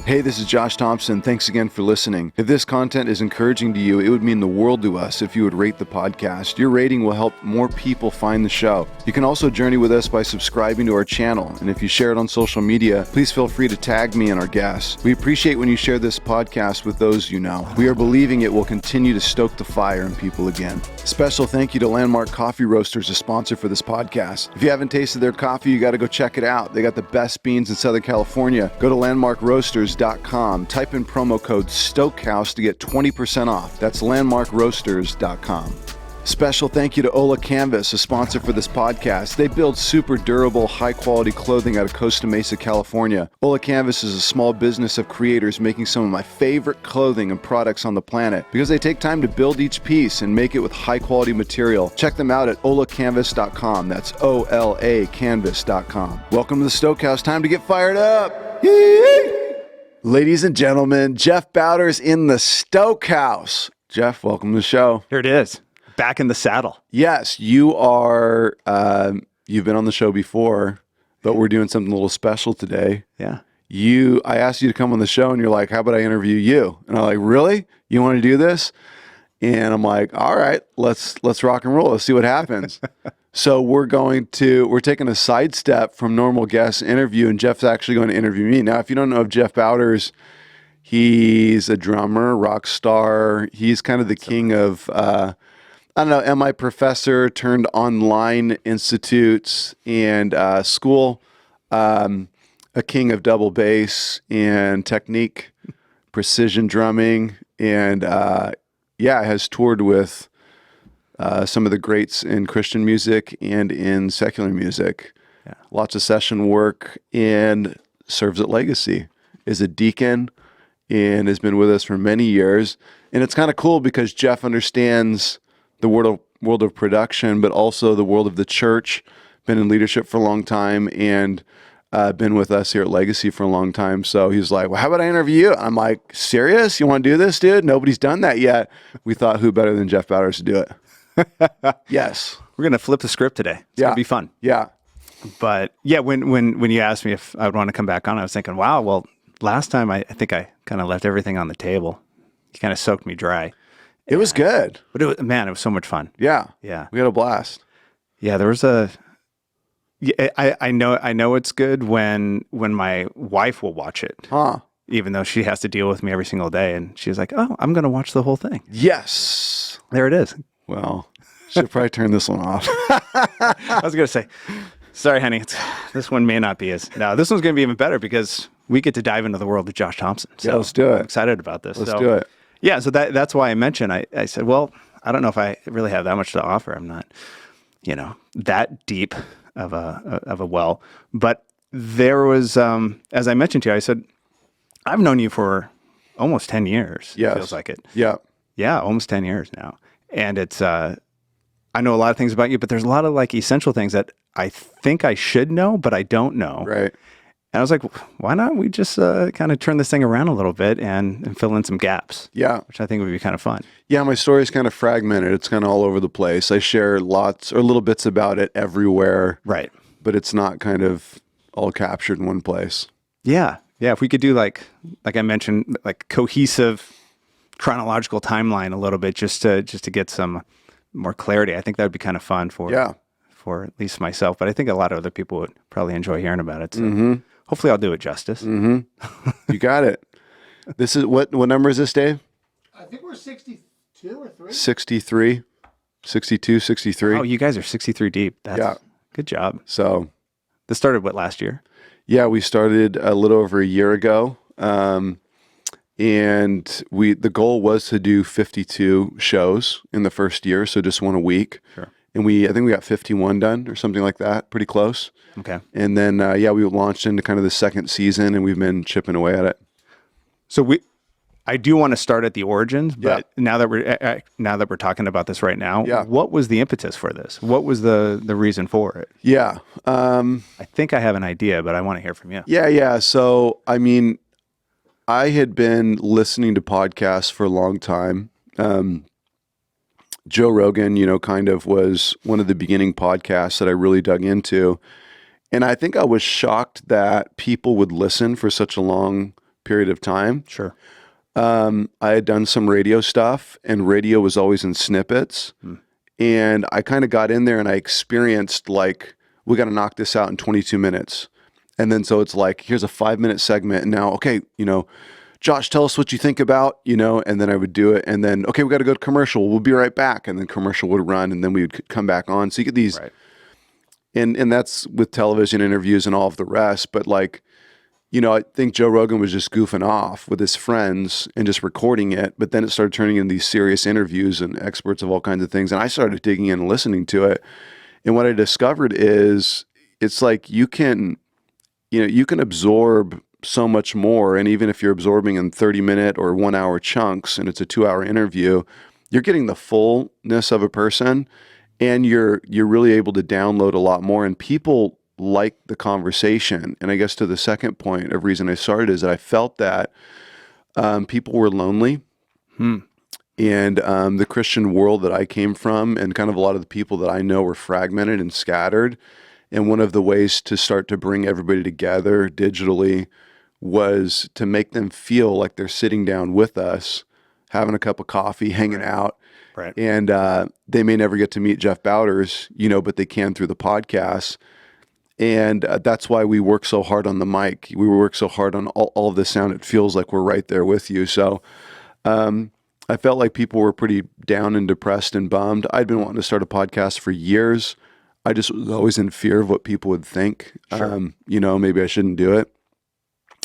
Hey, this is Josh Thompson. Thanks again for listening. If this content is encouraging to you, it would mean the world to us if you would rate the podcast. Your rating will help more people find the show. You can also journey with us by subscribing to our channel. And if you share it on social media, please feel free to tag me and our guests. We appreciate when you share this podcast with those you know. We are believing it will continue to stoke the fire in people again. Special thank you to Landmark Coffee Roasters, a sponsor for this podcast. If you haven't tasted their coffee, you got to go check it out. They got the best beans in Southern California. Go to landmarkroasters.com. Type in promo code Stoke House to get 20% off. That's landmarkroasters.com. Special thank you to Ola Canvas, a sponsor for this podcast. They build super durable, high-quality clothing out of Costa Mesa, California. Ola Canvas is a small business of creators making some of my favorite clothing and products on the planet because they take time to build each piece and make it with high-quality material. Check them out at olacanvas.com. That's O-L-A canvas.com. Welcome to the Stoke House. Time to get fired up. Yee! Ladies and gentlemen, Jeff Bowder's in the Stoke House. Jeff, welcome to the show. Here it is. Back in the saddle. Yes, you are. You've been on the show before, but we're doing something a little special today. Yeah. I asked you to come on the show, and you're like, "How about I interview you?" And I'm like, "Really? You want to do this?" And I'm like, "All right, let's rock and roll. Let's see what happens." So we're taking a sidestep from normal guest interview, and Jeff's actually going to interview me. Now, if you don't know of Jeff Bowders, he's a drummer, rock star. He's kind of the king of, I don't know, MI professor turned online institutes and school, a king of double bass and technique, precision drumming, and has toured with some of the greats in Christian music and in secular music. Yeah. Lots of session work, and serves at Legacy, is a deacon, and has been with us for many years. And it's kind of cool because Jeff understands the world of production, but also the world of the church, been in leadership for a long time, and been with us here at Legacy for a long time. So he's like, "Well, how about I interview you?" I'm like, "Serious? You want to do this, dude? Nobody's done that yet." We thought, who better than Jeff Bowders to do it? Yes. We're going to flip the script today. It's going to be fun. Yeah. But yeah, when you asked me if I would want to come back on, I was thinking, wow, well, last time I think I kind of left everything on the table. You kind of soaked me dry. It was good. But it was so much fun. Yeah. Yeah. We had a blast. Yeah, there was I know it's good when my wife will watch it. Huh. Even though she has to deal with me every single day. And she's like, "Oh, I'm going to watch the whole thing." Yes. There it is. Well, should probably turn this one off. I was going to say, sorry, honey, this one may not be this one's going to be even better because we get to dive into the world of Josh Thompson. So yeah, let's do it. I'm excited about this. Let's do it. Yeah, so that's why I mentioned, I said, well, I don't know if I really have that much to offer. I'm not, that deep of a well. But there was, as I mentioned to you, I said, I've known you for almost 10 years. Yes. Feels like it. Yeah. Yeah, almost 10 years now. And it's, I know a lot of things about you, but there's a lot of like essential things that I think I should know, but I don't know. Right. And I was like, why not we just kind of turn this thing around a little bit and fill in some gaps? Yeah. Which I think would be kind of fun. Yeah, my story is kind of fragmented. It's kind of all over the place. I share lots or little bits about it everywhere. Right. But it's not kind of all captured in one place. Yeah. Yeah. If we could do like I mentioned, like cohesive chronological timeline a little bit just to get some more clarity. I think that would be kind of fun for at least myself, but I think a lot of other people would probably enjoy hearing about it. So hopefully I'll do it justice. Mm-hmm. You got it. This is what number is this, Dave? I think we're 62 or 3. 63, 62, 63. Oh, you guys are 63 deep. That's good job. So this started last year? Yeah, we started a little over a year ago. And the goal was to do 52 shows in the first year, so just one a week. Sure. And I think we got 51 done or something like that, pretty close. Okay. And then we launched into kind of the second season, and we've been chipping away at it. So I do want to start at the origins, but now that we're talking about this right now, what was the impetus for this? What was the reason for it? Yeah. I think I have an idea, but I want to hear from you. Yeah. So, I mean, I had been listening to podcasts for a long time. Joe Rogan, kind of was one of the beginning podcasts that I really dug into. And I think I was shocked that people would listen for such a long period of time. Sure. I had done some radio stuff, and radio was always in snippets. And I kind of got in there and I experienced like, we got to knock this out in 22 minutes. And then so it's like, here's a 5-minute segment. And now, okay, Josh, tell us what you think about, and then I would do it. And then, okay, we got to go to commercial. We'll be right back. And then commercial would run and then we would come back on. So you get these, Right. and that's with television interviews and all of the rest. But like, I think Joe Rogan was just goofing off with his friends and just recording it. But then it started turning into these serious interviews and experts of all kinds of things. And I started digging in and listening to it. And what I discovered is it's like you can absorb so much more. And even if you're absorbing in 30-minute or 1-hour chunks and it's a 2-hour interview, you're getting the fullness of a person and you're really able to download a lot more. And people like the conversation. And I guess to the second point of reason I started is that I felt that people were lonely. And the Christian world that I came from and kind of a lot of the people that I know were fragmented and scattered. And one of the ways to start to bring everybody together digitally was to make them feel like they're sitting down with us, having a cup of coffee, hanging out. Right. And they may never get to meet Jeff Bowders, but they can through the podcast. And that's why we work so hard on the mic. We work so hard on all of the sound. It feels like we're right there with you. So I felt like people were pretty down and depressed and bummed. I'd been wanting to start a podcast for years. I just was always in fear of what people would think. Sure. Maybe I shouldn't do it.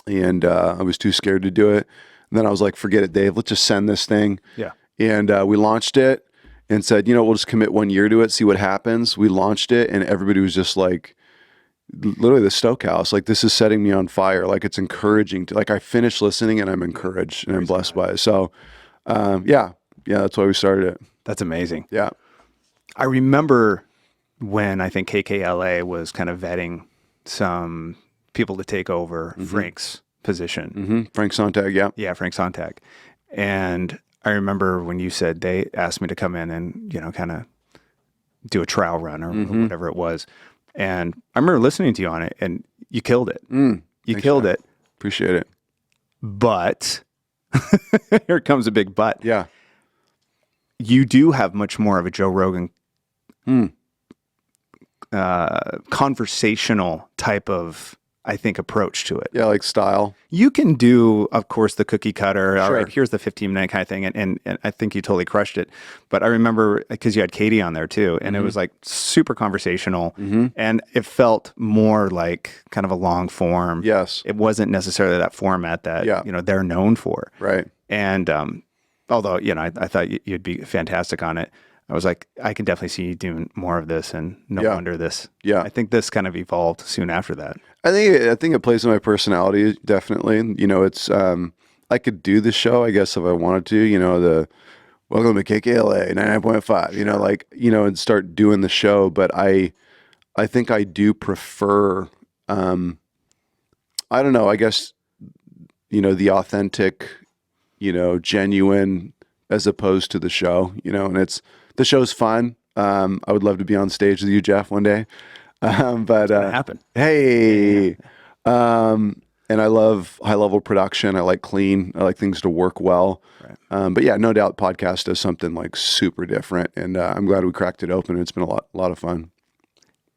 And I was too scared to do it. And then I was like, forget it, Dave. Let's just send this thing. Yeah. And we launched it and said, we'll just commit 1 year to it, see what happens. We launched it and everybody was just like, literally the Stoke House, like this is setting me on fire. Like it's encouraging to, like I finished listening and I'm encouraged and I'm blessed by it. So yeah, that's why we started it. That's amazing. Yeah. I remember when I think KKLA was kind of vetting some people to take over Frank's position. Frank Sontag. Yeah. Yeah. Frank Sontag. And I remember when you said they asked me to come in and, kind of do a trial run or whatever it was. And I remember listening to you on it and you killed it. You killed it. Appreciate it. But here comes a big but. Yeah. You do have much more of a Joe Rogan conversational type of, I think, approach to it. Yeah, like style. You can do, of course, the cookie cutter. All Sure. right, here's the 15-minute kind of thing. And I think you totally crushed it. But I remember, because you had Katie on there too, and it was like super conversational. And it felt more like kind of a long form. Yes. It wasn't necessarily that format that, they're known for. Right. And although, I thought you'd be fantastic on it. I was like, I can definitely see you doing more of this, and no wonder this. Yeah. I think this kind of evolved soon after that. I think it plays in my personality, definitely. It's I could do the show, I guess, if I wanted to, the welcome to KKLA 99.5, and start doing the show. But I think I do prefer, I don't know, I guess, the authentic, genuine as opposed to the show, and the show's fun. I would love to be on stage with you, Jeff, one day. But Happen. Hey, and I love high level production. I like clean. I like things to work well. Right. But yeah, no doubt, podcast does something like super different, and I'm glad we cracked it open. It's been a lot of fun.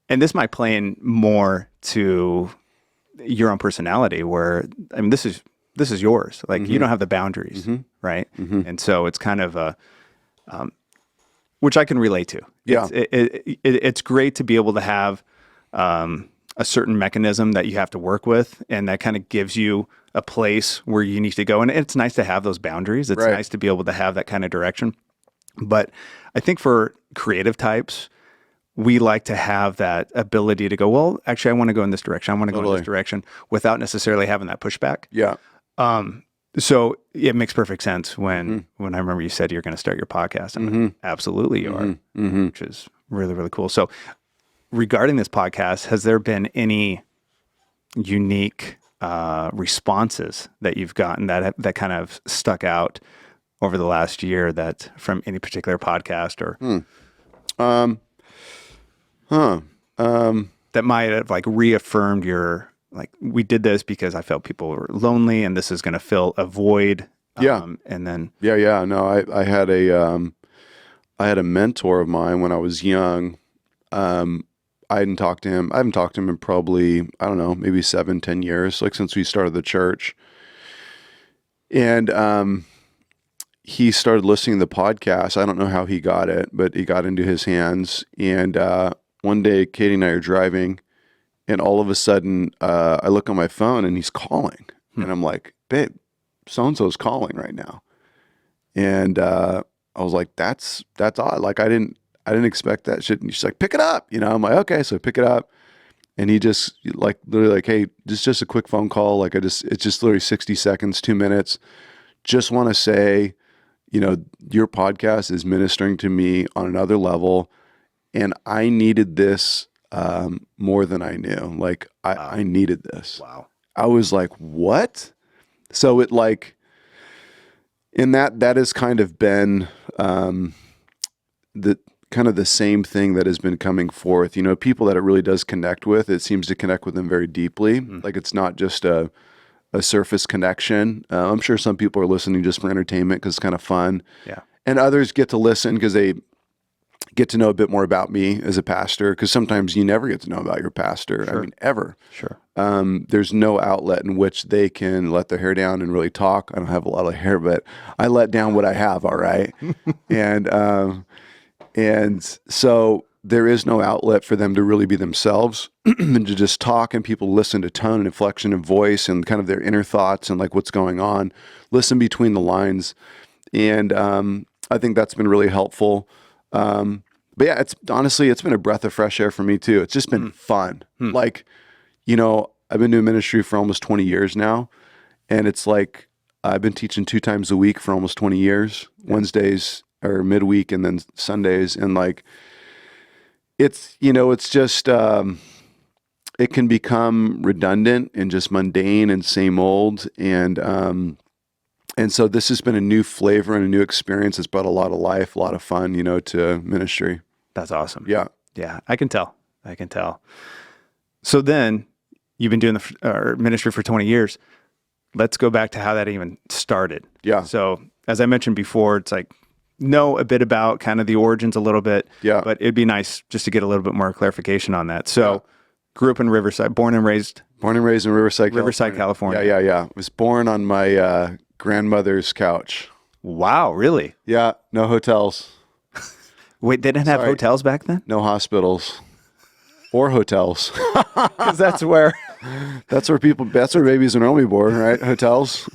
And this might play in more to your own personality, where this is yours. Like you don't have the boundaries, right? And so it's kind of a, which I can relate to. Yeah, it's great to be able to have a certain mechanism that you have to work with, and that kind of gives you a place where you need to go. And it's nice to have those boundaries. It's nice to be able to have that kind of direction. But I think for creative types, we like to have that ability to go, well, actually, I want to go in this direction. I want to go in this direction without necessarily having that pushback. Yeah. So it makes perfect sense when I remember you said you're going to start your podcast. And absolutely you are, which is really, really cool. So regarding this podcast, has there been any unique responses that you've gotten that kind of stuck out over the last year that from any particular podcast or that might have like reaffirmed your like we did this because I felt people were lonely and this is going to fill a void. Yeah. And then, Yeah. No, I had a mentor of mine when I was young. I hadn't talked to him. I haven't talked to him in probably, I don't know, maybe 7-10 years, like since we started the church. And, he started listening to the podcast. I don't know how he got it, but it got into his hands. And, one day Katie and I are driving, and all of a sudden, I look on my phone and he's calling, and I'm like, babe, so-and-so's calling right now. And, I was like, that's odd. Like I didn't expect that shit. And she's like, pick it up. I'm like, okay. So I pick it up, and he just like literally like, hey, just a quick phone call. Like it's just literally 60 seconds, 2 minutes. Just want to say, your podcast is ministering to me on another level, and I needed this more than I knew. Like I needed this. wow. I was like, what? So it like, and that has kind of been the kind of the same thing that has been coming forth. People that it really does connect with, it seems to connect with them very deeply. Like it's not just a surface connection. I'm sure some people are listening just for entertainment because it's kind of fun. Yeah. And others get to listen because they get to know a bit more about me as a pastor, because sometimes you never get to know about your pastor. Sure. I mean, ever. Sure. There's no outlet in which they can let their hair down and really talk. I don't have a lot of hair, but I let down what I have. All right. And so there is no outlet for them to really be themselves and to just talk, and people listen to tone and inflection and voice and kind of their inner thoughts and like what's going on, listen between the lines. And I think that's been really helpful. But yeah, it's been a breath of fresh air for me too. It's just been fun. Like, I've been doing ministry for almost 20 years now. And it's like, I've been teaching 2 times a week for almost 20 years, Wednesdays or midweek and then Sundays. And like, it's just, it can become redundant and just mundane and same old. And so this has been a new flavor and a new experience. It's brought a lot of life, a lot of fun, to ministry. That's awesome. Yeah. Yeah. I can tell. So then you've been doing the ministry for 20 years. Let's go back to how that even started. Yeah. So as I mentioned before, it's like, know a bit about kind of the origins a little bit. Yeah. But it'd be nice just to get a little bit more clarification on that. So grew up in Riverside, born and raised in Riverside, California. Yeah. I was born on my grandmother's couch. Wow, really? Yeah. No hotels. Wait, they didn't have hotels back then? No hospitals or hotels. Because that's where babies are normally born, right? Hotels.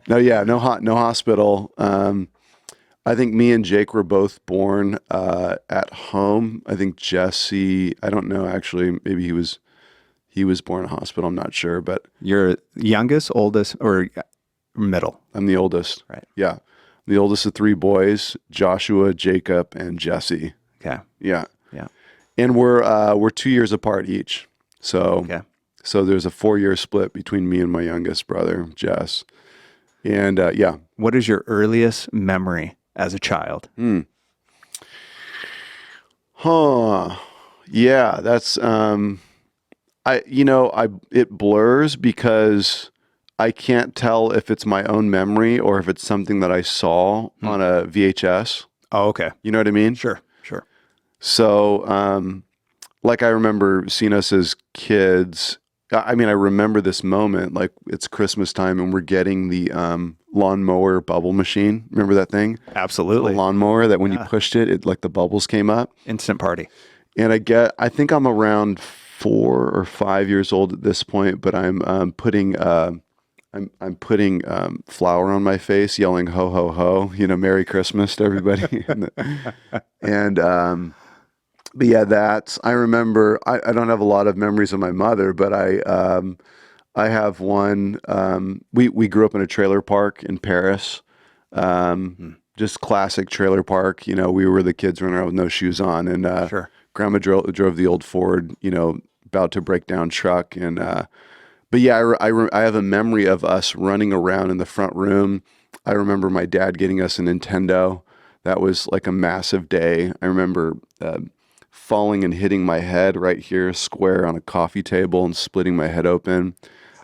No hospital. I think me and Jake were both born at home. I think Jesse, I don't know actually, maybe he was born in a hospital, I'm not sure, but you're youngest, oldest, or middle? I'm the oldest. Right. Yeah. I'm the oldest of 3 boys, Joshua, Jacob, and Jesse. Okay. Yeah. Yeah. And we're 2 years apart each. So So there's a 4-year split between me and my youngest brother, Jess. And yeah. What is your earliest memory as a child? Yeah, that's it blurs because I can't tell if it's my own memory or if it's something that I saw on a VHS. Oh, okay. You know what I mean? Sure. So, like I remember seeing us as kids. I mean, I remember this moment, like it's Christmas time and we're getting the lawnmower bubble machine. Remember that thing? Absolutely. The lawnmower that when you pushed it, like the bubbles came up. Instant party. And I think I'm around 4 or 5 years old at this point, but I'm putting flour on my face, yelling "ho ho ho," Merry Christmas to everybody. But yeah, I remember. I don't have a lot of memories of my mother, but I have one. We grew up in a trailer park in Paris, just classic trailer park. We were the kids running around with no shoes on, and Sure. Grandma drove the old Ford, about to break down truck, and but yeah, I have a memory of us running around in the front room. I remember my dad getting us a Nintendo. That was like a massive day. I remember falling and hitting my head right here square on a coffee table and splitting my head open.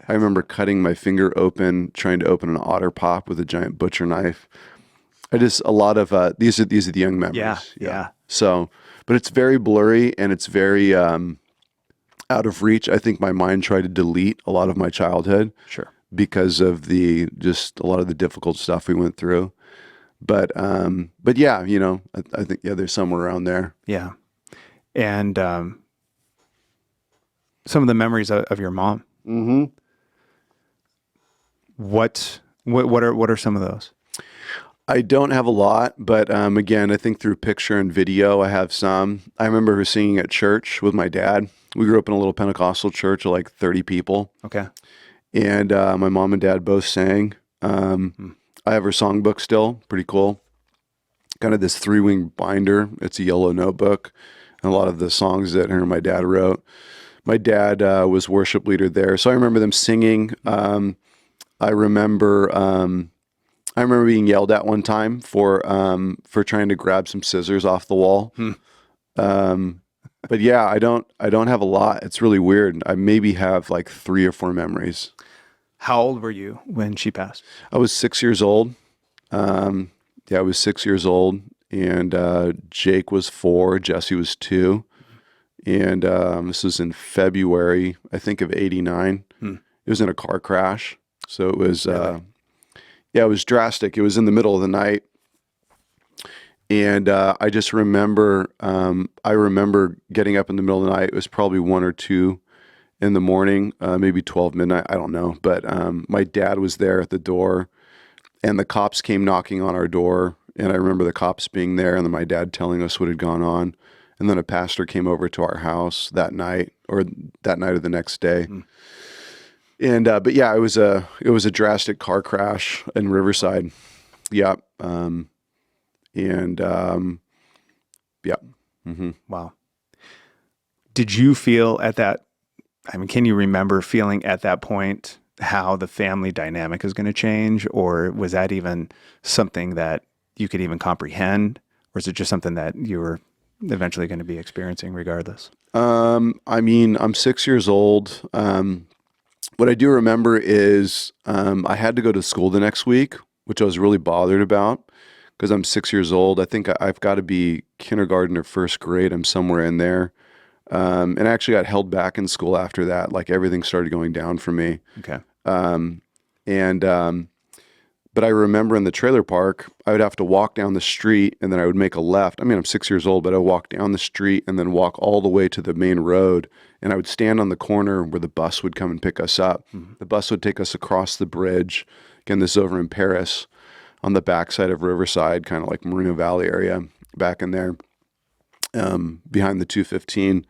I remember cutting my finger open, trying to open an otter pop with a giant butcher knife. A lot of, these are the young memories. Yeah. So, but it's very blurry and it's very, out of reach. I think my mind tried to delete a lot of my childhood. Sure. Because of just a lot of the difficult stuff we went through. But yeah, I think, there's somewhere around there. Yeah. And, some of the memories of your mom. Mm-hmm. What are some of those? I don't have a lot, but again, I think through picture and video, I have some. I remember her singing at church with my dad. We grew up in a little Pentecostal church of like 30 people. Okay. And my mom and dad both sang. I have her songbook still, pretty cool. Kind of this 3-wing binder. It's a yellow notebook. And a lot of the songs that her and my dad wrote. My dad was worship leader there, so I remember them singing. I remember being yelled at one time for trying to grab some scissors off the wall. But yeah, I don't have a lot. It's really weird. I maybe have like 3 or 4 memories. How old were you when she passed? I was 6 years old. I was 6 years old, and Jake was 4, Jesse was 2, and this was in February, I think, of '89. It was in a car crash, so it was Really? it was drastic. It was in the middle of the night, and I just remember getting up in the middle of the night. It was probably 1 or 2 in the morning, maybe 12 midnight. I don't know. But my dad was there at the door, and the cops came knocking on our door. And I remember the cops being there, and then my dad telling us what had gone on. And then a pastor came over to our house that night, or that night or the next day. And but yeah, it was a drastic car crash in Riverside. Yeah. Yeah. Mm-hmm. Wow. Did you feel at that, can you remember feeling at that point how the family dynamic is going to change? Or was that even something that you could even comprehend? Or is it just something that you were eventually going to be experiencing regardless? I'm 6 years old. What I do remember is I had to go to school the next week, which I was really bothered about because I'm 6 years old. I think I've got to be kindergarten or first grade. I'm somewhere in there. And I actually got held back in school after that. Like everything started going down for me. Okay. But I remember in the trailer park, I would have to walk down the street and then I would make a left. I'm 6 years old, but I would walk down the street and then walk all the way to the main road. And I would stand on the corner where the bus would come and pick us up. Mm-hmm. The bus would take us across the bridge. Again, this is over in Paris on the backside of Riverside, kind of like Moreno Valley area back in there, behind the 215.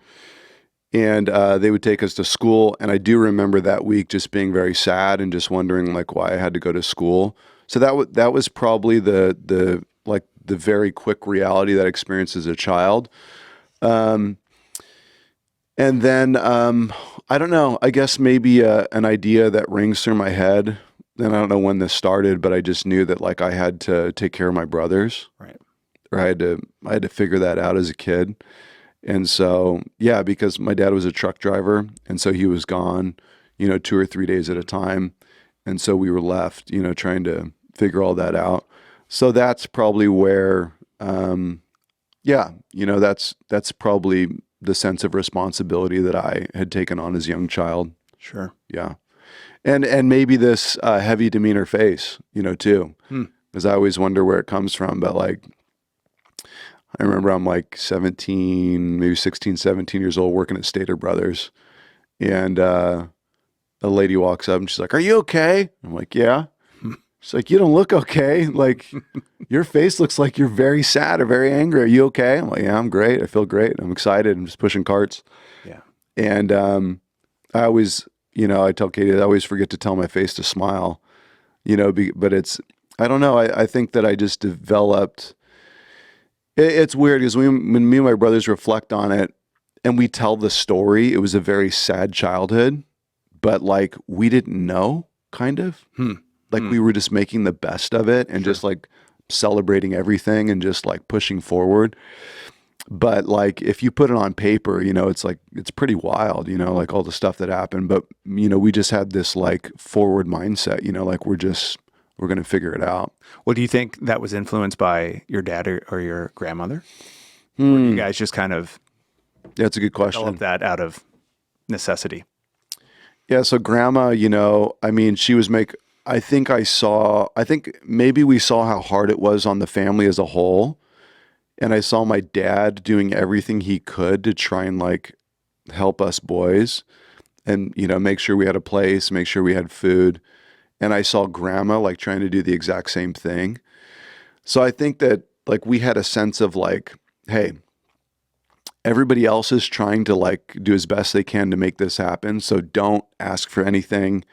And they would take us to school. And I do remember that week just being very sad and just wondering like why I had to go to school. So that was probably the very quick reality that I experienced as a child. And then I don't know, I guess maybe an idea that rings through my head. And I don't know when this started, but I just knew that like I had to take care of my brothers. Right. Or I had to figure that out as a kid. And so, yeah, because my dad was a truck driver, and so he was gone, 2 or 3 days at a time. And so we were left, trying to figure all that out. So that's probably where, that's probably the sense of responsibility that I had taken on as a young child. Sure. Yeah. And maybe this heavy demeanor face, too, because I always wonder where it comes from. But like, I remember I'm like 17, maybe 16, 17 years old working at Stater Brothers. And a lady walks up and she's like, "Are you okay?" I'm like, "Yeah." She's like, "You don't look okay. Like your face looks like you're very sad or very angry. Are you okay?" I'm like, "Yeah, I'm great. I feel great. I'm excited. I'm just pushing carts." Yeah. And I always, I tell Katie, I always forget to tell my face to smile, but I don't know. I think that I just developed. It's weird because when me and my brothers reflect on it and we tell the story, it was a very sad childhood, but like we didn't know, kind of. Like we were just making the best of it and just like celebrating everything and just like pushing forward. But like, if you put it on paper, it's like, it's pretty wild, like all the stuff that happened. But, we just had this like forward mindset, like we're going to figure it out. Well, do you think that was influenced by your dad or your grandmother? Or you guys just kind of That's a good question. developed that out of necessity? Yeah. So grandma, she was I think maybe we saw how hard it was on the family as a whole. And I saw my dad doing everything he could to try and like help us boys and, make sure we had a place, make sure we had food. And I saw grandma like trying to do the exact same thing. So I think that like we had a sense of like, hey, everybody else is trying to like do as best they can to make this happen. So don't ask for anything,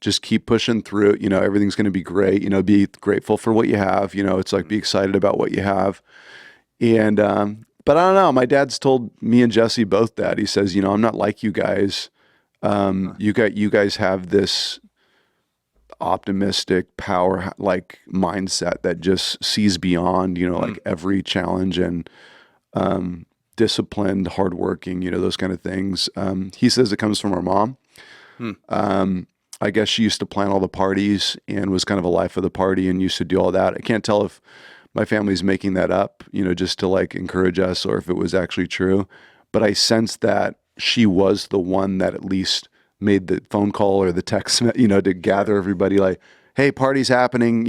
just keep pushing through, everything's going to be great, be grateful for what you have, it's like, be excited about what you have. And, but I don't know, my dad's told me and Jesse both that. He says, I'm not like you guys. You guys have this optimistic power, like mindset that just sees beyond, like every challenge and, disciplined, hardworking, those kind of things. He says it comes from our mom. I guess she used to plan all the parties and was kind of a life of the party and used to do all that. I can't tell if my family's making that up, just to like encourage us or if it was actually true. But I sense that she was the one that at least made the phone call or the text, to gather everybody like, hey, party's happening,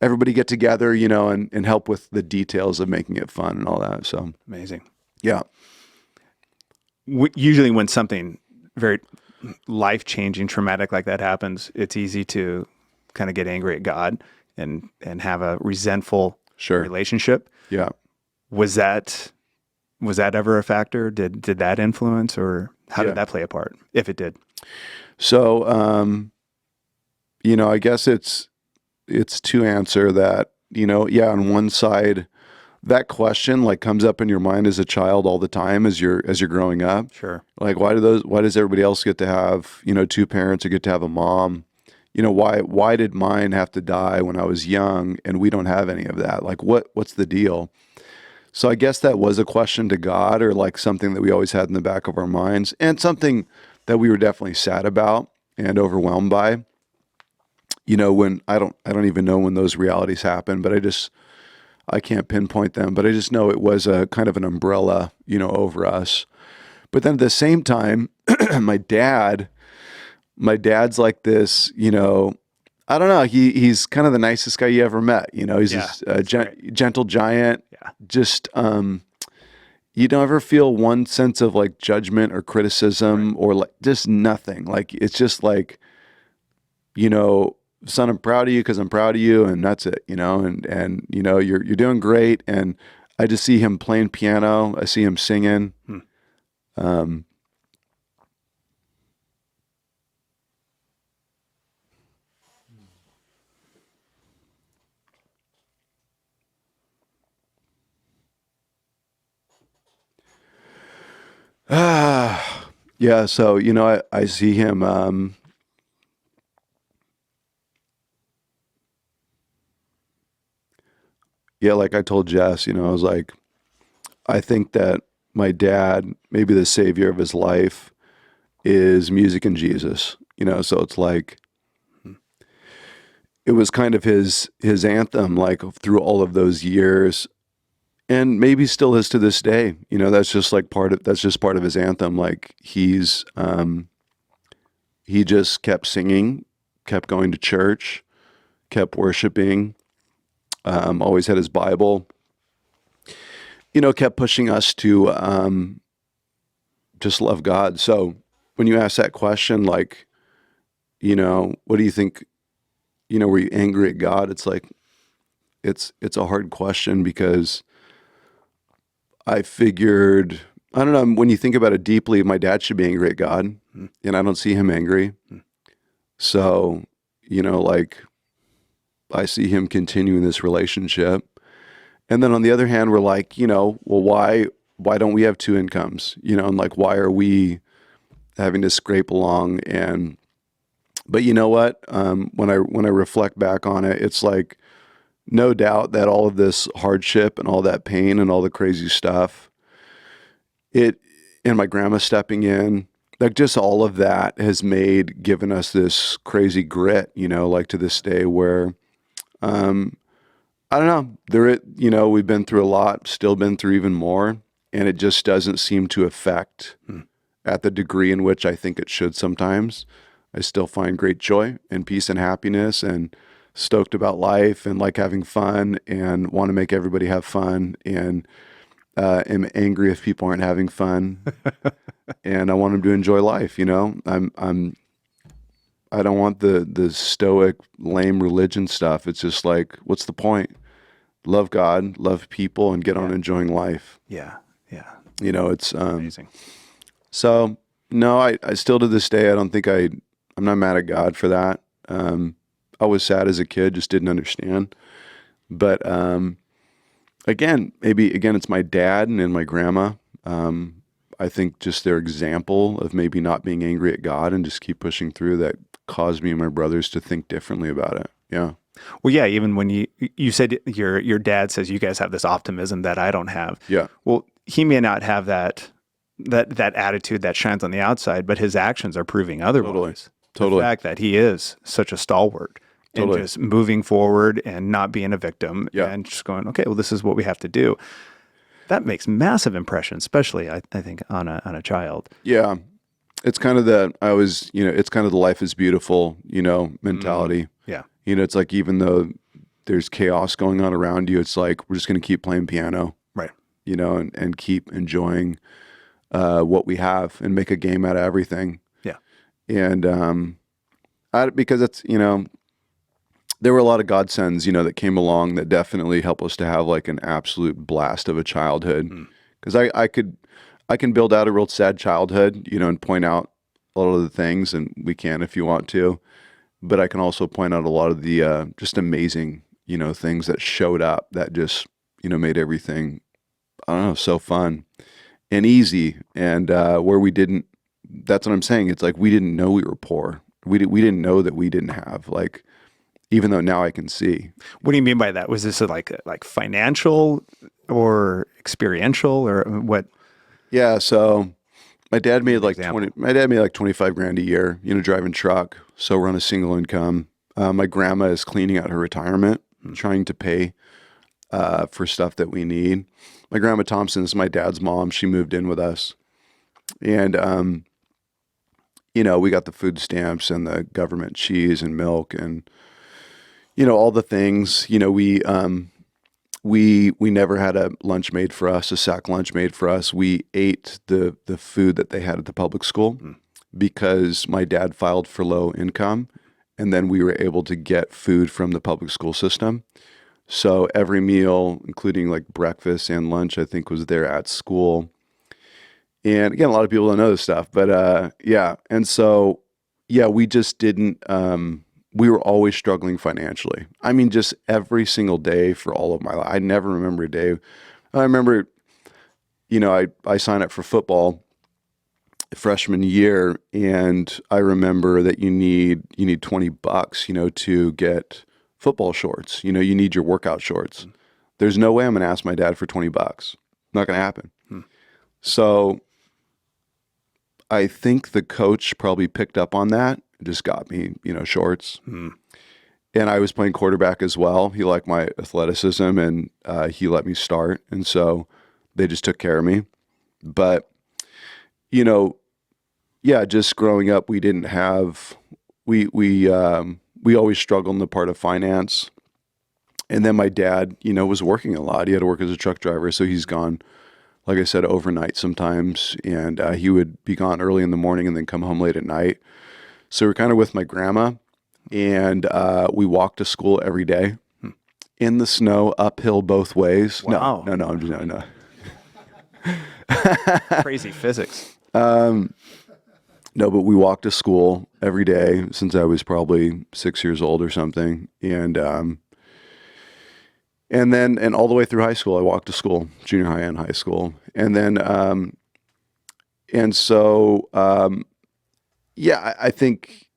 everybody get together, and help with the details of making it fun and all that. So amazing. Yeah. Usually when something very life-changing, traumatic like that happens, it's easy to kind of get angry at God and have a resentful relationship. Yeah. Was that ever a factor? Did that influence, or how did that play a part, if it did? So, I guess it's to answer that, on one side, that question like comes up in your mind as a child all the time as you're growing up. Sure. Like, why does everybody else get to have, two parents or get to have a mom? Why did mine have to die when I was young and we don't have any of that? Like, what's the deal? So I guess that was a question to God, or like something that we always had in the back of our minds, and something that we were definitely sad about and overwhelmed by. When I don't even know when those realities happen, but I can't pinpoint them, but I just know it was a kind of an umbrella, over us. But then at the same time, my dad's like this, I don't know. He's kind of the nicest guy you ever met. He's this gentle giant. Yeah. Just, you don't ever feel one sense of like judgment or criticism or like just nothing. Like, it's just like, son, I'm proud of you because I'm proud of you. And that's it, and you're doing great. And I just see him playing piano. I see him singing. Yeah. So, I see him, yeah, like I told Jess, I was like, I think that my dad, maybe the savior of his life, is music and Jesus, so it's like, it was kind of his anthem, like through all of those years, and maybe still is to this day, that's just part of his anthem. Like he just kept singing, kept going to church, kept worshiping, always had his Bible, kept pushing us to just love God. So when you ask that question, like, what do you think, were you angry at God? It's like, it's a hard question because I figured, I don't know, when you think about it deeply, my dad should be angry at God, and I don't see him angry. So, like, I see him continuing this relationship. And then on the other hand, we're like, well, why don't we have two incomes? And like, why are we having to scrape along? But you know what? When I reflect back on it, it's like, no doubt that all of this hardship and all that pain and all the crazy stuff, and my grandma stepping in, like just all of that has given us this crazy grit, like to this day where, I don't know, we've been through a lot, still been through even more, and it just doesn't seem to affect at the degree in which I think it should sometimes. I still find great joy and peace and happiness and stoked about life and like having fun and want to make everybody have fun and am angry if people aren't having fun and I want them to enjoy life. I don't want the stoic, lame religion stuff. It's just like, what's the point? Love God, love people, and get on enjoying life. Yeah. It's Amazing. So no, I still to this day, I'm not mad at God for that. I was sad as a kid, just didn't understand. But again, it's my dad and my grandma. I think just their example of maybe not being angry at God and just keep pushing through that caused me and my brothers to think differently about it. Yeah. Well, yeah, even when you said your dad says you guys have this optimism that I don't have. Yeah. Well, he may not have that attitude that shines on the outside, but his actions are proving otherwise. Totally. The fact that he is such a stalwart and just moving forward and not being a victim and just going, okay, well, this is what we have to do. That makes massive impression, especially I think on a child. Yeah. It's kind of it's kind of the life is beautiful, mentality. Yeah. It's like, even though there's chaos going on around you, it's like, we're just going to keep playing piano. Right. And keep enjoying what we have and make a game out of everything. Yeah. And because it's, there were a lot of godsends, that came along that definitely helped us to have like an absolute blast of a childhood. Because I can build out a real sad childhood, and point out a lot of the things, and we can if you want to. But I can also point out a lot of the just amazing, things that showed up that just, made everything, I don't know, so fun and easy. And where we didn't, that's what I'm saying. It's like we didn't know we were poor. We didn't know that we didn't have, like, even though now I can see. What do you mean by that? Was this like financial or experiential or what? Yeah, so my dad made like 25 grand a year, driving truck. So we're on a single income. My grandma is cleaning out her retirement, trying to pay for stuff that we need. My grandma Thompson is my dad's mom. She moved in with us. And, we got the food stamps and the government cheese and milk and, all the things. We never had a lunch made for us, a sack lunch made for us. We ate the food that they had at the public school because my dad filed for low income, and then we were able to get food from the public school system. So every meal, including like breakfast and lunch, I think was there at school. And again, a lot of people don't know this stuff, but yeah. And so, yeah, we just didn't, we were always struggling financially. I mean, just every single day for all of my life. I never remember a day. I remember, I signed up for football freshman year, and I remember that you need $20, to get football shorts. You need your workout shorts. There's no way I'm going to ask my dad for $20. Not going to happen. So I think the coach probably picked up on that. Just got me, shorts. And I was playing quarterback as well. He liked my athleticism, and he let me start. And so they just took care of me. But, yeah, just growing up, we didn't have, we always struggled in the part of finance. And then my dad, was working a lot. He had to work as a truck driver. So he's gone, like I said, overnight sometimes. And he would be gone early in the morning and then come home late at night. So we're kind of with my grandma, and we walked to school every day in the snow, uphill both ways. Wow. No, I'm just, no. Crazy physics. No, but we walked to school every day since I was probably 6 years old or something. And all the way through high school, I walked to school, junior high and high school. And then, yeah, I think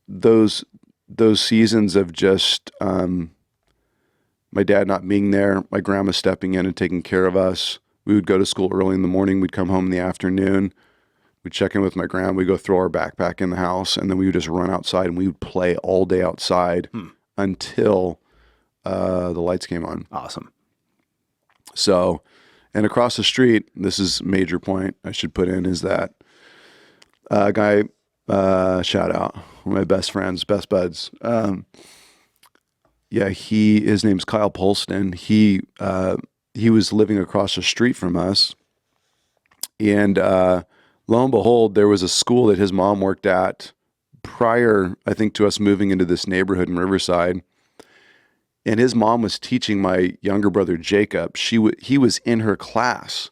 those seasons of just my dad not being there, my grandma stepping in and taking care of us. We would go to school early in the morning. We'd come home in the afternoon. We'd check in with my grandma. We'd go throw our backpack in the house, and then we would just run outside, and we would play all day outside until the lights came on. Awesome. So, and across the street, this is a major point I should put in, is that a guy, shout out, one of my best friends, best buds. His name's Kyle Polston. He was living across the street from us, and lo and behold, there was a school that his mom worked at prior, I think, to us moving into this neighborhood in Riverside. And his mom was teaching my younger brother, Jacob. He was in her class.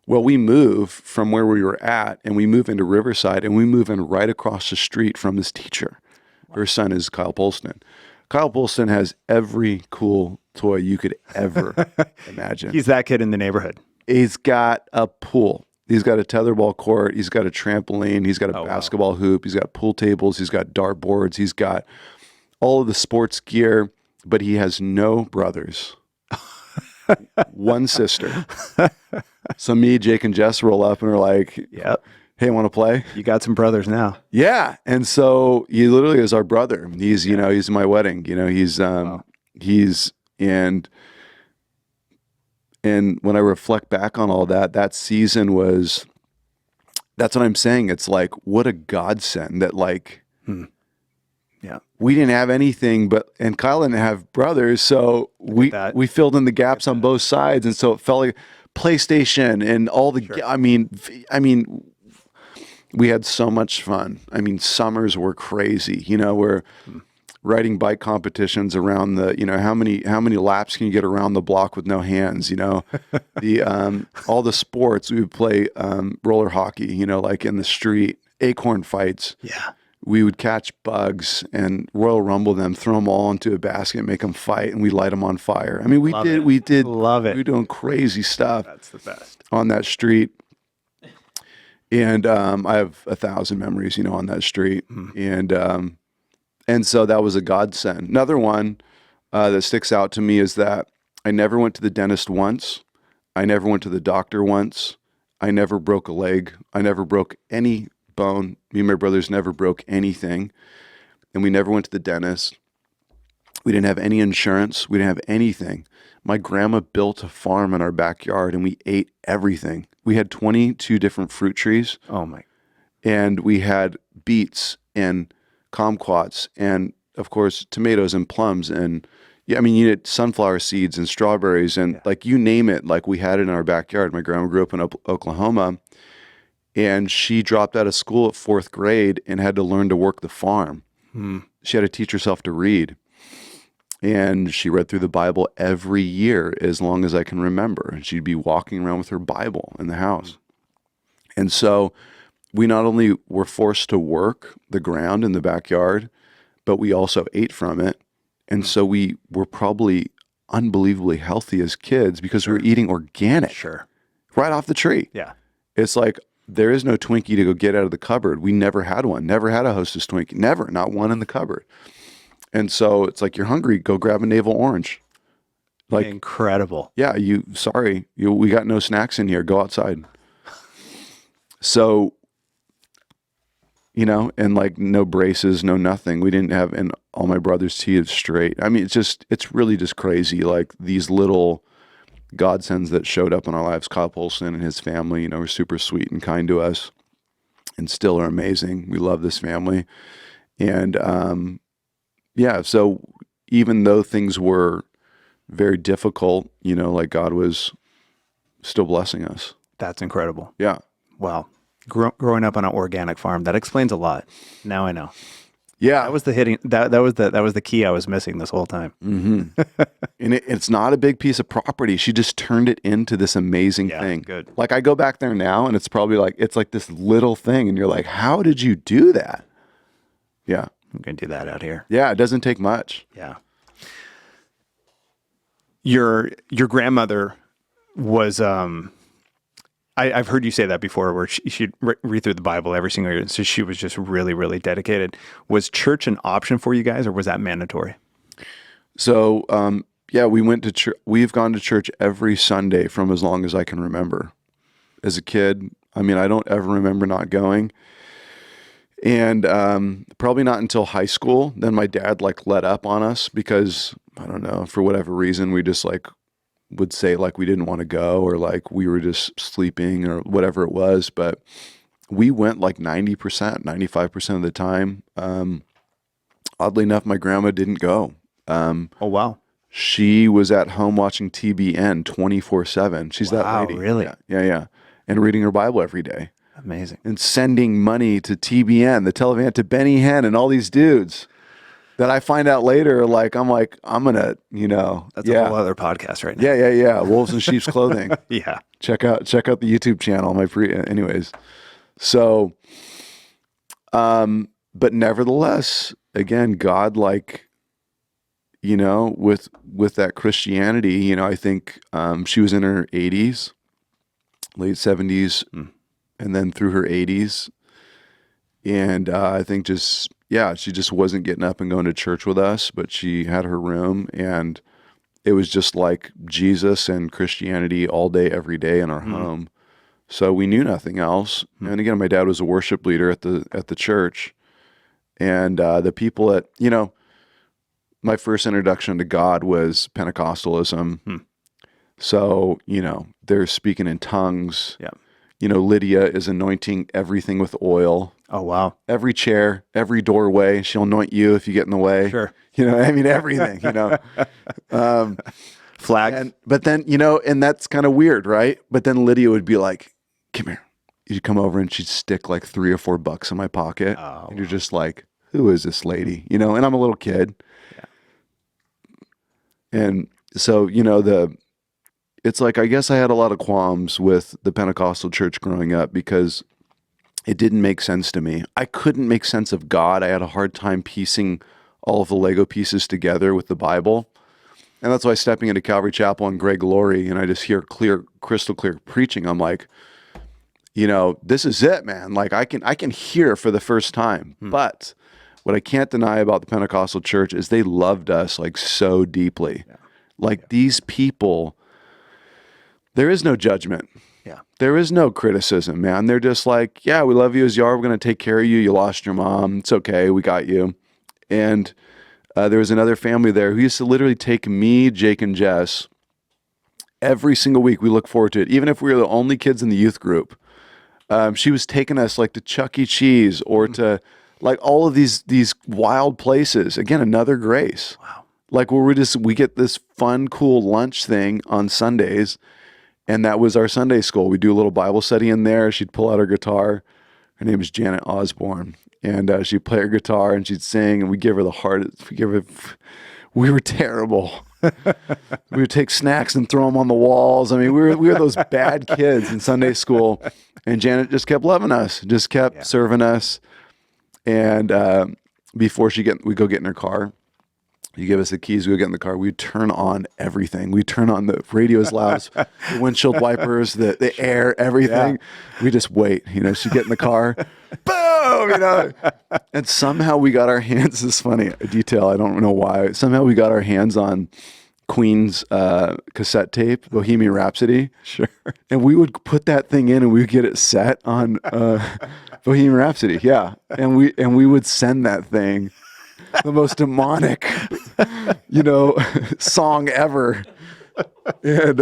Well, we move from where we were at, and we move into Riverside, and we move in right across the street from this teacher. Her son is Kyle Polston. Kyle Polston has every cool toy you could ever imagine. He's that kid in the neighborhood. He's got a pool. He's got a tetherball court. He's got a trampoline. He's got a basketball hoop. He's got pool tables. He's got dartboards. He's got all of the sports gear, but he has no brothers. One sister. So me, Jake, and Jess roll up and are like, "Yep, hey, want to play? You got some brothers now." Yeah. And so he literally is our brother. He's, he's in my wedding. He's and when I reflect back on all that, that season that's what I'm saying. It's like, what a godsend that we didn't have anything, and Kyle didn't have brothers. So we filled in the gaps on both sides. And so it felt like PlayStation and all the, I mean, we had so much fun. I mean, summers were crazy, we're riding bike competitions around the, how many laps can you get around the block with no hands, the, all the sports. We would play, roller hockey, like in the street, acorn fights. Yeah. We would catch bugs and Royal Rumble them, throw them all into a basket, make them fight, and we light them on fire. I mean, we did love it. We were doing crazy stuff. That's the best on that street. And I have 1,000 memories, on that street. And so that was a godsend. Another one that sticks out to me is that I never went to the dentist once. I never went to the doctor once. I never broke a leg. I never broke any bone. Me and my brothers never broke anything. And we never went to the dentist. We didn't have any insurance. We didn't have anything. My grandma built a farm in our backyard, and we ate everything. We had 22 different fruit trees. Oh my. And we had beets and kumquats and, of course, tomatoes and plums. And you had sunflower seeds and strawberries and you name it, we had it in our backyard. My grandma grew up in Oklahoma, and she dropped out of school at 4th grade and had to learn to work the farm. She had to teach herself to read. And she read through the Bible every year as long as I can remember. And she'd be walking around with her Bible in the house. And so we not only were forced to work the ground in the backyard, but we also ate from it. And so we were probably unbelievably healthy as kids because we were eating organic. Sure. Right off the tree. Yeah. It's like, there is no Twinkie to go get out of the cupboard. We never had one. Never had a Hostess Twinkie. Never. Not one in the cupboard. And so it's like, you're hungry, go grab a navel orange. Incredible. Yeah, we got no snacks in here. Go outside. So, and no braces, no nothing. We didn't have, and all my brothers' teeth straight. I mean, it's really just crazy. These little godsends that showed up in our lives. Kyle Polson and his family, were super sweet and kind to us and still are amazing. We love this family. And, so even though things were very difficult, God was still blessing us. That's incredible. Yeah. Wow. Growing up on an organic farm, that explains a lot. Now I know. Yeah. That was the key I was missing this whole time. Mm-hmm. And it's not a big piece of property. She just turned it into this amazing thing. Good. I go back there now and it's probably it's like this little thing. And you're like, how did you do that? Yeah. I'm going to do that out here. Yeah. It doesn't take much. Yeah. Your grandmother was, I've heard you say that before, where she'd read through the Bible every single year. So she was just really, really dedicated. Was church an option for you guys, or was that mandatory? So yeah, we went to church. We've gone to church every Sunday from as long as I can remember. As a kid, I mean, I don't ever remember not going. And probably not until high school. Then my dad like let up on us because, I don't know, for whatever reason, we just like would say like we didn't want to go, or like we were just sleeping or whatever it was. But we went like 90%, 95% of the time. Oddly enough, my grandma didn't go. Oh, wow. She was at home watching TBN 24/7. She's that lady. Really? Yeah. And reading her Bible every day. Amazing. And sending money to TBN, the Televan, to Benny Hinn and all these dudes that I find out later, like, I'm going to, That's a whole other podcast right now. Yeah. Wolves in Sheep's Clothing. Yeah. Check out the YouTube channel. Anyways. So, but nevertheless, again, God, like, with that Christianity, I think, she was in her 80s, late 70s, and then through her 80s. And I think she just wasn't getting up and going to church with us, but she had her room, and it was just like Jesus and Christianity all day, every day in our home. So we knew nothing else. And again, my dad was a worship leader at the church, and the people at, my first introduction to God was Pentecostalism. So, they're speaking in tongues. Yeah. Lydia is anointing everything with oil. Oh, wow. Every chair, every doorway, she'll anoint you if you get in the way. Sure. Everything, Flag. But then, and that's kind of weird, right? But then Lydia would be like, come here. You'd come over and she'd stick like $3 or $4 in my pocket. Oh, and you're just like, who is this lady? And I'm a little kid. Yeah. And so, it's like, I guess I had a lot of qualms with the Pentecostal church growing up because it didn't make sense to me. I couldn't make sense of God. I had a hard time piecing all of the Lego pieces together with the Bible. And that's why stepping into Calvary Chapel and Greg Laurie, and I just hear crystal clear preaching, I'm like, this is it, man. Like I can hear for the first time. But what I can't deny about the Pentecostal church is they loved us like so deeply. Yeah. These people, there is no judgment. Yeah. There is no criticism, man. They're just like, yeah, we love you as you are. We're going to take care of you. You lost your mom. It's okay. We got you. And there was another family there who used to literally take me, Jake, and Jess every single week. We look forward to it. Even if we were the only kids in the youth group, she was taking us like to Chuck E. Cheese or to like all of these wild places. Again, another grace. Wow. Like where we get this fun, cool lunch thing on Sundays. And that was our Sunday school. We do a little Bible study in there. She'd pull out her guitar. Her name is Janet Osborne. And she'd play her guitar and she'd sing, and we'd give her the hardest. We were terrible. We would take snacks and throw them on the walls. I mean, we were those bad kids in Sunday school. And Janet just kept loving us, just kept serving us. And before we go get in her car, you give us the keys, we go get in the car, we turn on everything. We turn on the radio as loud as the windshield wipers, the air, everything. Yeah. We just wait, she'd get in the car, boom, And somehow we got our hands, this is funny, a detail, I don't know why. Somehow we got our hands on Queen's cassette tape, Bohemian Rhapsody. Sure. And we would put that thing in and we would get it set on Bohemian Rhapsody, yeah. And we would send that thing. The most demonic, song ever. And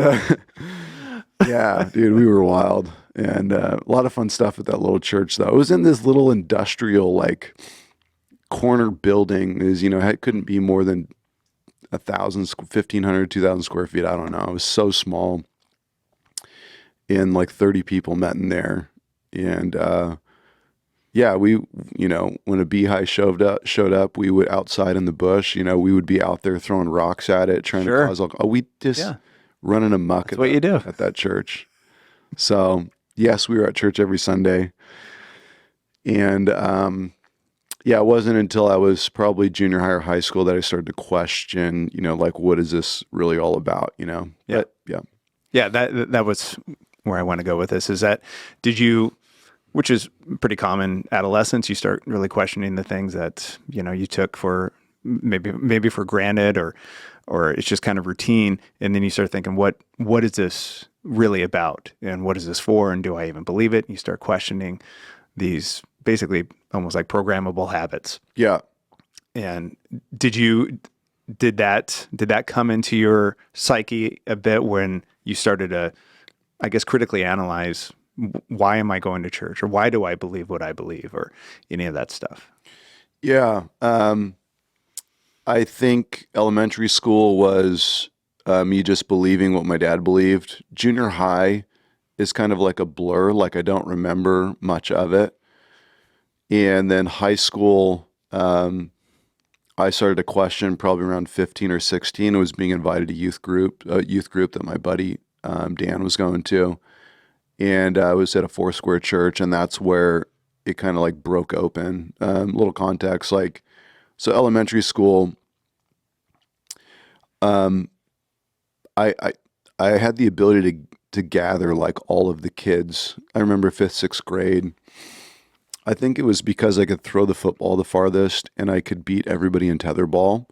yeah, dude, we were wild. And a lot of fun stuff at that little church, though. It was in this little industrial, corner building. It couldn't be more than 1,500, 2,000 square feet. I don't know. It was so small. And 30 people met in there. And yeah, we, when a beehive showed up, we would outside in the bush, we would be out there throwing rocks at it, trying to cause, we just running amok what you do at that church. So yes, we were at church every Sunday. And, it wasn't until I was probably junior high or high school that I started to question, what is this really all about, Yeah. But, yeah. Yeah. That was where I want to go with this, is that which is pretty common adolescence, you start really questioning the things that, you took for maybe for granted or it's just kind of routine. And then you start thinking, what is this really about? And what is this for? And do I even believe it? And you start questioning these basically almost like programmable habits. Yeah. And did that come into your psyche a bit when you started to, I guess, critically analyze why am I going to church, or why do I believe what I believe, or any of that stuff? Yeah. I think elementary school was me just believing what my dad believed. Junior high is kind of like a blur. Like I don't remember much of it. And then high school, I started to question probably around 15 or 16. I was being invited to a youth group that my buddy Dan was going to. And I was at a Foursquare church, and that's where it kind of like broke open. Little context, like, so elementary school, I had the ability to gather like all of the kids. I remember 5th, 6th grade. I think it was because I could throw the football the farthest and I could beat everybody in tetherball.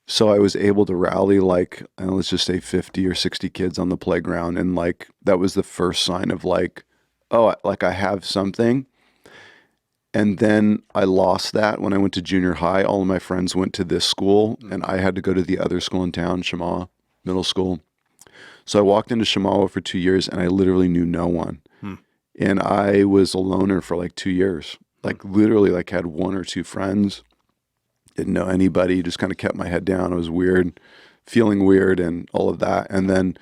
So I was able to rally like, let's just say 50 or 60 kids on the playground. And like, that was the first sign of like, oh, like I have something. And then I lost that when I went to junior high. All of my friends went to this school and I had to go to the other school in town, Shema Middle School. So I walked into Shemawa for 2 years and I literally knew no one. And I was a loner for like 2 years, like literally like had 1 or 2 friends, didn't know anybody, just kind of kept my head down. It was weird, feeling weird and all of that. And then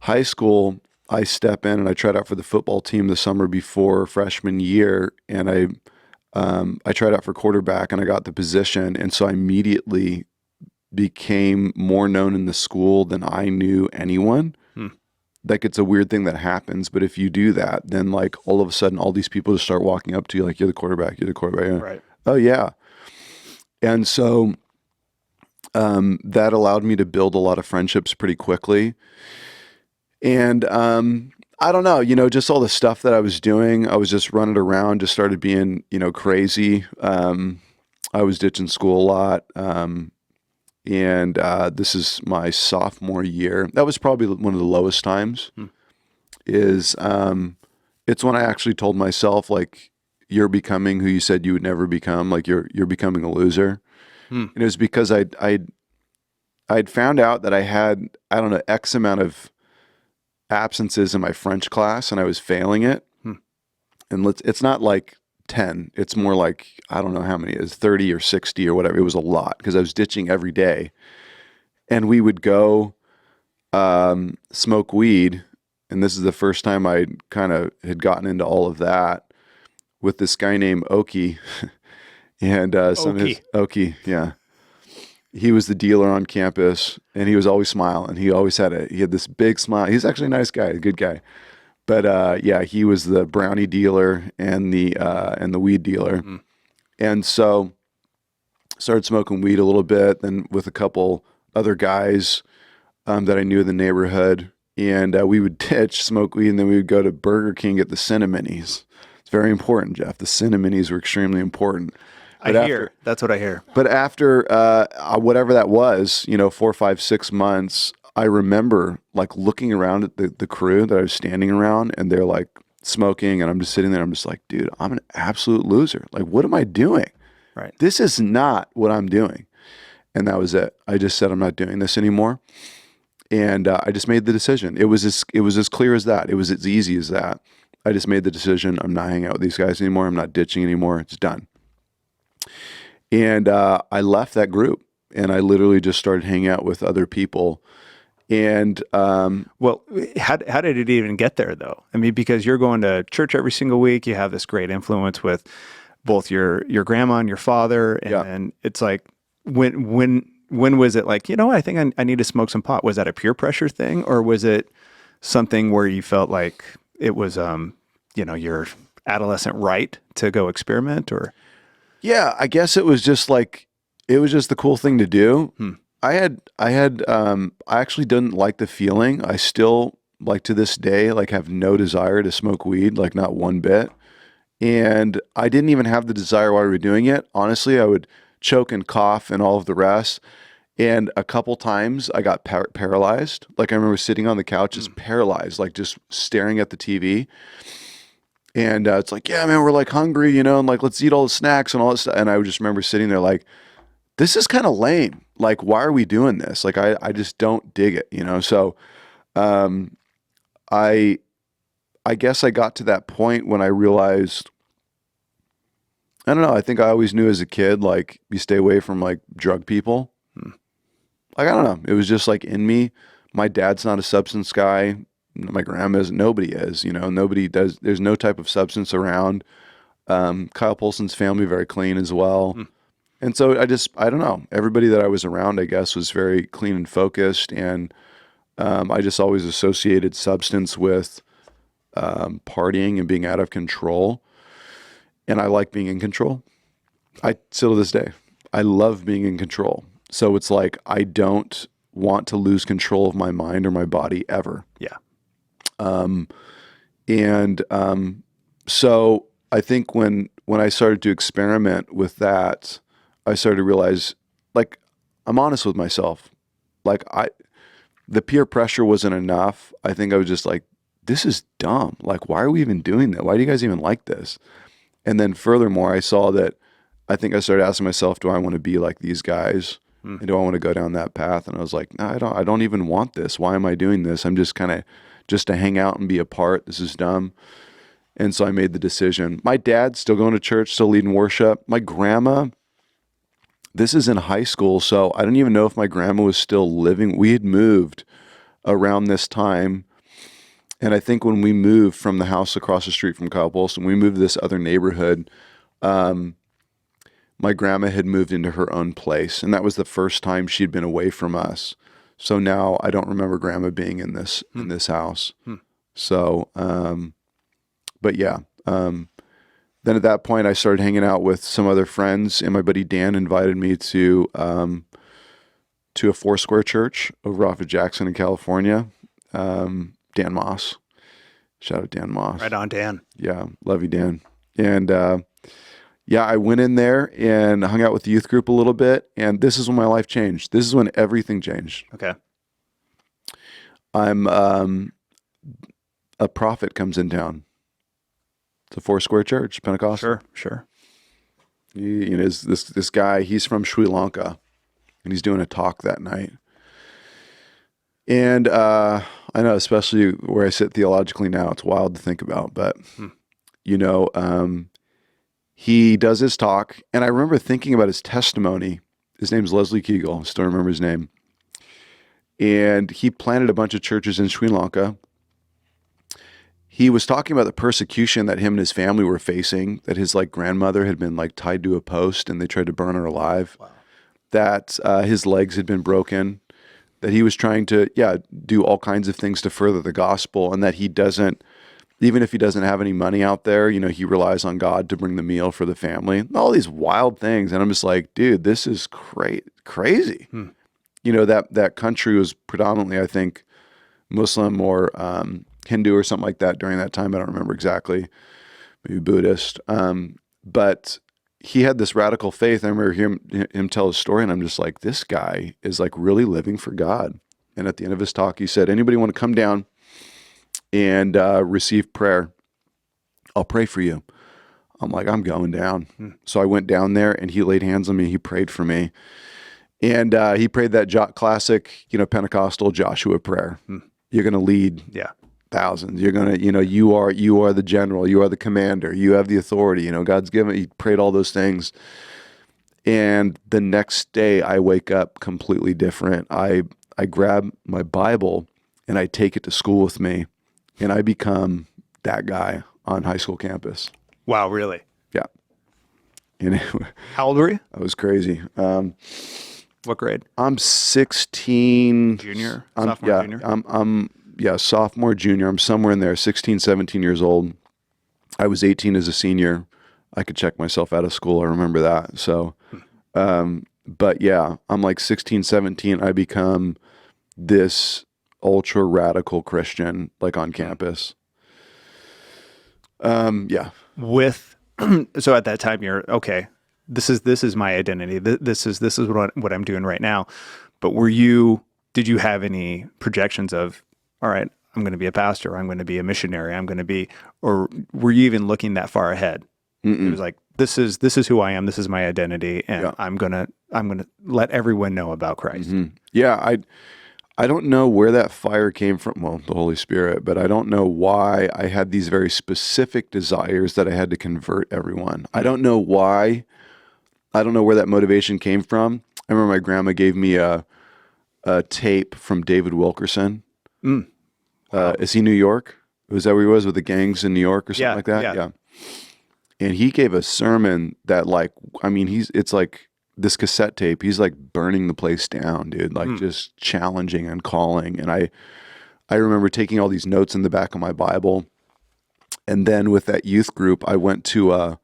high school, I step in and I tried out for the football team the summer before freshman year. And I tried out for quarterback and I got the position. And so I immediately became more known in the school than I knew anyone. Like it's a weird thing that happens, but if you do that, then like all of a sudden, all these people just start walking up to you like, you're the quarterback, you're the quarterback. Right. Oh yeah. And so that allowed me to build a lot of friendships pretty quickly. And I don't know, just all the stuff that I was doing, I was just running around, just started being, crazy. I was ditching school a lot. And this is my sophomore year. That was probably one of the lowest times. It's when I actually told myself, like, you're becoming who you said you would never become. Like you're becoming a loser. And it was because I'd found out that I had, I don't know, X amount of absences in my French class and I was failing it. And it's not like 10. It's more like, I don't know how many it is, 30 or 60 or whatever. It was a lot because I was ditching every day. And we would go smoke weed. And this is the first time I kind of had gotten into all of that with this guy named Oki. And Oki, yeah. He was the dealer on campus and he was always smiling. He had this big smile. He's actually a nice guy, a good guy. But yeah, he was the brownie dealer and the weed dealer. And so started smoking weed a little bit, then with a couple other guys that I knew in the neighborhood. And we would ditch, smoke weed, and then we would go to Burger King, get the Cinnaminis. It's very important, Jeff. The Cinnaminis were extremely important. But That's what I hear. But after whatever that was, 4, 5, 6 months, I remember like looking around at the crew that I was standing around and they're like smoking and I'm just sitting there. I'm just like, dude, I'm an absolute loser. Like, what am I doing? Right. This is not what I'm doing. And that was it. I just said, I'm not doing this anymore. And I just made the decision. It was as clear as that. It was as easy as that. I just made the decision. I'm not hanging out with these guys anymore. I'm not ditching anymore. It's done. And I left that group and I literally just started hanging out with other people. And well, how did it even get there, though? I mean, because you're going to church every single week, you have this great influence with both your grandma and your father, and it's like when was it like, I think I need to smoke some pot? Was that a peer pressure thing, or was it something where you felt like it was your adolescent right to go experiment? Or yeah, I guess it was just the cool thing to do. I actually didn't like the feeling. I still, like to this day, like have no desire to smoke weed, like not one bit. And I didn't even have the desire while we were doing it. Honestly, I would choke and cough and all of the rest. And a couple times I got paralyzed. Like I remember sitting on the couch, just paralyzed, like just staring at the TV. And it's like, yeah, man, we're like hungry, you know, and like, let's eat all the snacks and all this stuff. And I just remember sitting there like, this is kind of lame. Like, why are we doing this? Like, I just don't dig it, you know? So, I guess I got to that point when I realized, I don't know, I think I always knew as a kid, like, you stay away from like drug people. Like, I don't know. It was just like in me. My dad's not a substance guy. My grandma isn't. Nobody is, you know, nobody does. There's no type of substance around. Kyle Polson's family, very clean as well. And so I don't know. Everybody that I was around, I guess, was very clean and focused. And I just always associated substance with partying and being out of control. And I like being in control. Still to this day, I love being in control. So it's like, I don't want to lose control of my mind or my body ever. Yeah. So I think when I started to experiment with that, I started to realize, like, I'm honest with myself. Like, the peer pressure wasn't enough. I think I was just like, this is dumb. Like, why are we even doing that? Why do you guys even like this? And then furthermore, I saw that, I think I started asking myself, do I want to be like these guys? And do I want to go down that path? And I was like, no, I don't even want this. Why am I doing this? I'm just kind of just to hang out and be a part. This is dumb. And so I made the decision. My dad's still going to church, still leading worship. My grandma, this is in high school, so I don't even know if my grandma was still living. We had moved around this time. And I think when we moved from the house across the street from Kyle Polson, we moved to this other neighborhood. My grandma had moved into her own place, and that was the first time she'd been away from us. So now I don't remember grandma being in this house. So, but yeah. Then at that point, I started hanging out with some other friends, and my buddy Dan invited me to a Foursquare church over off of Jackson in California. Dan Moss. Shout out Dan Moss. Right on, Dan. Yeah, love you, Dan. And yeah, I went in there and hung out with the youth group a little bit, and this is when my life changed. This is when everything changed. Okay. I'm a prophet comes in town. It's a Foursquare church, Pentecostal. Sure. You know, this guy, he's from Sri Lanka, and he's doing a talk that night. And I know, especially where I sit theologically now, it's wild to think about, but you know, he does his talk, and I remember thinking about his testimony. His name's Leslie Kegel. I still remember his name. And he planted a bunch of churches in Sri Lanka. He was talking about the persecution that him and his family were facing, that his like grandmother had been like tied to a post and they tried to burn her alive. Wow. That his legs had been broken, that he was trying to, do all kinds of things to further the gospel, and that he doesn't, even if he doesn't have any money out there, you know, he relies on God to bring the meal for the family. All these wild things. And I'm just like, dude, this is crazy. You know, that country was predominantly, I think, Muslim or Hindu or something like that during that time. I don't remember exactly. Maybe Buddhist. But he had this radical faith. I remember hearing him tell his story, and I'm just like, this guy is like really living for God. And at the end of his talk, he said, anybody want to come down and receive prayer? I'll pray for you. I'm like, I'm going down. So I went down there, and he laid hands on me. He prayed for me. And he prayed that classic, you know, Pentecostal Joshua prayer. You're going to lead thousands. You're going to, you know, you are the general. You are the commander. You have the authority. You know, God's given. He prayed all those things. And the next day I wake up completely different. I grab my Bible and I take it to school with me, and I become that guy on high school campus. Wow, really? Yeah. And how old were you? I was crazy. What grade? I'm 16. Junior? Sophomore, junior? I'm sophomore, junior. I'm somewhere in there, 16, 17 years old. I was 18 as a senior. I could check myself out of school. I remember that. So, but yeah, I'm like 16, 17. I become this ultra radical Christian, like on campus. Yeah. So at that time, you're okay. this is my identity. This is what I'm doing right now. But did you have any projections of, all right, I'm going to be a pastor, I'm going to be a missionary, or were you even looking that far ahead? Mm-mm. It was like, this is who I am. This is my identity. And I'm going to let everyone know about Christ. Mm-hmm. Yeah. I don't know where that fire came from. Well, the Holy Spirit, but I don't know why I had these very specific desires that I had to convert everyone. I don't know why. I don't know where that motivation came from. I remember my grandma gave me a tape from David Wilkerson. Wow. Is he New York? Was that where he was with the gangs in New York or something like that? Yeah. And he gave a sermon that it's like this cassette tape. He's like burning the place down, dude, like just challenging and calling. And I remember taking all these notes in the back of my Bible. And then with that youth group, I went to a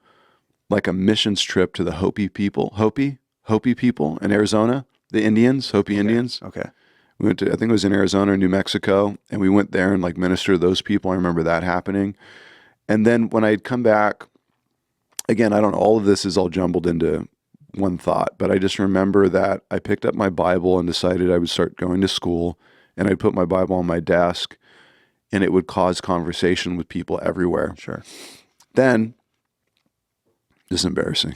missions trip to the Hopi people in Arizona, the Indians, Hopi Indians. Okay. We went to, I think it was in Arizona or New Mexico, and we went there and like ministered to those people. I remember that happening. And then when I had come back, again, I don't know, all of this is all jumbled into one thought, but I just remember that I picked up my Bible and decided I would start going to school, and I'd put my Bible on my desk, and it would cause conversation with people everywhere. Sure. Then, this is embarrassing.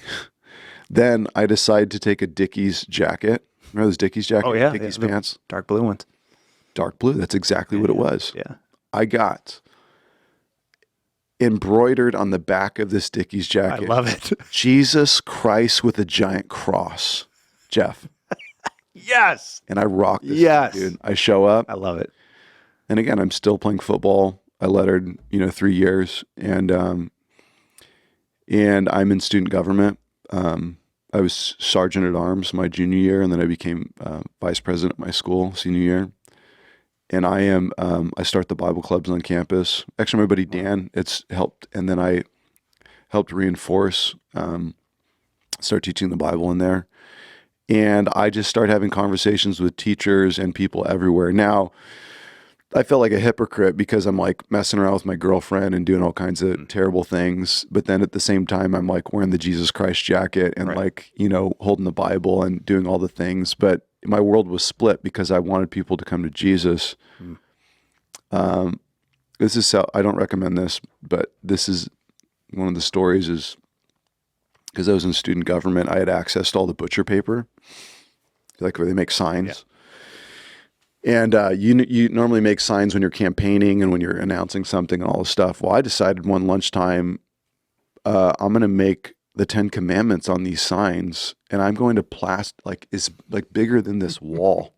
Then I decided to take a Dickies jacket. Remember those Dickies jackets? Oh, yeah. Dickies the pants? dark blue ones. Dark blue. That's exactly what it was. Yeah. I got embroidered on the back of this Dickies I jacket, love it. Jesus Christ with a giant cross, Jeff. Yes. And I rock this Yes. thing, dude. I show up. I love it. And again, I'm still playing football. I lettered, 3 years, and I'm in student government. I was sergeant at arms my junior year, and then I became vice president at my school senior year. And I start the Bible clubs on campus. Actually, my buddy Dan, it's helped, and then I helped reinforce, start teaching the Bible in there. And I just started having conversations with teachers and people everywhere. Now, I felt like a hypocrite because I'm like messing around with my girlfriend and doing all kinds of terrible things. But then at the same time, I'm like wearing the Jesus Christ jacket and holding the Bible and doing all the things. But my world was split because I wanted people to come to Jesus. This is how, I don't recommend this, but this is one of the stories is because I was in student government, I had access to all the butcher paper, like where they make signs. Yeah. And you normally make signs when you're campaigning and when you're announcing something and all this stuff. Well, I decided one lunchtime, I'm going to make the 10 Commandments on these signs, and I'm going to it's like bigger than this wall.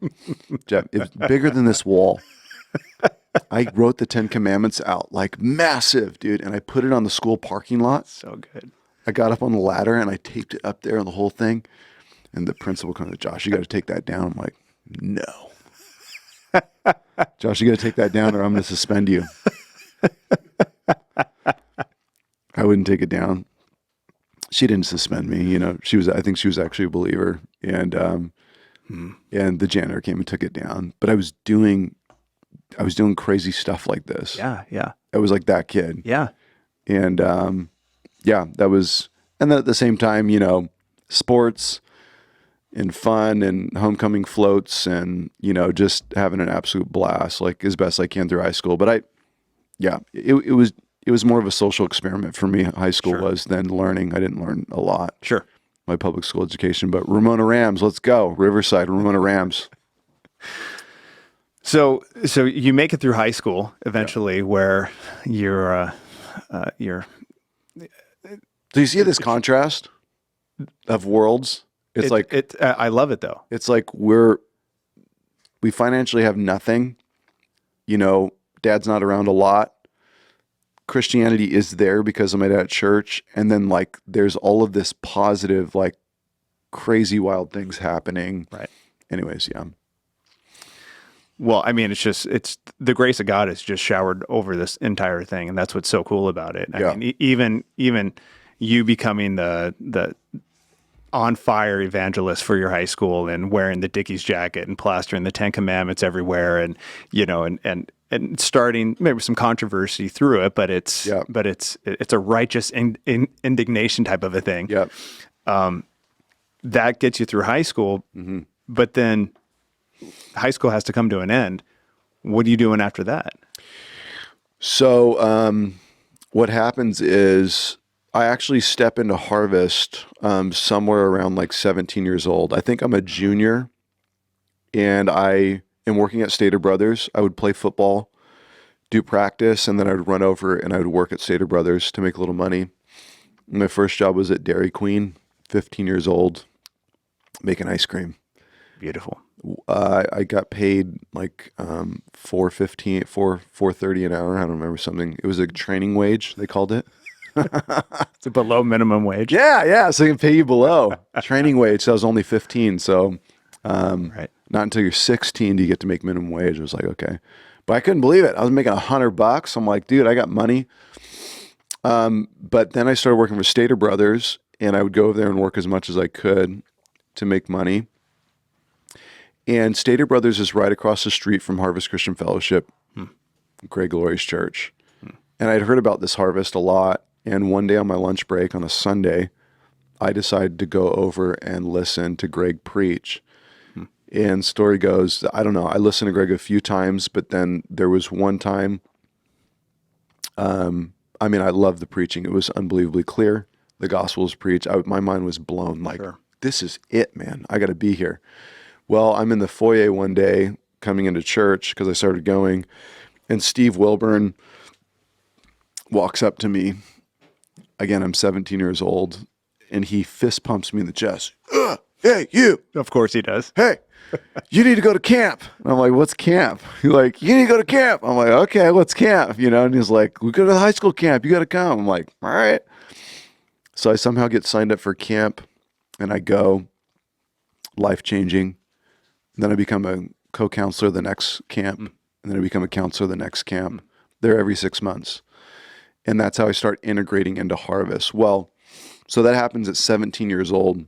Jeff, it's bigger than this wall. I wrote the 10 Commandments out, like massive, dude, and I put it on the school parking lot. So good. I got up on the ladder and I taped it up there on the whole thing. And the principal comes, Josh, you got to take that down. I'm like, no. Josh, you got to take that down or I'm going to suspend you. I wouldn't take it down. She didn't suspend me. I think she was actually a believer. And and the janitor came and took it down. But I was doing crazy stuff like this. Yeah, yeah. I was like that kid. Yeah. And that was, and then at the same time, sports and fun and homecoming floats and, just having an absolute blast, like as best I can through high school. But it was more of a social experiment for me. High school was than learning. I didn't learn a lot. Sure. My public school education, but Ramona Rams, let's go. Riverside, Ramona Rams. So you make it through high school eventually where you're Do you see this contrast of worlds? It's I love it though. It's like we financially have nothing. Dad's not around a lot. Christianity is there because of my dad at church. And then there's all of this positive, crazy wild things happening. Right. Anyways, yeah. Well, I mean, it's the grace of God is just showered over this entire thing. And that's what's so cool about it. I mean, even you becoming the on fire evangelist for your high school and wearing the Dickies jacket and plastering the 10 Commandments everywhere and, and starting maybe some controversy through it, but it's a righteous indignation type of a thing. Yeah. That gets you through high school, but then high school has to come to an end. What are you doing after that? So what happens is I actually step into Harvest somewhere around like 17 years old. I think I'm a junior, and I am working at Stater Brothers. I would play football, do practice, and then I would run over and I would work at Stater Brothers to make a little money. My first job was at Dairy Queen, 15 years old, making ice cream. Beautiful. I got paid like $4.30 an hour. I don't remember something. It was a training wage, they called it. It's below minimum wage. Yeah. So they can pay you below training wage. So I was only 15. So Right. not until you're 16 do you get to make minimum wage. I was like, okay. But I couldn't believe it. I was making $100. I'm like, dude, I got money. But then I started working for Stater Brothers, and I would go over there and work as much as I could to make money. And Stater Brothers is right across the street from Harvest Christian Fellowship, Greg Gloria's church. And I'd heard about this Harvest a lot. And one day on my lunch break on a Sunday, I decided to go over and listen to Greg preach. And story goes, I don't know, I listened to Greg a few times, but then there was one time, I love the preaching. It was unbelievably clear. The gospel was preached. My mind was blown. Like, This is it, man. I got to be here. Well, I'm in the foyer one day coming into church because I started going, and Steve Wilburn walks up to me. Again, I'm 17 years old, and he fist pumps me in the chest. Hey, you. Of course he does. Hey, you need to go to camp. And I'm like, what's camp? He's like, you need to go to camp. I'm like, okay, what's camp? And he's like, we go to the high school camp. You got to come. I'm like, all right. So I somehow get signed up for camp, and I go, life-changing. Then I become a co-counselor the next camp, and then I become a counselor the next camp. They're every 6 months. And that's how I start integrating into Harvest. Well, so that happens at 17 years old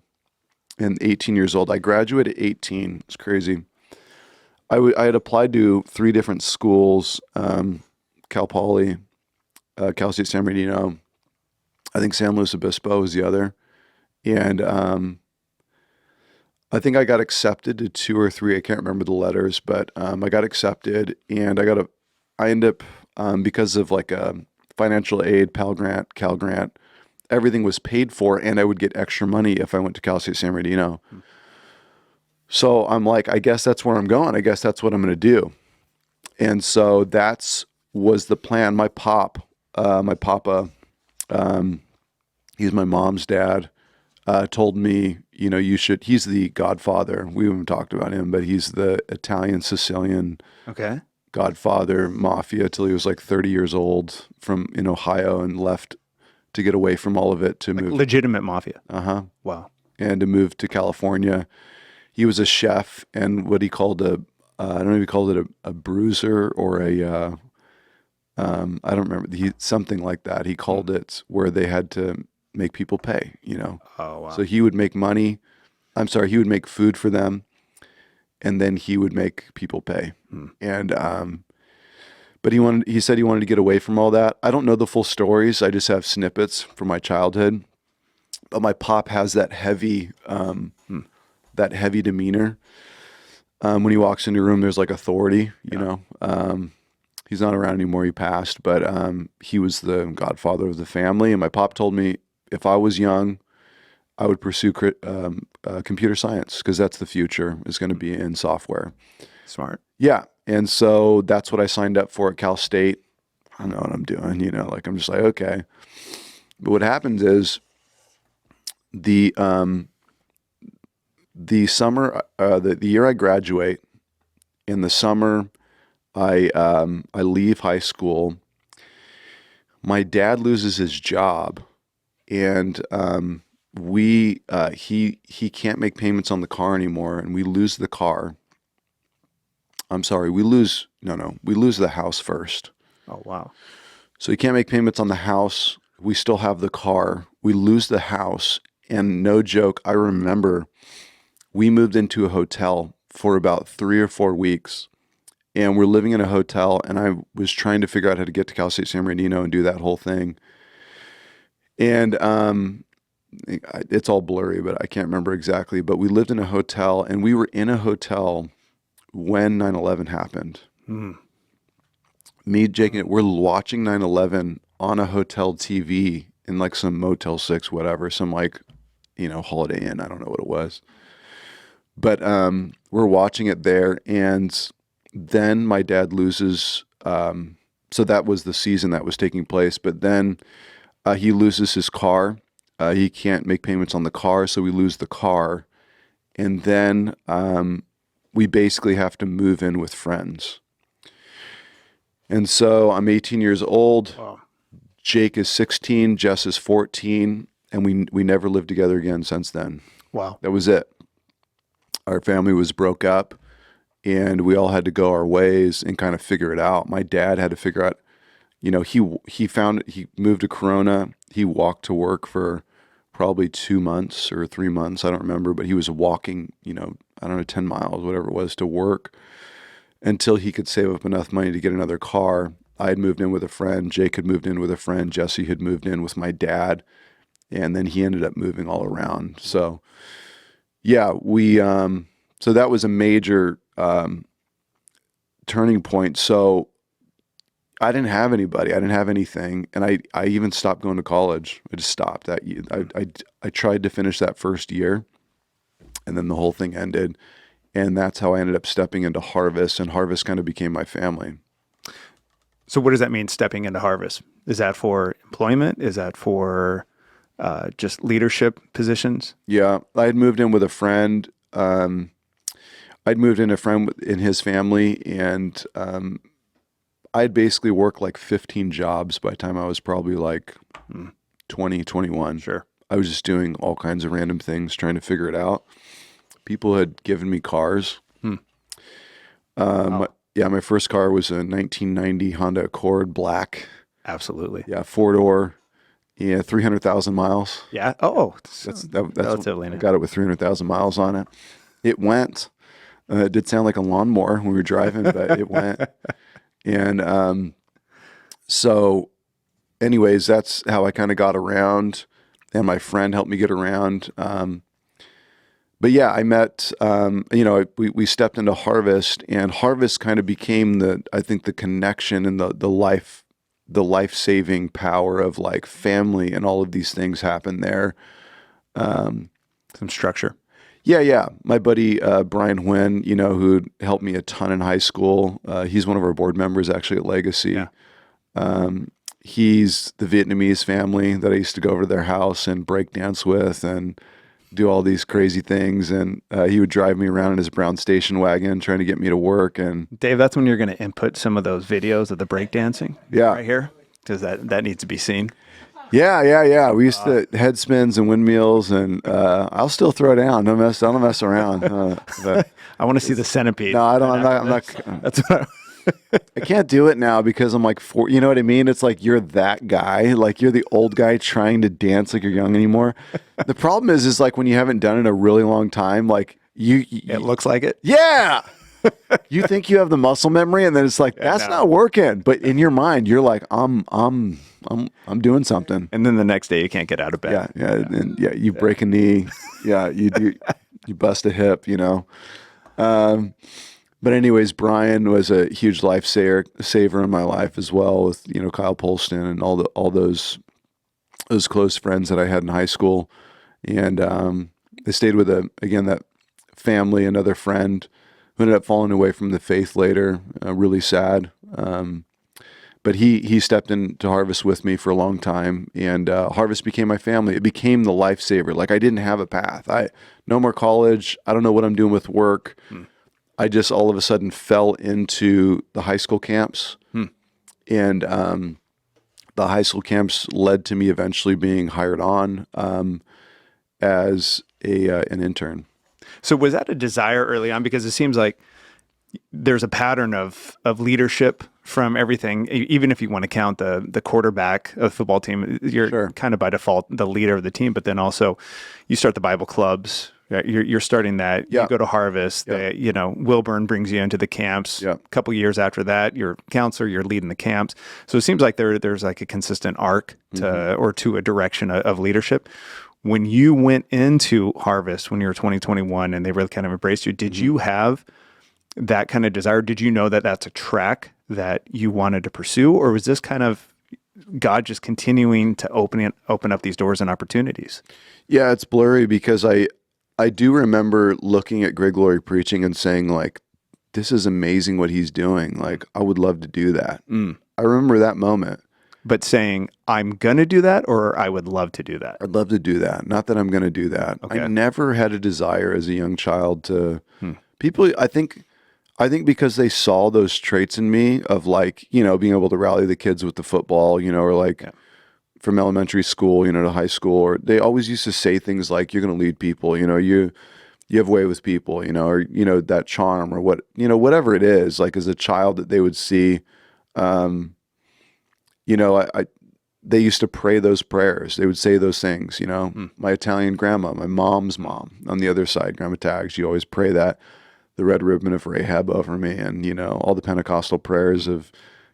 and 18 years old. I graduated at 18. It's crazy. I had applied to 3 different schools, Cal Poly, Cal State San Bernardino. I think San Luis Obispo was the other. And I think I got accepted to 2 or 3. I can't remember the letters, but I got accepted, and I ended up, because of like a financial aid, Pell Grant, Cal Grant, everything was paid for, and I would get extra money if I went to Cal State San Bernardino. So I'm like, I guess that's where I'm going. I guess that's what I'm going to do. And so was the plan. My papa, he's my mom's dad, told me, you should, he's the godfather. We haven't talked about him, but he's the Italian Sicilian godfather mafia till he was like 30 years old in Ohio, and left to get away from all of it to move. Legitimate mafia. Wow. And to move to California. He was a chef, and what he called I don't know if he called it a bruiser or I don't remember, something like that. He called it where they had to make people pay, Oh, wow. So he would make money. He would make food for them, and then he would make people pay. And but he said he wanted to get away from all that. I don't know the full stories. I just have snippets from my childhood. But my pop has that heavy demeanor. When he walks into a room, there's like authority, you know. He's not around anymore. He passed, but he was the godfather of the family. And my pop told me if I was young, I would pursue computer science, because that's the future, is going to be in software. Smart. Yeah. And so that's what I signed up for at Cal State. I don't know what I'm doing, I'm just like, okay. But what happens is the summer, the year I graduate, in the summer, I leave high school. My dad loses his job, and he can't make payments on the car anymore, and we lose the car. We lose the house first. Oh, wow. So he can't make payments on the house. We still have the car. We lose the house, and no joke, I remember we moved into a hotel for about 3 or 4 weeks. And we're living in a hotel, and I was trying to figure out how to get to Cal State San Bernardino and do that whole thing. And it's all blurry, but I can't remember exactly. But we lived in a hotel, and we were in a hotel when 9/11 happened. Me, Jake, and we're watching 9/11 on a hotel TV in like some Motel 6, whatever, some like, Holiday Inn. I don't know what it was. But we're watching it there, and then my dad loses. So that was the season that was taking place. But then he loses his car. He can't make payments on the car, so we lose the car. And then we basically have to move in with friends. And so I'm 18 years old. Wow. Jake is 16. Jess is 14. And we never lived together again since then. Wow. That was it. Our family was broke up, and we all had to go our ways and kind of figure it out. My dad had to figure out, he moved to Corona. He walked to work for probably 2 months or 3 months. I don't remember, but he was walking, 10 miles, whatever it was, to work until he could save up enough money to get another car. I had moved in with a friend. Jake had moved in with a friend. Jesse had moved in with my dad. And then he ended up moving all around. So, yeah, so that was a major turning point. So I didn't have anybody. I didn't have anything. And I even stopped going to college. I just stopped that. I tried to finish that first year, and then the whole thing ended. And that's how I ended up stepping into Harvest, and Harvest kind of became my family. So what does that mean, stepping into Harvest? Is that for employment? Is that for just leadership positions? Yeah, I had moved in with a friend. I'd moved in a friend in his family, and I'd basically worked like 15 jobs by the time I was probably like 20, 21. Sure. I was just doing all kinds of random things, trying to figure it out. People had given me cars. Wow. My first car was a 1990 Honda Accord, black. Absolutely. Yeah, 4-door. Yeah, 300,000 miles. Yeah. Oh, That's relatively I new. got it with 300,000 miles on it. It went. It did sound like a lawnmower when we were driving, but it went. And so anyways, that's how I kind of got around, and my friend helped me get around. But yeah, I met, we stepped into Harvest, and Harvest kind of became I think the connection and the life-saving power of like family, and all of these things happen there. Some structure. Yeah. My buddy, Brian Nguyen, who helped me a ton in high school. He's one of our board members actually at Legacy. Yeah. He's the Vietnamese family that I used to go over to their house and break dance with and do all these crazy things. And he would drive me around in his brown station wagon trying to get me to work. And Dave, that's when you're going to input some of those videos of the breakdancing. Yeah. Right here, because that needs to be seen. Yeah. We used to head spins and windmills, and I'll still throw down. I don't mess around. But I want to see the centipede. no, I don't. I'm not. That's what I can't do it now because I'm like four. You know what I mean? It's like you're that guy. Like you're the old guy trying to dance like you're young anymore. The problem is like when you haven't done it in a really long time, like it looks like it. Yeah. You think you have the muscle memory, and then it's like that's not working. But in your mind, you're like, I'm doing something. And then the next day, you can't get out of bed. Yeah. You break a knee. Yeah, you do. You bust a hip. But anyways, Brian was a huge saver in my life as well, with Kyle Polston and all those close friends that I had in high school, and I stayed with that family, another friend who ended up falling away from the faith later. Really sad, but he stepped into Harvest with me for a long time, and Harvest became my family. It became the lifesaver. Like I didn't have a path. No more college. I don't know what I'm doing with work. I just all of a sudden fell into the high school camps, and the high school camps led to me eventually being hired on as an intern. So was that a desire early on? Because it seems like there's a pattern of leadership from everything. Even if you want to count the quarterback of the football team, you're kind of by default the leader of the team. But then also you start the Bible clubs. You're starting that. You go to Harvest. Wilburn brings you into the camps. A couple years after that, you're a counselor. You're leading the camps. So it seems like there's like a consistent arc to a direction of leadership. when you went into Harvest when you were 2021 and they really kind of embraced you, did you have that kind of desire? Did you know that that's a track that you wanted to pursue, or was this kind of God just continuing to open up these doors and opportunities? Yeah, it's blurry because I do remember looking at Greg Laurie preaching and saying, like, this is amazing what he's doing. Like, I would love to do that. I remember that moment. But saying, I'm going to do that, or I would love to do that? I'd love to do that. Not that I'm going to do that. Okay. I never had a desire as a young child to people. I think because they saw those traits in me of, like, you know, being able to rally the kids with the football, you know, or like from elementary school, you know, to high school, or they always used to say things like, you're going to lead people, you know, you have way with people, you know, or, you know, that charm or what, you know, whatever it is, like as a child that they would see, you know, they used to pray those prayers. They would say those things, you know, my Italian grandma, my mom's mom on the other side, Grandma Tag, she always pray that, the red ribbon of Rahab over me, and, you know, all the Pentecostal prayers of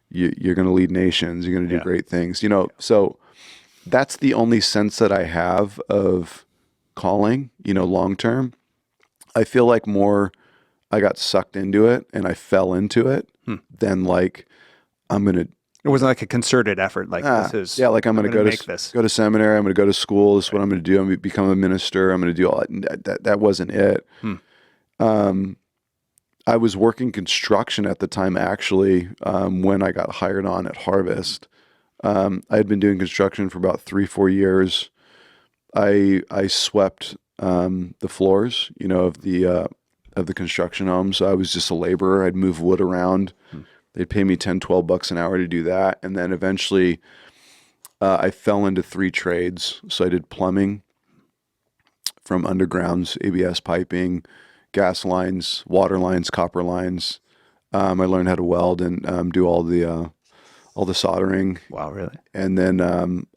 you're going to lead nations, you're going to do great things, you know. So that's the only sense that I have of calling, you know, long term. I feel like more I got sucked into it and I fell into it than like I'm going to. It wasn't like a concerted effort. Like this is like I'm going to go to seminary. I'm going to go to school. This is what I'm going to do. I'm going to become a minister. I'm going to do all that. That wasn't it. I was working construction at the time, actually, when I got hired on at Harvest. I had been doing construction for about 3-4 years. I swept the floors, you know, of the construction homes. So I was just a laborer. I'd move wood around. They'd pay me $10-12 an hour to do that. And then eventually I fell into 3 trades. So I did plumbing, from undergrounds, ABS piping, gas lines, water lines, copper lines. I learned how to weld and do all the soldering. Wow, really? And then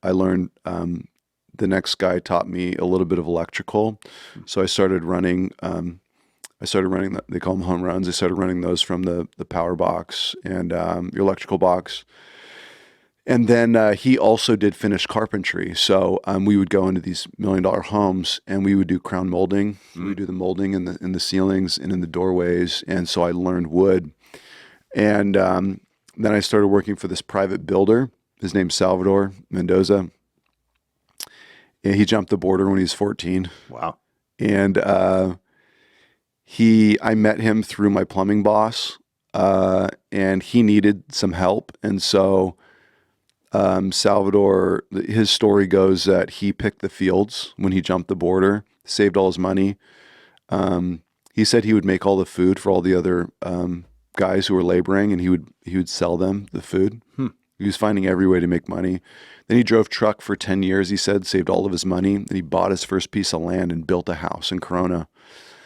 I learned, the next guy taught me a little bit of electrical. So I started running, they call them home runs. I started running those from the power box and your electrical box. And then he also did finished carpentry. So we would go into these $1 million homes and we would do crown molding. We would do the molding in the ceilings and in the doorways. And so I learned wood. And then I started working for this private builder. His name's Salvador Mendoza. And he jumped the border when he was 14. Wow. And I met him through my plumbing boss, and he needed some help. And so Salvador, his story goes that he picked the fields when he jumped the border, saved all his money. He said he would make all the food for all the other guys who were laboring, and he would sell them the food. He was finding every way to make money. Then he drove truck for 10 years, he said, saved all of his money, and he bought his first piece of land and built a house in Corona.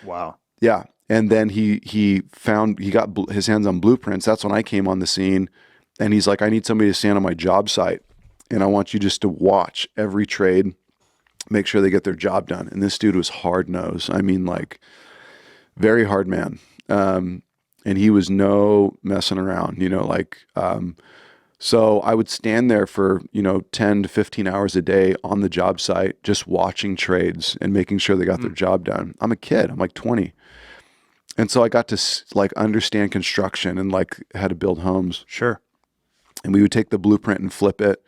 Wow. Yeah. And then he got his hands on blueprints. That's when I came on the scene. And he's like, I need somebody to stand on my job site. And I want you just to watch every trade, make sure they get their job done. And this dude was hard nosed. I mean, like, very hard man. And he was no messing around, you know, like, so I would stand there for, you know, 10 to 15 hours a day on the job site, just watching trades and making sure they got their job done. I'm a kid. I'm like 20. And so I got to like understand construction and like how to build homes. Sure. And we would take the blueprint and flip it.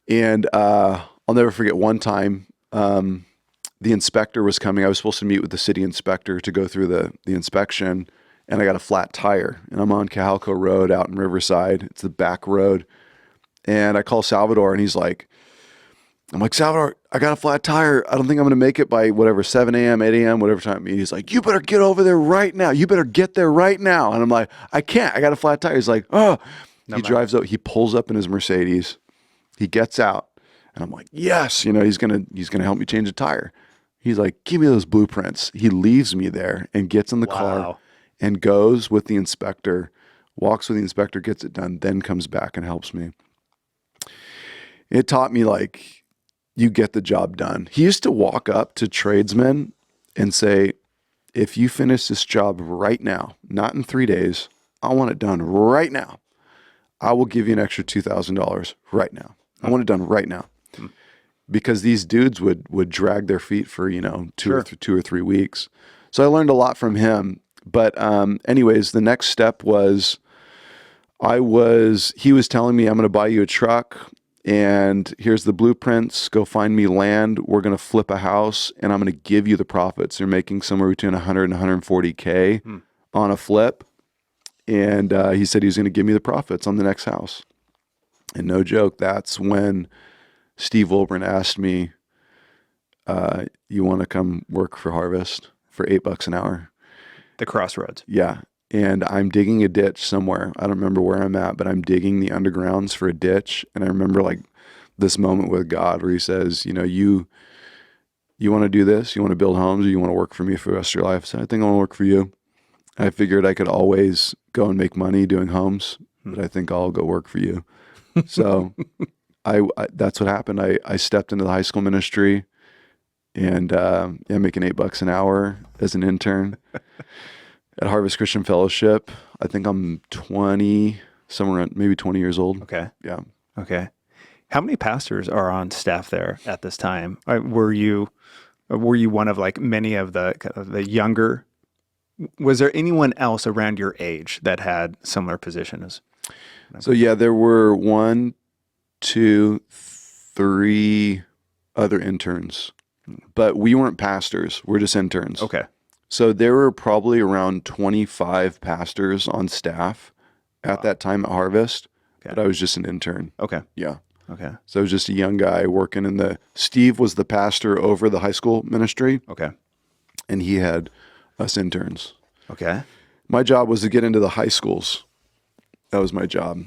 And I'll never forget one time, the inspector was coming. I was supposed to meet with the city inspector to go through the inspection, and I got a flat tire. And I'm on Cajalco Road out in Riverside. It's the back road. And I call Salvador, and I'm like, Salvador, I got a flat tire. I don't think I'm going to make it by whatever, 7 a.m., 8 a.m., whatever time. He's like, you better get over there right now. You better get there right now. And I'm like, I can't. I got a flat tire. He's like, oh. He drives out. He pulls up in his Mercedes. He gets out, and I'm like, yes, you know, he's gonna help me change a tire. He's like, give me those blueprints. He leaves me there and gets in the car and goes with the inspector, walks with the inspector, gets it done, then comes back and helps me. It taught me, like, you get the job done. He used to walk up to tradesmen and say, if you finish this job right now, not in 3 days, I want it done right now. I will give you an extra $2,000 right now. I want it done right now. because these dudes would drag their feet for, Sure. 2 or 3 weeks. So I learned a lot from him. But anyways, the next step was he was telling me, I'm going to buy you a truck and here's the blueprints. Go find me land. We're going to flip a house and I'm going to give you the profits. They're making somewhere between 100 and 140K on a flip. And he said he was going to give me the profits on the next house. And no joke, that's when Steve Wilburn asked me, you want to come work for Harvest for $8 an hour? The crossroads. Yeah. And I'm digging a ditch somewhere. I don't remember where I'm at, but I'm digging the undergrounds for a ditch. And I remember like this moment with God where he says, you want to do this? You want to build homes or you want to work for me for the rest of your life? So I think I want to work for you. I figured I could always go and make money doing homes, but I think I'll go work for you. So I that's what happened. I stepped into the high school ministry and making $8 an hour as an intern at Harvest Christian Fellowship. I think I'm 20, somewhere around maybe 20 years old. Okay. Yeah. Okay. How many pastors are on staff there at this time? Were you one of like many of the younger? Was there anyone else around your age that had similar position as? So yeah, there were 1, 2, 3 other interns, but we weren't pastors. We're just interns. Okay. So there were probably around 25 pastors on staff at that time at Harvest, but I was just an intern. Okay. Yeah. Okay. So I was just a young guy working Steve was the pastor over the high school ministry. Okay. And he had us interns. Okay. My job was to get into the high schools. That was my job.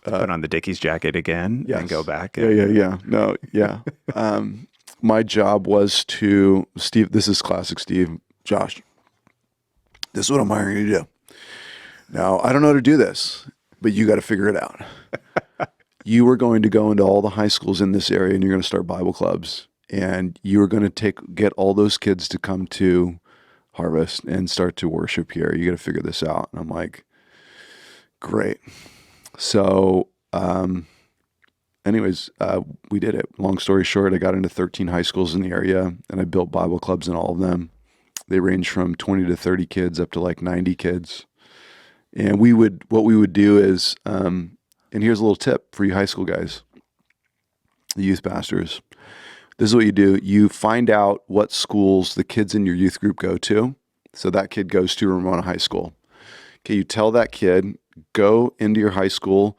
Put on the Dickies jacket again and go back. Yeah. No, yeah. My job was to, Steve, this is classic Steve, Josh, this is what I'm hiring you to do. Now, I don't know how to do this, but you got to figure it out. You are going to go into all the high schools in this area and you're going to start Bible clubs. And you're going to get all those kids to come to Harvest and start to worship here. You got to figure this out. And I'm like, great. So, anyways, we did it. Long story short, I got into 13 high schools in the area and I built Bible clubs in all of them. They range from 20 to 30 kids up to like 90 kids. And what we would do is, and here's a little tip for you high school guys, the youth pastors. This is what you do. You find out what schools the kids in your youth group go to. So that kid goes to Ramona High School. Okay, you tell that kid, go into your high school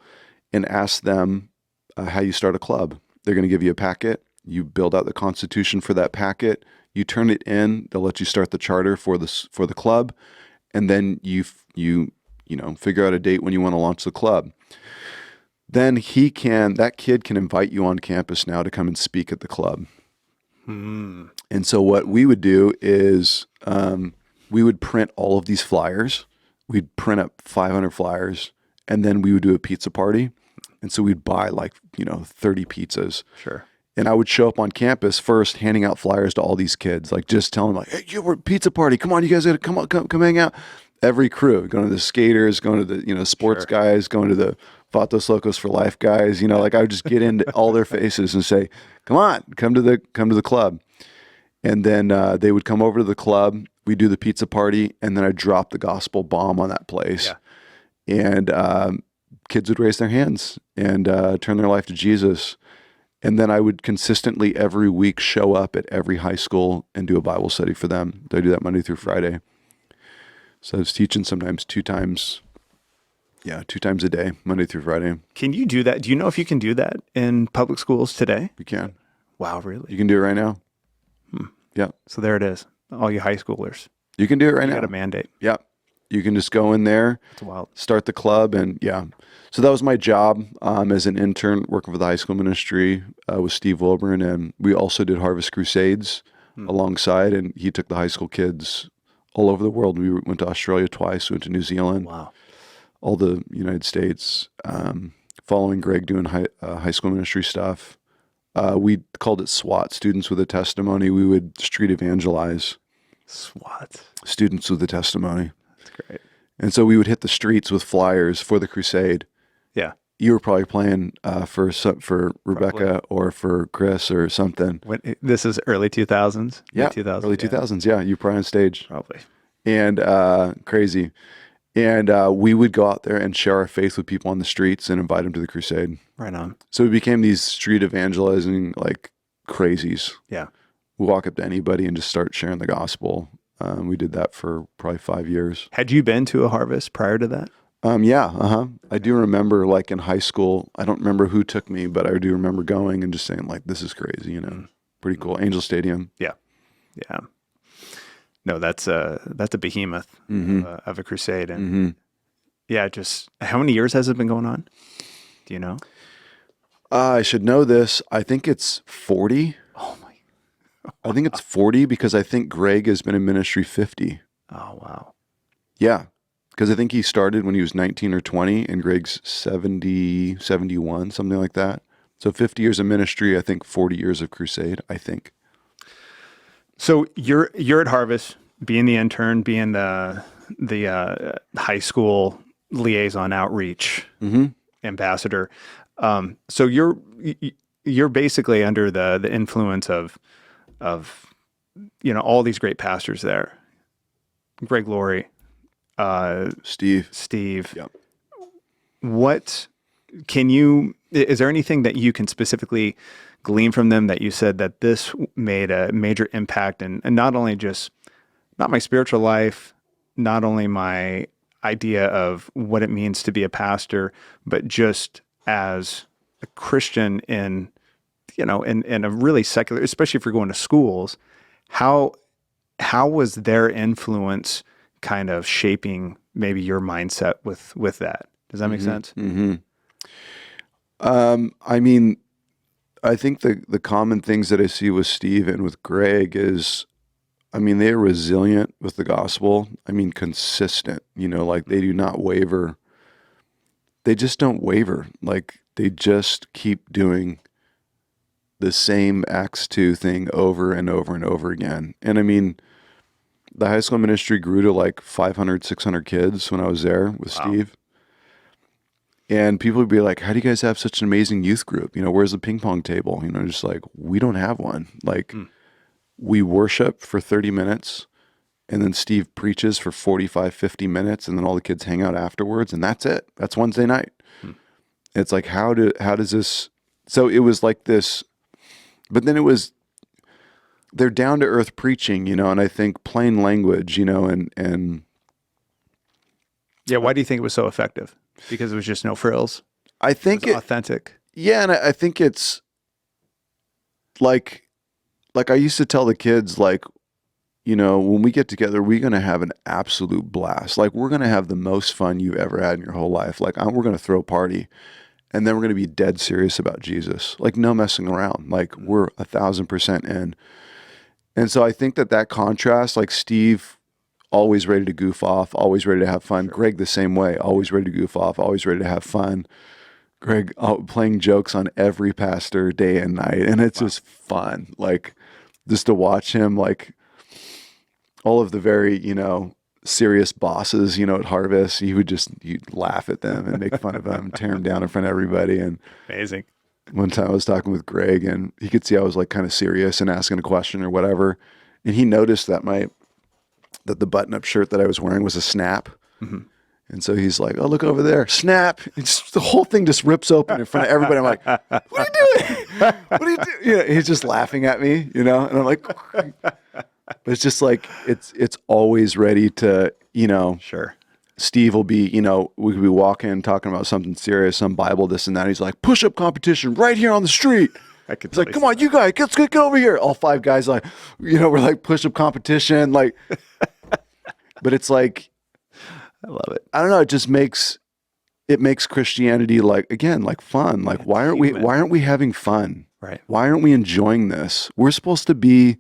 and ask them how you start a club. They're going to give you a packet. You build out the constitution for that packet. You turn it in. They'll let you start the charter for the club, and then you figure out a date when you want to launch the club. Then that kid can invite you on campus now to come and speak at the club. And so what we would do is we would print all of these flyers. We'd print up 500 flyers, and then we would do a pizza party. And so we'd buy 30 pizzas. Sure. And I would show up on campus first, handing out flyers to all these kids, like just telling them, hey, we're pizza party. Come on, you guys got to come hang out. Every crew, going to the skaters, going to the sports guys, going to the Vatos Locos for Life guys. I would just get into all their faces and say, come on, come to the club. And then they would come over to the club. We do the pizza party, and then I drop the gospel bomb on that place. Yeah. And kids would raise their hands and turn their life to Jesus. And then I would consistently every week show up at every high school and do a Bible study for them. I do that Monday through Friday. So I was teaching sometimes 2 times a day, Monday through Friday. Can you do that? Do you know if you can do that in public schools today? You can. Wow, really? You can do it right now. Yeah. So there it is. All you high schoolers. You can do it right now. You got a mandate. Yeah. You can just go in there, That's wild. Start the club, and yeah. So that was my job as an intern working for the high school ministry with Steve Wilburn, and we also did Harvest Crusades alongside, and he took the high school kids all over the world. We went to Australia twice, went to New Zealand, all the United States, following Greg doing high school ministry stuff. We called it SWAT, Students with a Testimony. We would street evangelize. SWAT. Students with a Testimony. That's great. And so we would hit the streets with flyers for the crusade. Yeah. You were probably playing for Rebecca or for Chris or something. This is early 2000s? Yeah, mid-2000s, early 2000s. Yeah, you were probably on stage. Probably. And crazy. And we would go out there and share our faith with people on the streets and invite them to the crusade. Right on. So we became these street evangelizing like crazies. Yeah. We walk up to anybody and just start sharing the gospel. We did that for probably 5 years. Had you been to a harvest prior to that? Yeah. I do remember like in high school, I don't remember who took me, but I do remember going and just saying like, this is crazy, pretty cool. Angel Stadium. Yeah. Yeah. No, that's a behemoth of a crusade. And yeah, just how many years has it been going on? Do you know? I should know this. I think it's 40. Oh my. I think it's 40 because I think Greg has been in ministry 50. Oh, wow. Yeah. Because I think he started when he was 19 or 20 and Greg's 70, 71, something like that. So 50 years of ministry, I think 40 years of crusade, I think. So you're at Harvest, being the intern, being the high school liaison outreach ambassador. So you're basically under the influence of all these great pastors there. Greg Laurie, Steve. Yep. What is there anything that you can specifically glean from them that you said that this made a major impact and not only just not my spiritual life, not only my idea of what it means to be a pastor, but just as a Christian in a really secular, especially if you're going to schools, how was their influence kind of shaping maybe your mindset with that? Does that make sense? Mm-hmm. I mean, I think the common things that I see with Steve and with Greg is, I mean, they're resilient with the gospel. I mean, consistent, like they do not waver. They just don't waver. Like they just keep doing the same Acts 2 thing over and over and over again. And I mean, the high school ministry grew to like 500, 600 kids when I was there with Steve. And people would be like, how do you guys have such an amazing youth group? Where's the ping pong table? Just like, we don't have one. Like, we worship for 30 minutes, and then Steve preaches for 45, 50 minutes, and then all the kids hang out afterwards, and that's it. That's Wednesday night. It's like, how does this... So it was like this, but then they're down-to-earth preaching, and I think plain language, and... Yeah, why do you think it was so effective? Because it was just no frills. I think it was authentic. Yeah, and I think it's like I used to tell the kids, like, when we get together, we're going to have an absolute blast. Like, we're going to have the most fun you've ever had in your whole life. Like, we're going to throw a party, and then we're going to be dead serious about Jesus. Like, no messing around. Like, we're 1,000% in. And so I think that contrast, like Steve, always ready to goof off, always ready to have fun. Sure. Greg the same way, always ready to goof off, always ready to have fun. Greg playing jokes on every pastor day and night, and it's just fun. Like just to watch him, like all of the very serious bosses, at Harvest, you'd laugh at them and make fun of them, tear them down in front of everybody. And amazing. One time I was talking with Greg, and he could see I was like kind of serious and asking a question or whatever, and he noticed that that the button-up shirt that I was wearing was a snap. Mm-hmm. And so he's like, oh, look over there, snap. The whole thing just rips open in front of everybody. I'm like, what are you doing? What are you doing? He's just laughing at me, and I'm like, but it's just like, it's always ready to, Sure. Steve will be, we could be walking, talking about something serious, some Bible, this and that. He's like, push-up competition right here on the street. He's like, come on, you guys, get over here. All five guys, like, we're like push-up competition, like, but it's like, I love it. I don't know. It just makes Christianity like fun. Like, why aren't we having fun? Right. Why aren't we enjoying this? We're supposed to be,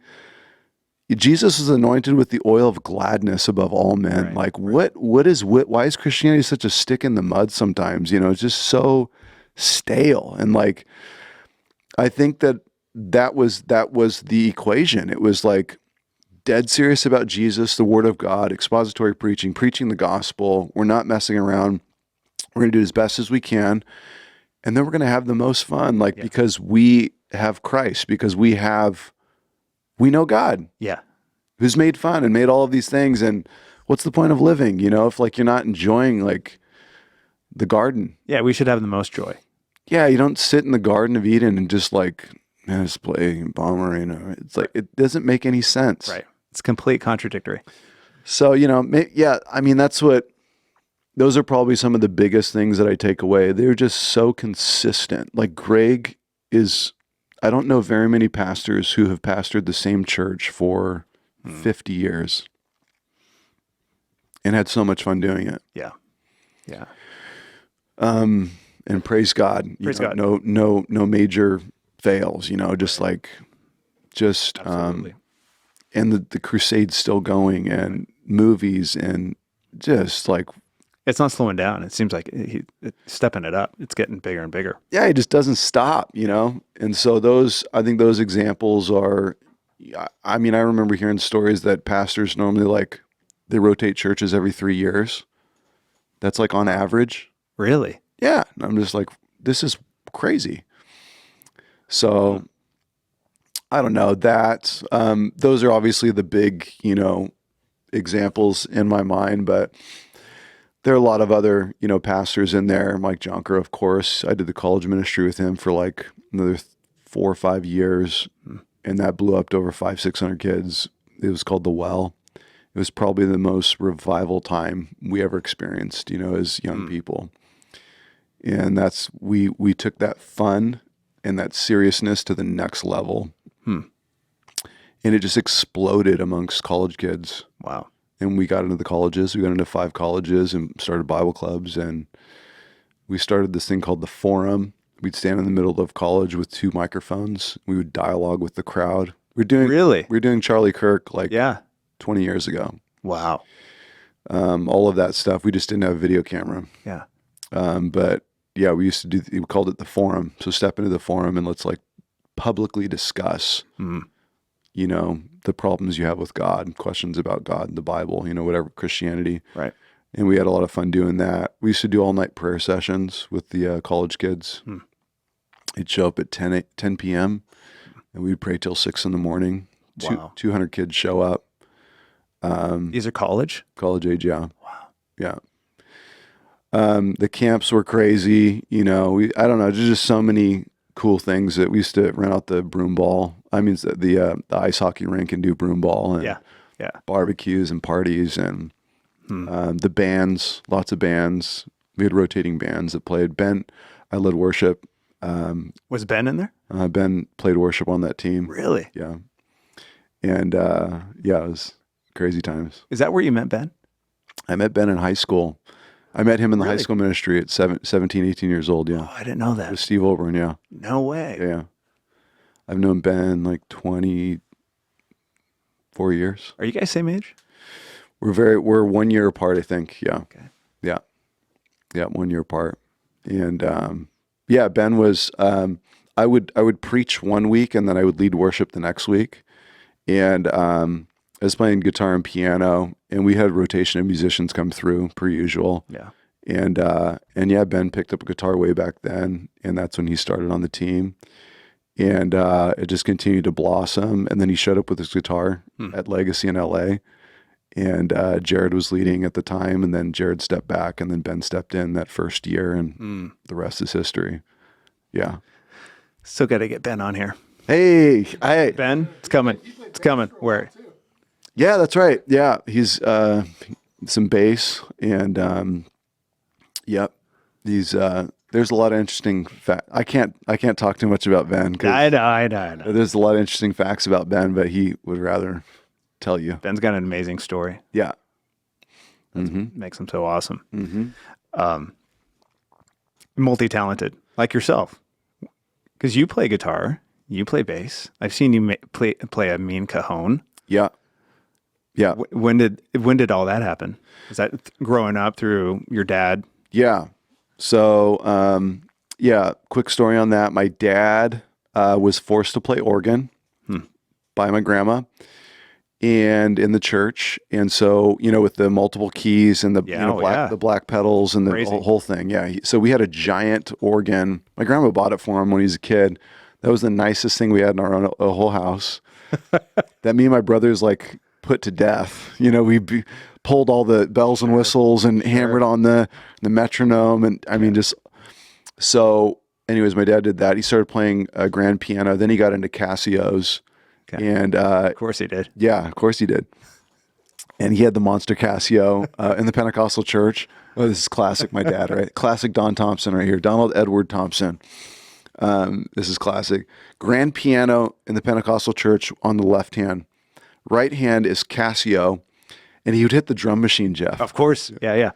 Jesus is anointed with the oil of gladness above all men. Right. Like why is Christianity such a stick in the mud sometimes? It's just so stale. And like, I think that was the equation. It was like dead serious about Jesus, the Word of God, expository preaching the gospel. We're not messing around. We're going to do as best as we can. and then we're going to have the most fun, like, because we have Christ, because we know God. Yeah. Who's made fun and made all of these things. And what's the point of living, if like you're not enjoying like the garden? Yeah, we should have the most joy. Yeah, you don't sit in the Garden of Eden and just like just play bomber, It's like it doesn't make any sense. Right. It's complete contradictory. So, I mean, those are probably some of the biggest things that I take away. They're just so consistent. Like Greg I don't know very many pastors who have pastored the same church for 50 years and had so much fun doing it. Yeah. Yeah. And praise God. Praise God. No major fails, Absolutely. And the crusade's still going, and movies, and just like, it's not slowing down. It seems like he's stepping it up. It's getting bigger and bigger. Yeah, it just doesn't stop, And so I think those examples are, I mean, I remember hearing stories that pastors normally they rotate churches every 3 years. That's like on average. Really? Yeah. And I'm just like, this is crazy. So I don't know that, those are obviously the big, examples in my mind, but there are a lot of other, pastors in there. Mike Jonker, of course. I did the college ministry with him for like another 4 or 5 years, and that blew up to over 500-600 kids. It was called The Well. It was probably the most revival time we ever experienced, as young people. And we took that fun and that seriousness to the next level. And it just exploded amongst college kids. Wow. And we got into the colleges. We got into 5 colleges and started Bible clubs. And we started this thing called the Forum. We'd stand in the middle of college with 2 microphones. We would dialogue with the crowd. We were doing Charlie Kirk 20 years ago. Wow. All of that stuff. We just didn't have a video camera. Yeah. But yeah, we called it the Forum. So step into the Forum and let's publicly discuss, the problems you have with God, questions about God, the Bible, whatever, Christianity. Right. And we had a lot of fun doing that. We used to do all-night prayer sessions with the college kids. They'd show up at 10 p.m. and we'd pray till 6 in the morning. Wow. 200 kids show up. These are college age, yeah. Wow. Yeah. The camps were crazy. I don't know. There's just so many cool things that we used to rent out the broom ball. I mean, the ice hockey rink and do broom ball and barbecues and parties and the bands, lots of bands. We had rotating bands that played. I led worship. Was Ben in there? Ben played worship on that team. Really? Yeah. And it was crazy times. Is that where you met Ben? I met Ben in high school. I met him in the high school ministry at 17, 18 years old, yeah. Oh, I didn't know that. With Steve Olbern, yeah. No way. Yeah. I've known Ben 24 years. Are you guys same age? We're 1 year apart, I think, yeah. Okay. Yeah. Yeah, 1 year apart. And Ben was, I would preach one week and then I would lead worship the next week. And I was playing guitar and piano, and we had a rotation of musicians come through per usual. Yeah. And Ben picked up a guitar way back then, and that's when he started on the team. And it just continued to blossom. And then he showed up with his guitar at Legacy in LA. And Jared was leading at the time, and then Jared stepped back, and then Ben stepped in that first year, and the rest is history. Yeah. Still got to get Ben on here. Hey, Ben, it's coming. It's coming. Where? Yeah, that's right. Yeah, he's some bass, and yep, he's there's a lot of interesting facts. I can't talk too much about Ben. I know. There's a lot of interesting facts about Ben, but he would rather tell you. Ben's got an amazing story. Yeah. Makes him so awesome. Multi-talented, like yourself. Because you play guitar, you play bass. I've seen you play a mean cajon. Yeah. Yeah. When did all that happen? Is that growing up through your dad? Yeah. So, quick story on that. My dad was forced to play organ by my grandma. and in the church. And so, with the multiple keys and the the black pedals and the whole thing. Yeah. So we had a giant organ. My grandma bought it for him when he was a kid. That was the nicest thing we had in our own whole house. That me and my brothers like put to death. We pulled all the bells and whistles and hammered on the metronome. And I mean, so anyways, my dad did that. He started playing a grand piano. Then he got into Casios. Okay. And of course he did. Yeah, of course he did. And he had the Monster Casio in the Pentecostal church. Oh, this is classic, my dad, right? Classic Don Thompson right here. Donald Edward Thompson. This is classic. Grand piano in the Pentecostal church on the left hand. Right hand is Casio. And he would hit the drum machine, Jeff. Of course. Yeah.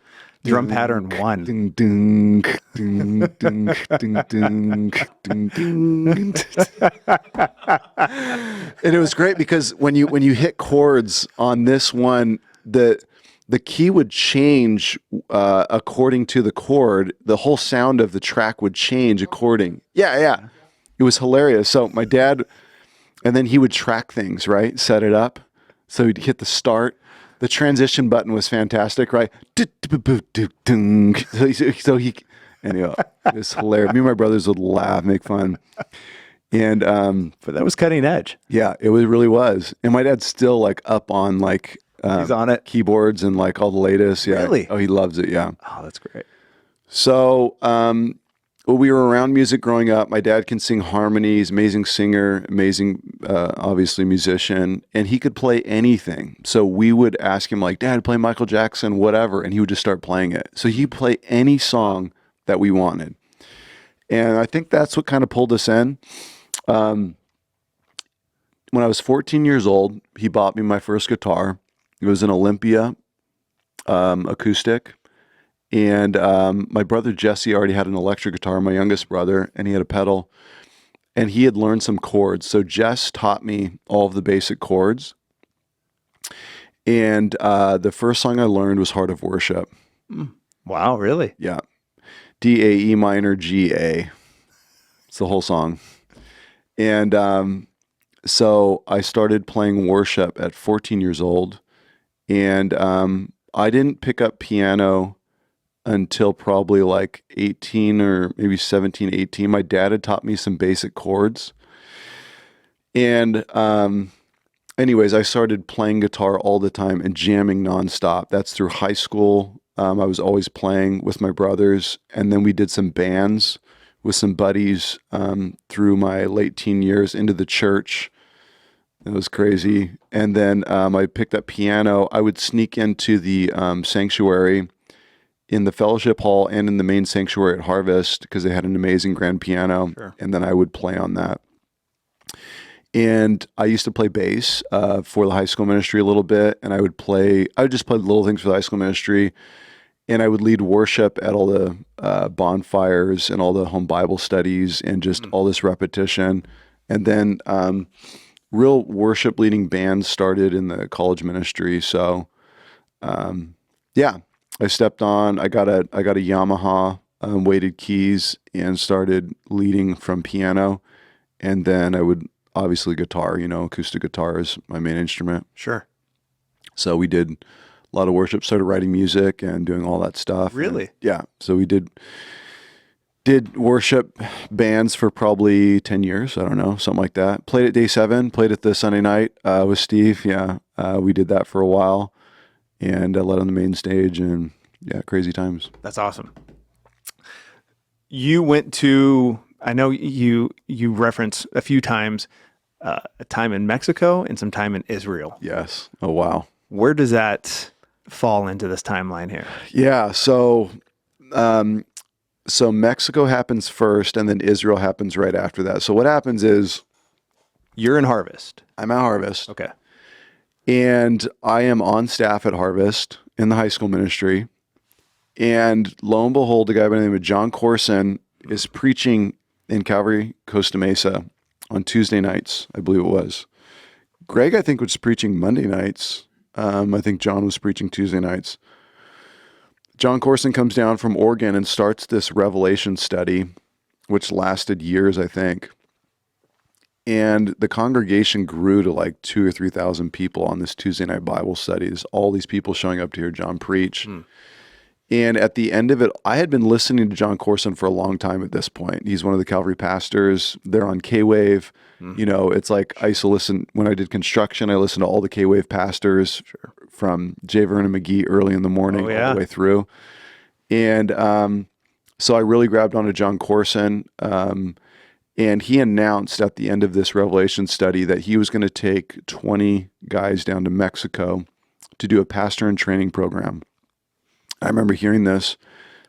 Drum pattern 1. Ding, ding, ding, ding, ding, ding, ding, ding. And it was great because when you hit chords on this one, the key would change according to the chord. The whole sound of the track would change according. Yeah. It was hilarious. So my dad, and then he would track things, right? Set it up. So he'd hit the start. The transition button was fantastic, right? So he, anyway, it was hilarious. Me and my brothers would laugh, make fun. And, but that was cutting edge. Yeah, really was. And my dad's still like up on like, he's on it. Keyboards and like all the latest. Yeah. Really? Oh, he loves it. Yeah. Oh, that's great. So, we were around music growing up. My dad can sing harmonies, amazing singer, amazing, obviously musician, and he could play anything. So we would ask him like, Dad, play Michael Jackson, whatever. And he would just start playing it. So he'd play any song that we wanted. And I think that's what kind of pulled us in. When I was 14 years old, he bought me my first guitar. It was an Olympia acoustic. And my brother Jesse already had an electric guitar, my youngest brother, and he had a pedal. And he had learned some chords. So Jess taught me all of the basic chords. And the first song I learned was Heart of Worship. Wow, really? Yeah. D, A, E minor, G, A. It's the whole song. And so I started playing worship at 14 years old. And I didn't pick up piano until probably like 18 or maybe 17, 18. My dad had taught me some basic chords. And anyways, I started playing guitar all the time and jamming nonstop. That's through high school. I was always playing with my brothers. And then we did some bands with some buddies through my late teen years into the church. It was crazy. And then I picked up piano. I would sneak into the sanctuary in the fellowship hall and in the main sanctuary at Harvest because they had an amazing grand piano. Sure. And then I would play on that. And I used to play bass for the high school ministry a little bit. And I would just play little things for the high school ministry. And I would lead worship at all the bonfires and all the home Bible studies and just all this repetition. And then real worship leading bands started in the college ministry. So, yeah. I stepped on, I got a Yamaha weighted keys and started leading from piano. And then I would obviously guitar, acoustic guitar is my main instrument. Sure. So we did a lot of worship, started writing music and doing all that stuff. Really? And, yeah. So we did worship bands for probably 10 years. I don't know, something like that. Played at Day 7, played at the Sunday night with Steve. Yeah. We did that for a while. And I led on the main stage and yeah, crazy times. That's awesome. You went to, I know you reference a few times, a time in Mexico and some time in Israel. Yes. Oh, wow. Where does that fall into this timeline here? Yeah. So Mexico happens first and then Israel happens right after that. So what happens is you're in Harvest. I'm at Harvest. Okay. And I am on staff at Harvest in the high school ministry. And lo and behold, a guy by the name of John Corson is preaching in Calvary, Costa Mesa on Tuesday nights, I believe it was. Greg, I think, was preaching Monday nights. I think John was preaching Tuesday nights. John Corson comes down from Oregon and starts this Revelation study, which lasted years, I think. And the congregation grew to like 2,000 or 3,000 people on this Tuesday night Bible studies. All these people showing up to hear John preach. And at the end of it, I had been listening to John Corson for a long time at this point. He's one of the Calvary pastors. They're on K-Wave. You know, it's like I used to listen when I did construction. I listened to all the K-Wave pastors from J. Vernon McGee early in the morning all the way through. And so I really grabbed onto John Corson. And he announced at the end of this Revelation study that he was going to take 20 guys down to Mexico to do a pastor and training program. I remember hearing this.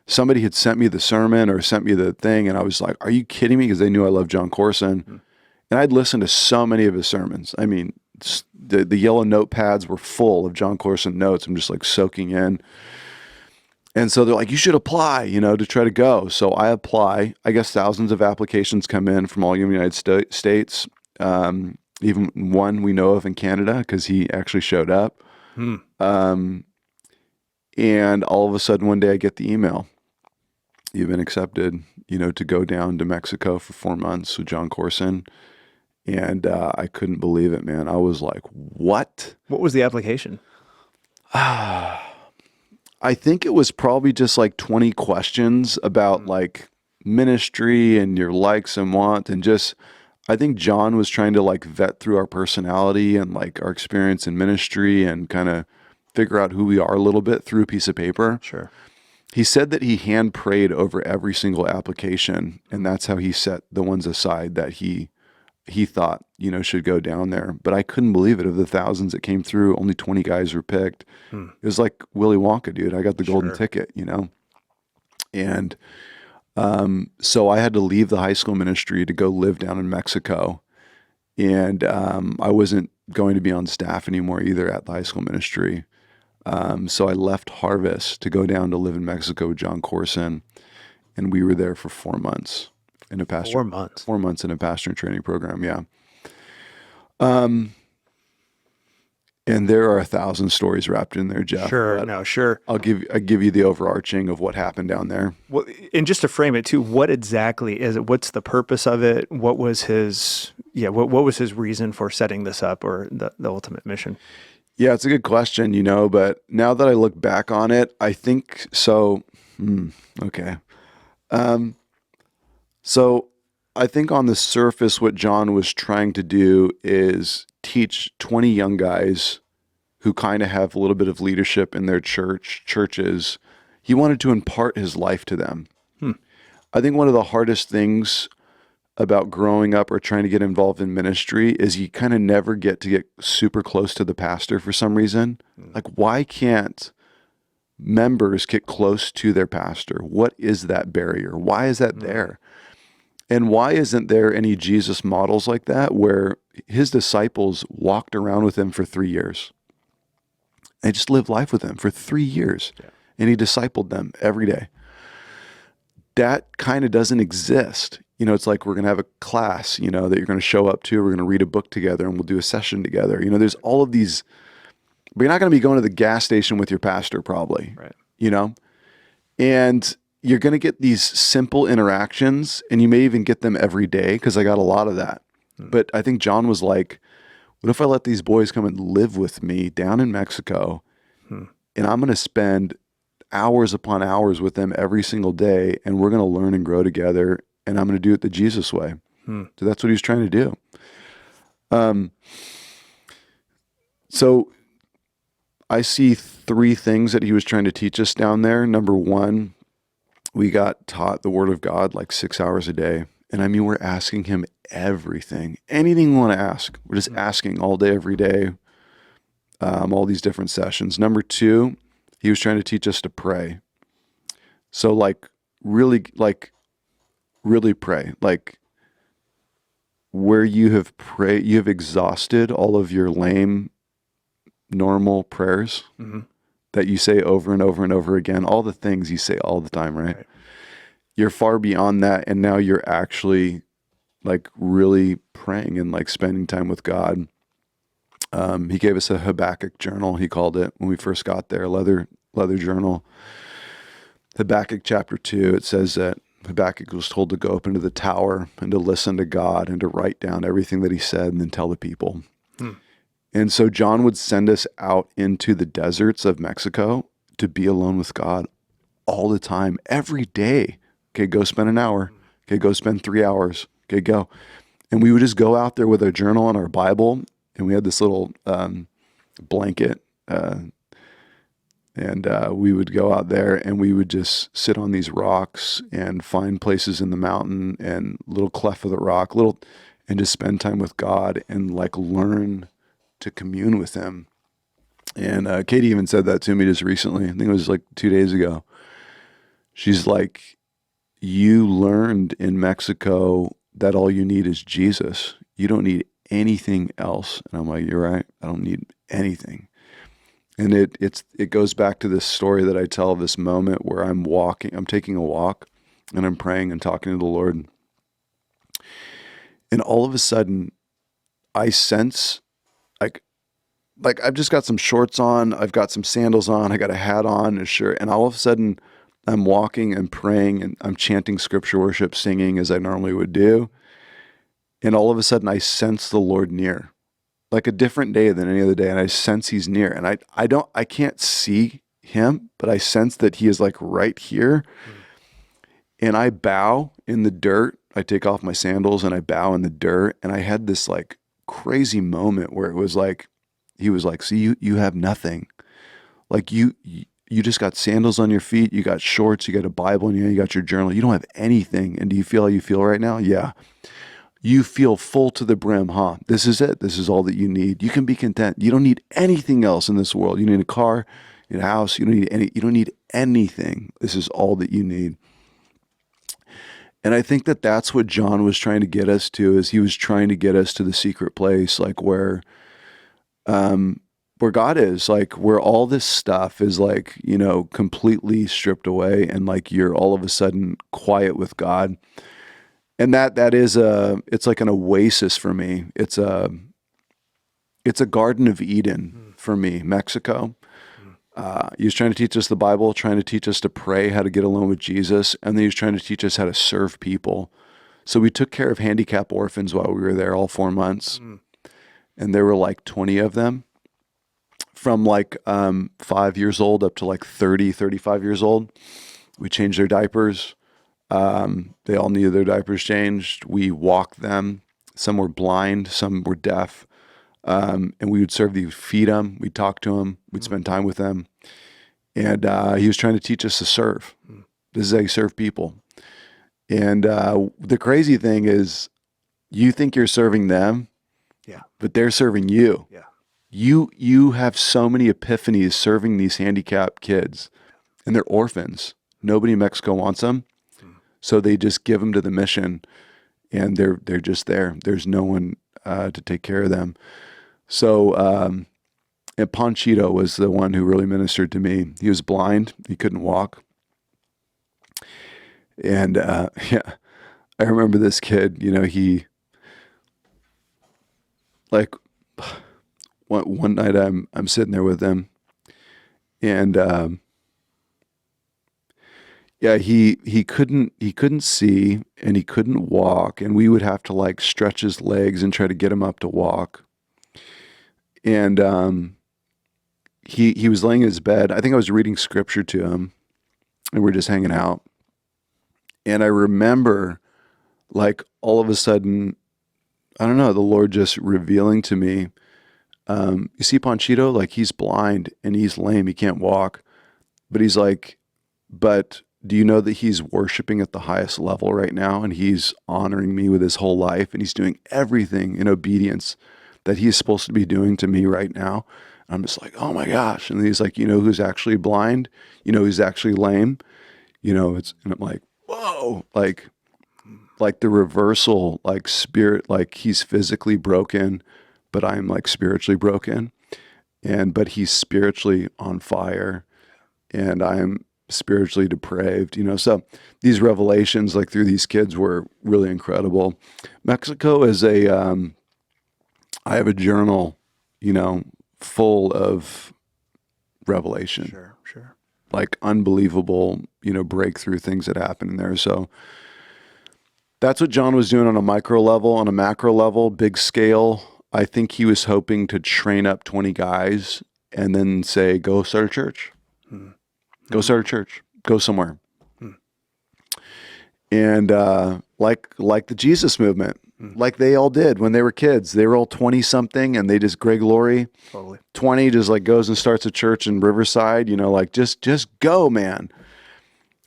Somebody had sent me the sermon or sent me the thing, and I was like, are you kidding me? Because they knew I loved John Corson. And I'd listened to so many of his sermons. I mean, the yellow notepads were full of John Corson notes. I'm just like soaking in. And so they're like, you should apply, you know, to try to go. So I apply. I guess thousands of applications come in from all over the United States. Even one we know of in Canada because he actually showed up. And all of a sudden one day I get the email. You've been accepted, you know, to go down to Mexico for 4 months with John Corson. And I couldn't believe it, man. I was like, what? What was the application? I think it was probably just like 20 questions about like ministry and your likes and wants. And just, I think John was trying to like vet through our personality and like our experience in ministry and kind of figure out who we are a little bit through a piece of paper. Sure. He said that he hand prayed over every single application, and that's how he set the ones aside that he thought, you know, should go down there. But I couldn't believe it. Of the thousands that came through, only 20 guys were picked. It was like Willy Wonka, dude. I got the golden ticket, you know? And so I had to leave the high school ministry to go live down in Mexico. And I wasn't going to be on staff anymore either at the high school ministry. So I left Harvest to go down to live in Mexico with John Corson, and we were there for 4 months in a pastor. 4 months. 4 months in a pastor and training program, yeah. And there are 1,000 stories wrapped in there, Jeff. Sure. Sure. I'll give you the overarching of what happened down there. Well, and just to frame it too, what exactly is it? What's the purpose of it? What was his what was his reason for setting this up, or the ultimate mission? Yeah, it's a good question, you know, but now that I look back on it, I think so. Okay. So I think on the surface, what John was trying to do is teach 20 young guys who kind of have a little bit of leadership in their churches. He wanted to impart his life to them. I think one of the hardest things about growing up or trying to get involved in ministry is you kind of never get to get super close to the pastor for some reason. Like, why can't members get close to their pastor? What is that barrier? Why is that there? And why isn't there any Jesus models like that where his disciples walked around with him for 3 years? They just lived life with him for 3 years, and he discipled them every day. That kind of doesn't exist. You know, it's like we're going to have a class, you know, that you're going to show up to. We're going to read a book together and we'll do a session together. You know, there's all of these, but you're not going to be going to the gas station with your pastor probably, Right. You know, and you're going to get these simple interactions, and you may even get them every day because I got a lot of that. But I think John was like, what if I let these boys come and live with me down in Mexico, and I'm going to spend hours upon hours with them every single day, and we're going to learn and grow together, and I'm going to do it the Jesus way. So that's what he's trying to do. So I see 3 things that he was trying to teach us down there. Number 1, we got taught the Word of God like 6 hours a day. And I mean, we're asking him everything, anything you want to ask. We're just asking all day, every day, all these different sessions. Number 2, he was trying to teach us to pray. So really pray. Like where you have prayed, you have exhausted all of your lame, normal prayers that you say over and over and over again, all the things you say all the time, right? You're far beyond that, and now you're actually like really praying and like spending time with God. He gave us a Habakkuk journal, he called it, when we first got there, leather journal. Habakkuk chapter 2, it says that Habakkuk was told to go up into the tower and to listen to God and to write down everything that he said and then tell the people. And so John would send us out into the deserts of Mexico to be alone with God all the time, every day. Okay, go spend an hour. Okay, go spend 3 hours. Okay, go. And we would just go out there with our journal and our Bible, and we had this little blanket, and we would go out there and we would just sit on these rocks and find places in the mountain and little cleft of the rock, and just spend time with God and like learn to commune with him. And Katie even said that to me just recently. I think it was like 2 days ago. She's like, you learned in Mexico that all you need is Jesus. You don't need anything else. And I'm like, you're right. I don't need anything. And it goes back to this story that I tell, this moment where I'm taking a walk and I'm praying and talking to the Lord. And all of a sudden I sense like I've just got some shorts on, I've got some sandals on, I got a hat on and a shirt, and all of a sudden I'm walking and praying and I'm chanting scripture worship, singing as I normally would do. And all of a sudden I sense the Lord near, like a different day than any other day. And I sense he's near, and I can't see him, but I sense that he is like right here. And I bow in the dirt. I take off my sandals and I bow in the dirt. And I had this like crazy moment where it was like, he was like, see, you have nothing. Like you just got sandals on your feet. You got shorts, you got a Bible, and you got your journal. You don't have anything. And do you feel how you feel right now? Yeah. You feel full to the brim, huh? This is it. This is all that you need. You can be content. You don't need anything else in this world. You need a car, you need a house. You don't need anything. This is all that you need. And I think that that's what John was trying to get us to, is he was trying to get us to the secret place, like where God is, like where all this stuff is like, completely stripped away, and like you're all of a sudden quiet with God. And that is it's like an oasis for me. It's a Garden of Eden for me, Mexico. He was trying to teach us the Bible, trying to teach us to pray, how to get alone with Jesus. And then he was trying to teach us how to serve people. So we took care of handicapped orphans while we were there, all 4 months. And there were like 20 of them, from like 5 years old up to like 30, 35 years old. We changed their diapers. They all needed their diapers changed. We walked them. Some were blind, some were deaf. And we would serve them, feed them. We'd talk to them. We'd spend time with them. And he was trying to teach us to serve. This is how you serve people. And the crazy thing is, you think you're serving them, but they're serving you. You have so many epiphanies serving these handicapped kids, and they're orphans. Nobody in Mexico wants them. So they just give them to the mission, and they're just there. There's no one to take care of them. So, and Panchito was the one who really ministered to me. He was blind. He couldn't walk. And I remember this kid, he, like, one night I'm sitting there with him, and he couldn't see, and he couldn't walk, and we would have to like stretch his legs and try to get him up to walk. And he was laying in his bed. I think I was reading scripture to him, and we're just hanging out. And I remember, like, all of a sudden, I don't know, the Lord just revealing to me, you see Panchito, like, he's blind and he's lame, he can't walk, but he's like, but do you know that he's worshiping at the highest level right now, and he's honoring me with his whole life, and he's doing everything in obedience that he's supposed to be doing to me right now? And I'm just like, oh my gosh. And he's like, who's actually blind? Who's actually lame? And I'm like, whoa, like the reversal, like spirit, like he's physically broken, but I'm like spiritually broken, but he's spiritually on fire, and I'm spiritually depraved, so these revelations, like through these kids, were really incredible. Mexico is I have a journal, full of revelation. Sure. like unbelievable, breakthrough things that happened in there. So that's what John was doing on a micro level. On a macro level, big scale, I think he was hoping to train up 20 guys and then say, go start a church. Go start a church. Go somewhere. And like the Jesus movement, like they all did when they were kids. They were all 20-something, and they just, Greg Laurie, Totally. 20, just like goes and starts a church in Riverside, like just go, man.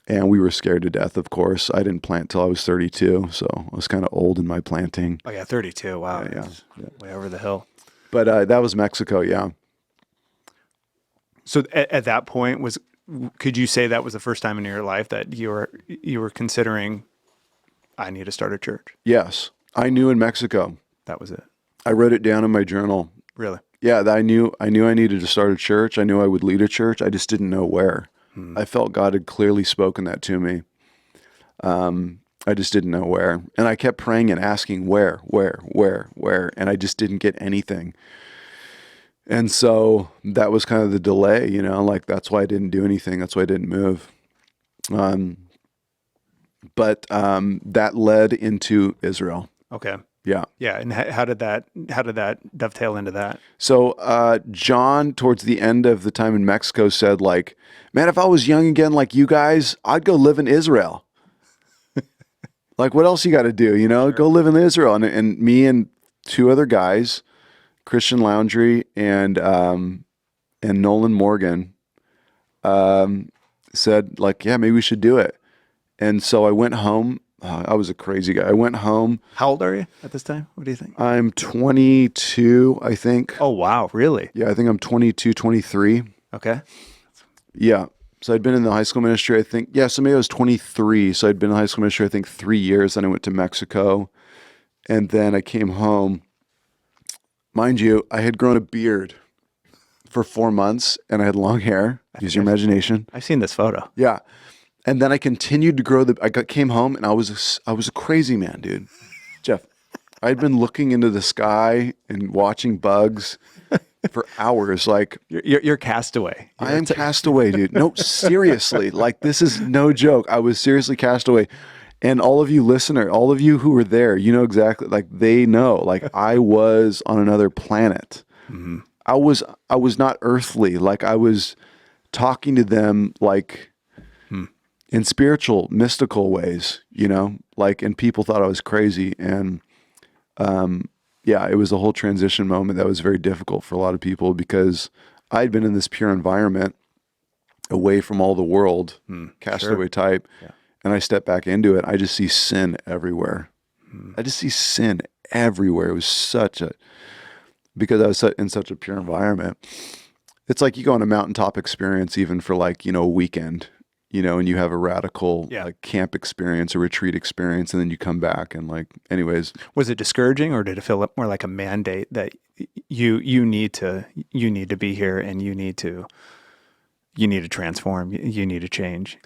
And we were scared to death, of course. I didn't plant till I was 32, so I was kind of old in my planting. Oh, yeah, 32. Wow. Yeah. Way over the hill. But that was Mexico, yeah. So at that point, could you say that was the first time in your life that you were considering, I need to start a church? Yes. I knew in Mexico. That was it. I wrote it down in my journal. Really? Yeah, I knew I needed to start a church. I knew I would lead a church. I just didn't know where. I felt God had clearly spoken that to me. I just didn't know where. And I kept praying and asking where, and I just didn't get anything. And so that was kind of the delay, like that's why I didn't do anything. That's why I didn't move. But that led into Israel. Okay. Yeah. Yeah. And how did that dovetail into that? So John, towards the end of the time in Mexico, said, like, man, if I was young again like you guys, I'd go live in Israel. Like, what else you got to do, Sure. Go live in Israel. And me and two other guys, Christian Laundry and Nolan Morgan, said, like, yeah, maybe we should do it. And so I went home. I was a crazy guy. I went home. How old are you at this time? What do you think? I'm 22, I think. Oh, wow. Really? Yeah, I think I'm 22, 23. Okay. Yeah. So I'd been in the high school ministry, I think. Yeah, so maybe I was 23. So I'd been in the high school ministry, I think, 3 years. Then I went to Mexico. And then I came home. Mind you, I had grown a beard for 4 months, and I had long hair. Use your imagination. I've seen this photo. Yeah. And then I continued to grow came home, and I was a crazy man, dude. Jeff, I'd been looking into the sky and watching bugs for hours. Like, you're castaway. I am castaway, dude. No, seriously. Like, this is no joke. I was seriously castaway. And all of you all of you who were there, exactly, like, they know, like, I was on another planet. Mm-hmm. I was not earthly. Like, I was talking to them, like, in spiritual, mystical ways, like, and people thought I was crazy. And, yeah, it was a whole transition moment that was very difficult for a lot of people because I'd been in this pure environment away from all the world, castaway type. Yeah. And I step back into it. I just see sin everywhere. I just see sin everywhere. It was because I was in such a pure environment. It's like you go on a mountaintop experience, even for like, a weekend, and you have a radical like camp experience, a retreat experience, and then you come back and like, anyways. Was it discouraging, or did it feel more like a mandate that you need to be here and you need to transform, you need to change,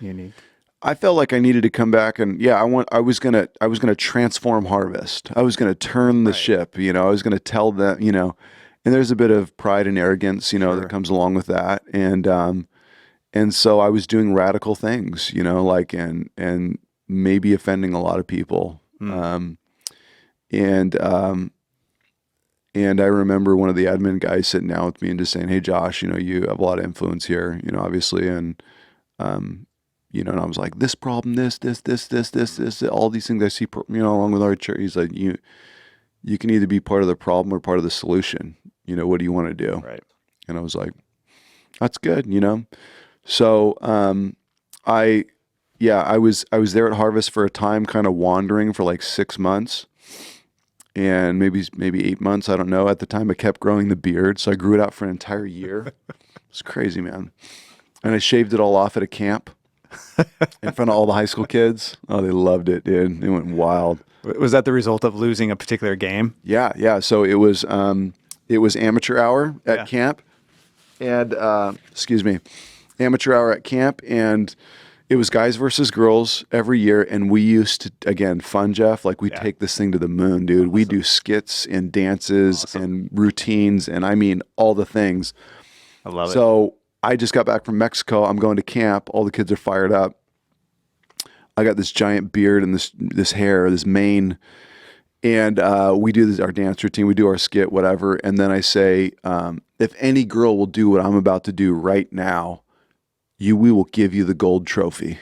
I felt like I needed to come back and I was gonna transform Harvest. I was gonna turn the ship, I was gonna tell them, and there's a bit of pride and arrogance, that comes along with that. And so I was doing radical things, like, and maybe offending a lot of people. And I remember one of the admin guys sitting down with me and just saying, hey, Josh, you have a lot of influence here, obviously. And, and I was like, this problem, this, all these things I see, along with our church. He's like, you can either be part of the problem or part of the solution. What do you want to do? Right. And I was like, that's good, So, I was there at Harvest for a time, kind of wandering for like 6 months and maybe 8 months. I don't know. At the time I kept growing the beard. So I grew it out for an entire year. It's crazy, man. And I shaved it all off at a camp in front of all the high school kids. Oh, they loved it, dude. They went wild. Was that the result of losing a particular game? Yeah. So it was amateur hour at camp and, amateur hour at camp, and it was guys versus girls every year. And we used to, again, fun, Jeff, like we take this thing to the moon, dude. Awesome. We do skits and dances and routines, and I mean all the things. I love it. So I just got back from Mexico. I'm going to camp. All the kids are fired up. I got this giant beard and this hair, this mane. And we do our dance routine. We do our skit, whatever. And then I say, if any girl will do what I'm about to do right now, we will give you the gold trophy.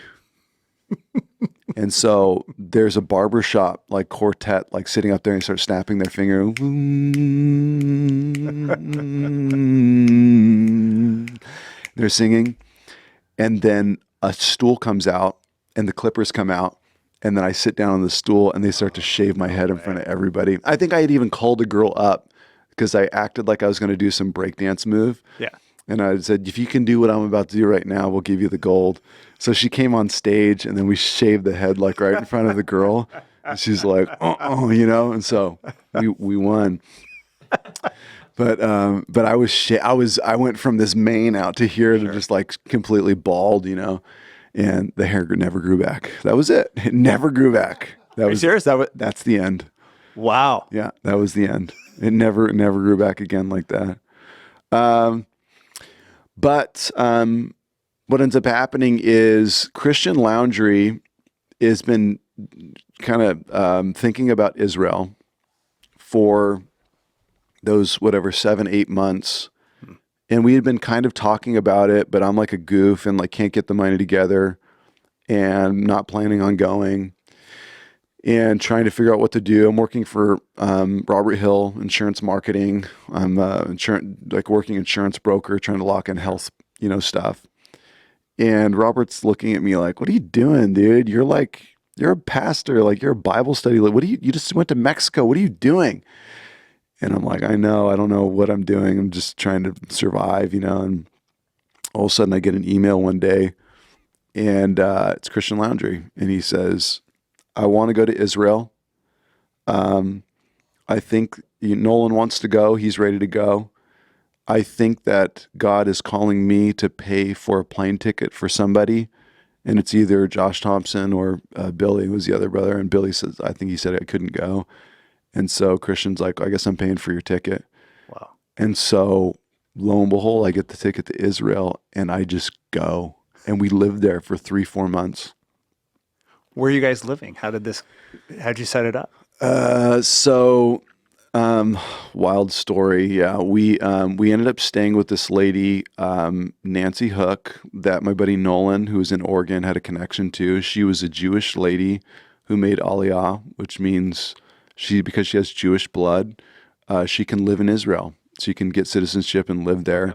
And so there's a barbershop like quartet like sitting up there and start snapping their finger. They're singing. And then a stool comes out and the clippers come out. And then I sit down on the stool and they start to shave my head in front of everybody. I think I had even called a girl up because I acted like I was going to do some breakdance move. Yeah. And I said, if you can do what I'm about to do right now, we'll give you the gold. So she came on stage and then we shaved the head like right in front of the girl. And she's like, you know, and so we won. But I went from this mane out to here to just like completely bald, you know, and the hair never grew back. That was it. It never grew back. Are you serious? That's the end. Wow. Yeah, that was the end. It never grew back again like that. But what ends up happening is Christian Laundry has been kind of thinking about Israel for those 7-8 months. And we had been kind of talking about it, but I'm like a goof and like can't get the money together and not planning on going and trying to figure out what to do. I'm working for Robert Hill Insurance Marketing. I'm working insurance broker, trying to lock in health, stuff. And Robert's looking at me like, "What are you doing, dude? You're a pastor, like you're a Bible study. Like, you just went to Mexico. What are you doing?" And I'm like, "I know, I don't know what I'm doing. I'm just trying to survive, And all of a sudden I get an email one day and it's Christian Laundry. And he says, "I want to go to Israel. I think Nolan wants to go. He's ready to go. I think that God is calling me to pay for a plane ticket for somebody. And it's either Josh Thompson or Billy, who was the other brother. And Billy says, I think he said I couldn't go. And so Christian's like, I guess I'm paying for your ticket." Wow. And so lo and behold, I get the ticket to Israel and I just go. And we lived there for 3-4 months. Where are you guys living? How'd you set it up? Wild story. Yeah. We ended up staying with this lady, Nancy Hook, that my buddy Nolan, who was in Oregon, had a connection to. She was a Jewish lady who made Aliyah, which means because she has Jewish blood, she can live in Israel. She can get citizenship and live there.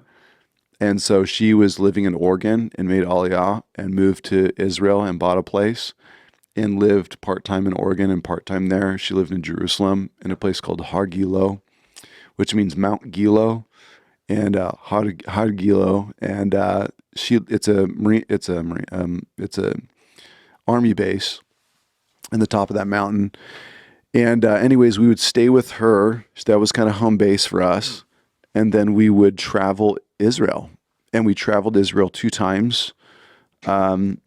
And so she was living in Oregon and made Aliyah and moved to Israel and bought a place and lived part-time in Oregon and part-time there. She lived in Jerusalem in a place called Har Gilo, which means Mount Gilo, and Har Gilo, and it's a army base in the top of that mountain. And anyways, we would stay with her. That was kind of home base for us. And then we would travel Israel, and we traveled Israel 2 times.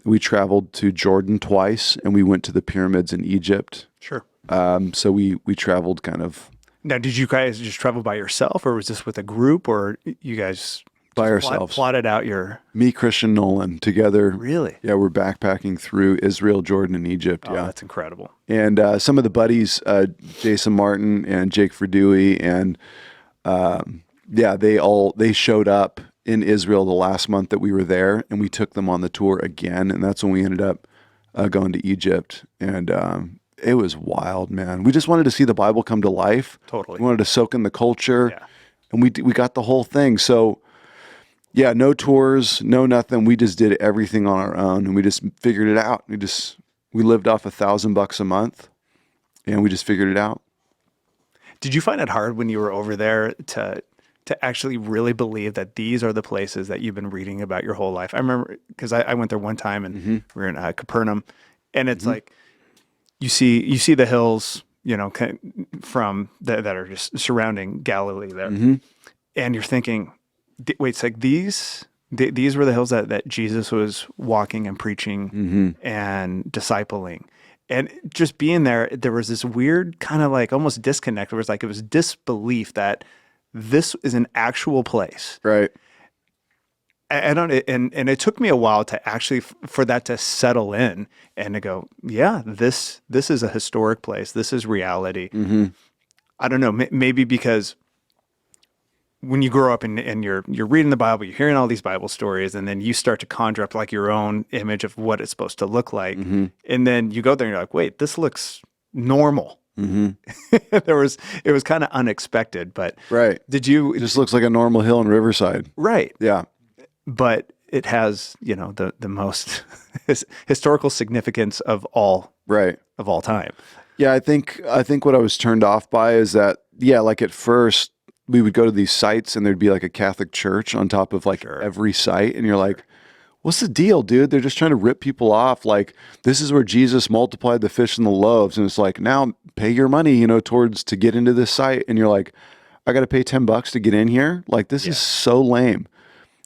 We traveled to Jordan twice, and we went to the pyramids in Egypt. Sure. So we traveled kind of. Now, did you guys just travel by yourself, or was this with a group, or you guys by ourselves? Plotted out your. Me, Christian, Nolan together. Really? Yeah, we're backpacking through Israel, Jordan, and Egypt. Oh, yeah, that's incredible. And some of the buddies, Jason Martin and Jake Verdui, and they showed up in Israel the last month that we were there, and we took them on the tour again, and that's when we ended up going to Egypt, and it was wild, man. We just wanted to see the Bible come to life. Totally. We wanted to soak in the culture, yeah. And we got the whole thing. So, yeah, no tours, no nothing. We just did everything on our own, and we just figured it out. We lived off $1,000 a month, and we just figured it out. Did you find it hard when you were over there to actually really believe that these are the places that you've been reading about your whole life? I remember because I went there one time and we were in Capernaum, and it's like you see the hills, from that are just surrounding Galilee there, and you're thinking, wait, it's like these were the hills that Jesus was walking and preaching and discipling. And just being there was this weird kind of like almost disconnect where it was disbelief that this is an actual place. Right. I don't, and it took me a while to actually for that to settle in and to go, yeah, this is a historic place. This is reality. Mm-hmm. I don't know, maybe because when you grow up and you're reading the Bible, you're hearing all these Bible stories, and then you start to conjure up like your own image of what it's supposed to look like, Mm-hmm. and then you go there and you're like, wait, this looks normal. Mm-hmm. It was kind of unexpected, but Right. did you? It just looks like a normal hill in Riverside. Right. Yeah. But it has, the most historical significance of all Right. time. Yeah, I think what I was turned off by is that, yeah, like at first we would go to these sites and there'd be like a Catholic church on top of like every site, and you're like, what's the deal, dude? They're just trying to rip people off. Like, this is where Jesus multiplied the fish and the loaves, and it's like, now pay your money, towards to get into this site, and you're like, I got to pay $10 to get in here. Like, this is so lame.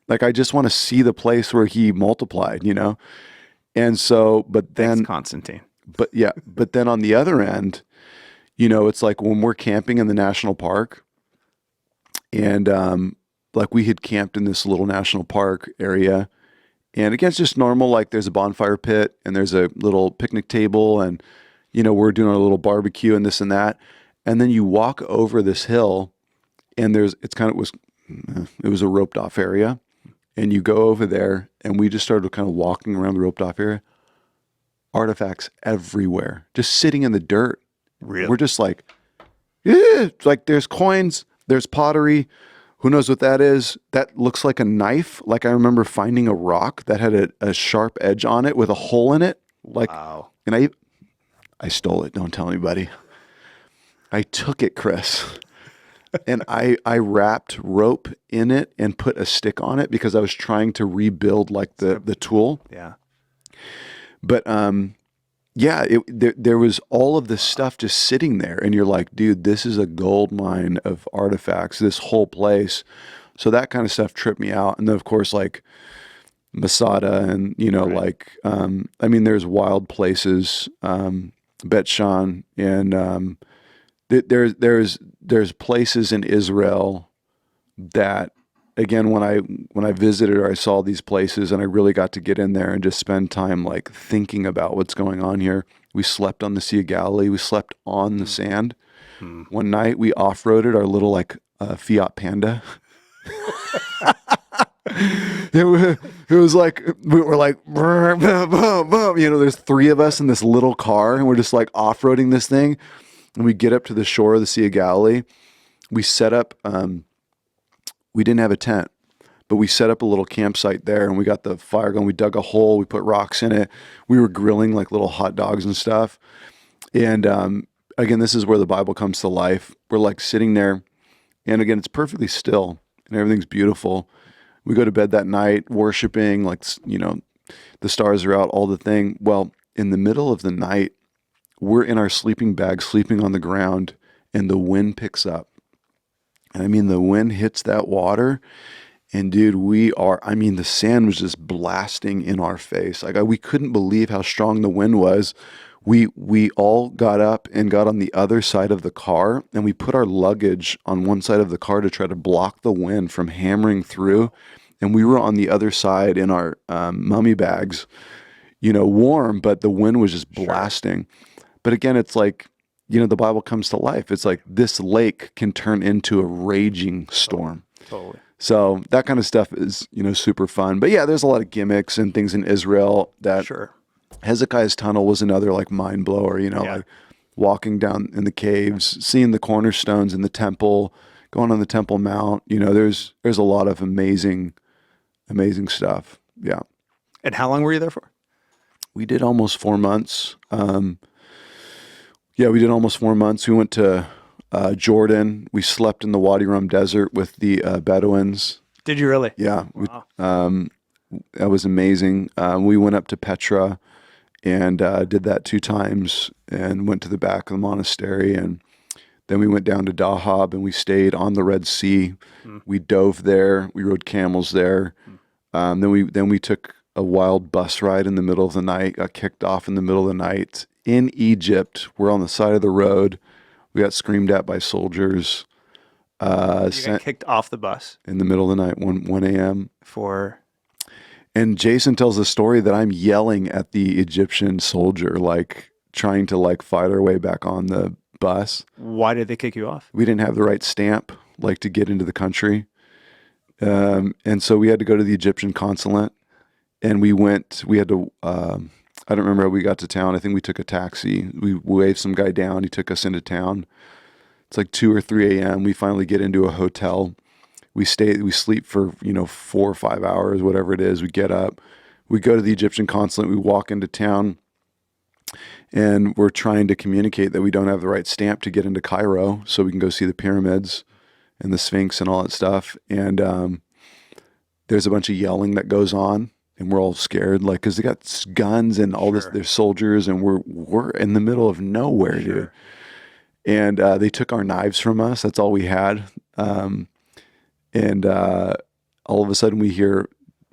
Like, I just want to see the place where he multiplied, And so, but then Thanks, Constantine. But then on the other end, it's like when we're camping in the national park, and like we had camped in this little national park area, and again, it's just normal. Like, there's a bonfire pit and there's a little picnic table, and we're doing a little barbecue and this and that, and then you walk over this hill, and it was a roped off area, and you go over there, and we just started kind of walking around the roped off area. Artifacts everywhere, just sitting in the dirt. Really? We're just like, yeah, like there's coins, there's pottery. Who knows what that is? That looks like a knife. Like, I remember finding a rock that had a sharp edge on it with a hole in it. Like, wow. And I stole it. Don't tell anybody. I took it, Chris. And I wrapped rope in it and put a stick on it because I was trying to rebuild like the tool. Yeah. But there was all of this stuff just sitting there, and you're like, dude, this is a gold mine of artifacts, this whole place. So that kind of stuff tripped me out. And then, of course, like Masada and, there's wild places, Bet Shan, and there's places in Israel that, again, when I visited, or I saw these places and I really got to get in there and just spend time like thinking about what's going on here. We slept on the Sea of Galilee. We slept on the sand. One night we off-roaded our little like Fiat Panda. It was like, we were like, boom, boom, boom. There's three of us in this little car, and we're just like off-roading this thing. And we get up to the shore of the Sea of Galilee. We set up, we didn't have a tent, but we set up a little campsite there, and we got the fire going. We dug a hole. We put rocks in it. We were grilling like little hot dogs and stuff. And again, this is where the Bible comes to life. We're like sitting there, and again, it's perfectly still, and everything's beautiful. We go to bed that night worshiping, like, the stars are out, all the thing. Well, in the middle of the night, we're in our sleeping bag, sleeping on the ground, and the wind picks up. And the wind hits that water, and dude, the sand was just blasting in our face. Like, we couldn't believe how strong the wind was. We all got up and got on the other side of the car, and we put our luggage on one side of the car to try to block the wind from hammering through. And we were on the other side in our mummy bags, warm, but the wind was just blasting. But again, it's like, the Bible comes to life. It's like this lake can turn into a raging storm. Totally. So that kind of stuff is, super fun. But yeah, there's a lot of gimmicks and things in Israel that Hezekiah's tunnel was another like mind blower, like walking down in the caves, seeing the cornerstones in the temple, going on the Temple Mount. There's a lot of amazing stuff. Yeah. And how long were you there for? We did almost 4 months. We did almost 4 months. We went to Jordan. We slept in the Wadi Rum Desert with the Bedouins. Did you really? Yeah. Wow. That was amazing. We went up to Petra and did that 2 times, and went to the back of the monastery, and then we went down to Dahab, and we stayed on the Red Sea. We dove there. We rode camels there. Then we took a wild bus ride in the middle of the night. Got kicked off in the middle of the night in Egypt. We're on the side of the road. We got screamed at by soldiers. You got kicked off the bus in the middle of the night, 1 a.m. for And Jason tells the story that I'm yelling at the Egyptian soldier, like trying to like fight our way back on the bus. Why did they kick you off? We didn't have the right stamp, like to get into the country. And so we had to go to the Egyptian consulate, and we had to, I don't remember how we got to town. I think we took a taxi. We waved some guy down. He took us into town. It's like 2 or 3 a.m. We finally get into a hotel. We sleep for, 4 or 5 hours, whatever it is. We get up, we go to the Egyptian consulate, we walk into town, and we're trying to communicate that we don't have the right stamp to get into Cairo so we can go see the pyramids and the Sphinx and all that stuff. And there's a bunch of yelling that goes on, and we're all scared, like, because they got guns and all this, they're soldiers, and we're in the middle of nowhere, dude. And they took our knives from us. That's all we had. And all of a sudden we hear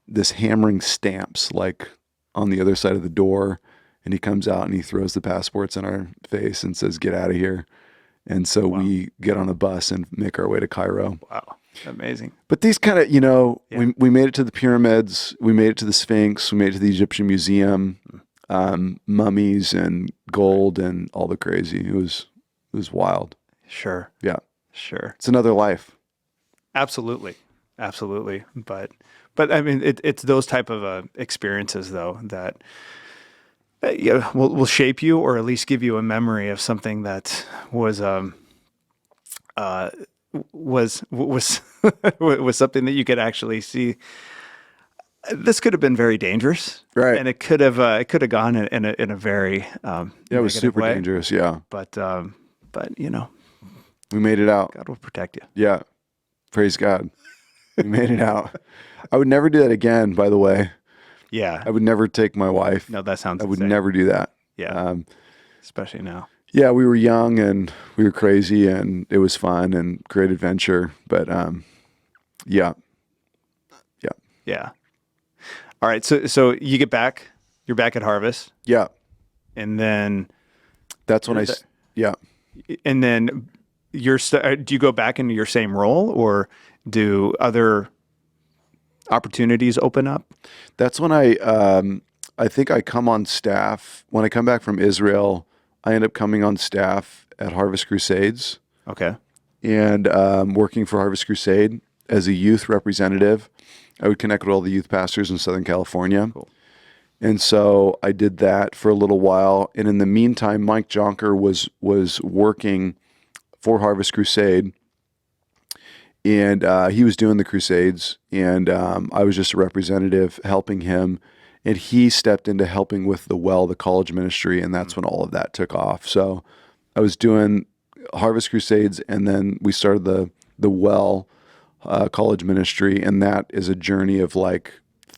this hammering stamps like on the other side of the door, and he comes out and he throws the passports in our face and says, "Get out of here." And so we get on a bus and make our way to Cairo. Wow. Amazing. But these kind of, we made it to the pyramids, we made it to the Sphinx, we made it to the Egyptian Museum, mummies and gold and all the crazy. It was wild. Sure. Yeah. Sure. It's another life. Absolutely. But I mean, it's those type of experiences though that will shape you, or at least give you a memory of something that was was something that you could actually see. This could have been very dangerous, right? And it could have gone in a very it was super way. dangerous, yeah. But we made it out. God will protect you. Yeah, praise God, we made it out. I would never do that again. By the way, yeah, I would never take my wife. No, that sounds. I would insane. never do that. Yeah, especially now. Yeah, we were young and we were crazy, and it was fun and great adventure. But yeah. All right, so you get back. You're back at Harvest. Yeah, and then that's when yeah. And then do you go back into your same role, or do other opportunities open up? That's when I think I come on staff. When I come back from Israel, I end up coming on staff at Harvest Crusades. Okay. And working for Harvest Crusade as a youth representative. I would connect with all the youth pastors in Southern California. Cool. And so I did that for a little while. And in the meantime, Mike Jonker was working for Harvest Crusade. And he was doing the Crusades. And I was just a representative helping him. And he stepped into helping with the college ministry. And that's when all of that took off. So I was doing Harvest Crusades, and then we started the college ministry, and that is a journey of like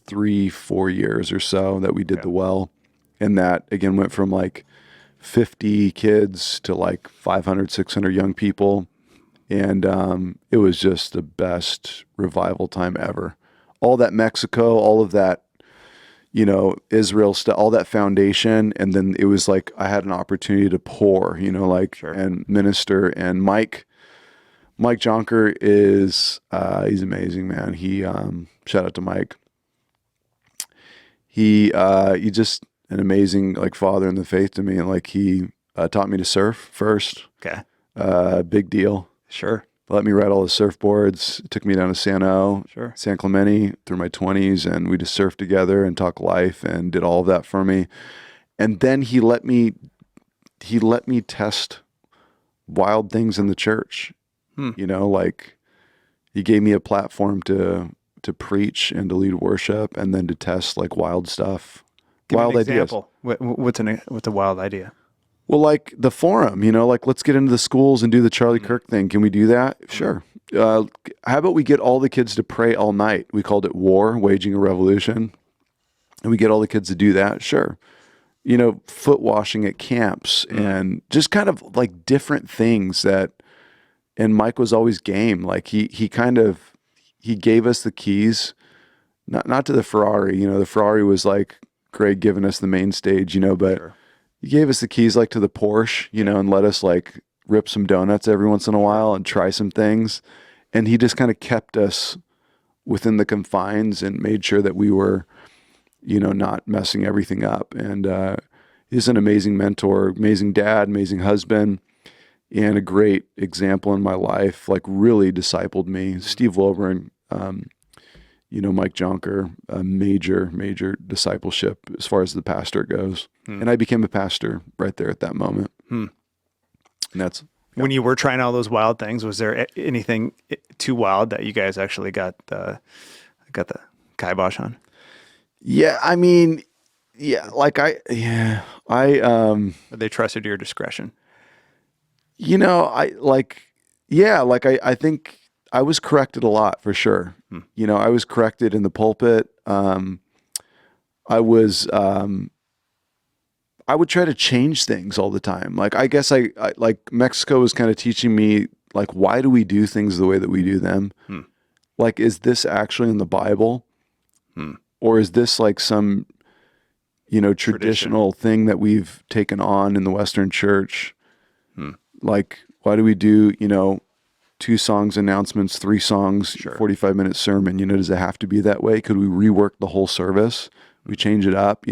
3-4 years or so that we did the well, and that again went from like 50 kids to like 500-600 young people, and it was just the best revival time ever. All that Mexico, all of that, Israel stuff, all that foundation, and then it was like I had an opportunity to pour, and minister. And Mike Jonker is he's amazing, man. He shout out to Mike. He just an amazing like father in the faith to me, and like he taught me to surf first. Okay, big deal. Sure. Let me ride all the surfboards. It took me down to San Clemente through my 20s, and we just surfed together and talked life and did all of that for me. And then he let me test wild things in the church. Like he gave me a platform to preach and to lead worship, and then to test like wild stuff. Give wild an ideas. Example. What's a wild idea? Well, like the forum, like let's get into the schools and do the Charlie Kirk thing. Can we do that? Sure. How about we get all the kids to pray all night? We called it War, Waging a Revolution. And we get all the kids to do that? Sure. Foot washing at camps and just kind of like different things that, and Mike was always game. Like he gave us the keys, not to the Ferrari, the Ferrari was like Greg giving us the main stage, but sure. He gave us the keys like to the Porsche, and let us like rip some donuts every once in a while and try some things. And he just kind of kept us within the confines and made sure that we were not messing everything up. And he's an amazing mentor, amazing dad, amazing husband, and a great example in my life, like really discipled me. Steve Wilburn, Mike Jonker, a major discipleship as far as the pastor goes. And I became a pastor right there at that moment. And that's... When you were trying all those wild things, was there anything too wild that you guys actually got the kibosh on? Yeah, I mean, They trusted your discretion. I think I was corrected a lot for sure. I was corrected in the pulpit. I would try to change things all the time. Like, I guess I like Mexico was kind of teaching me, like, why do we do things the way that we do them? Like, is this actually in the Bible? Or is this like some, traditional thing that we've taken on in the Western church? Like, why do we do, 2 songs, announcements, 3 songs, 45-minute sermon? Does it have to be that way? Could we rework the whole service? We change it up,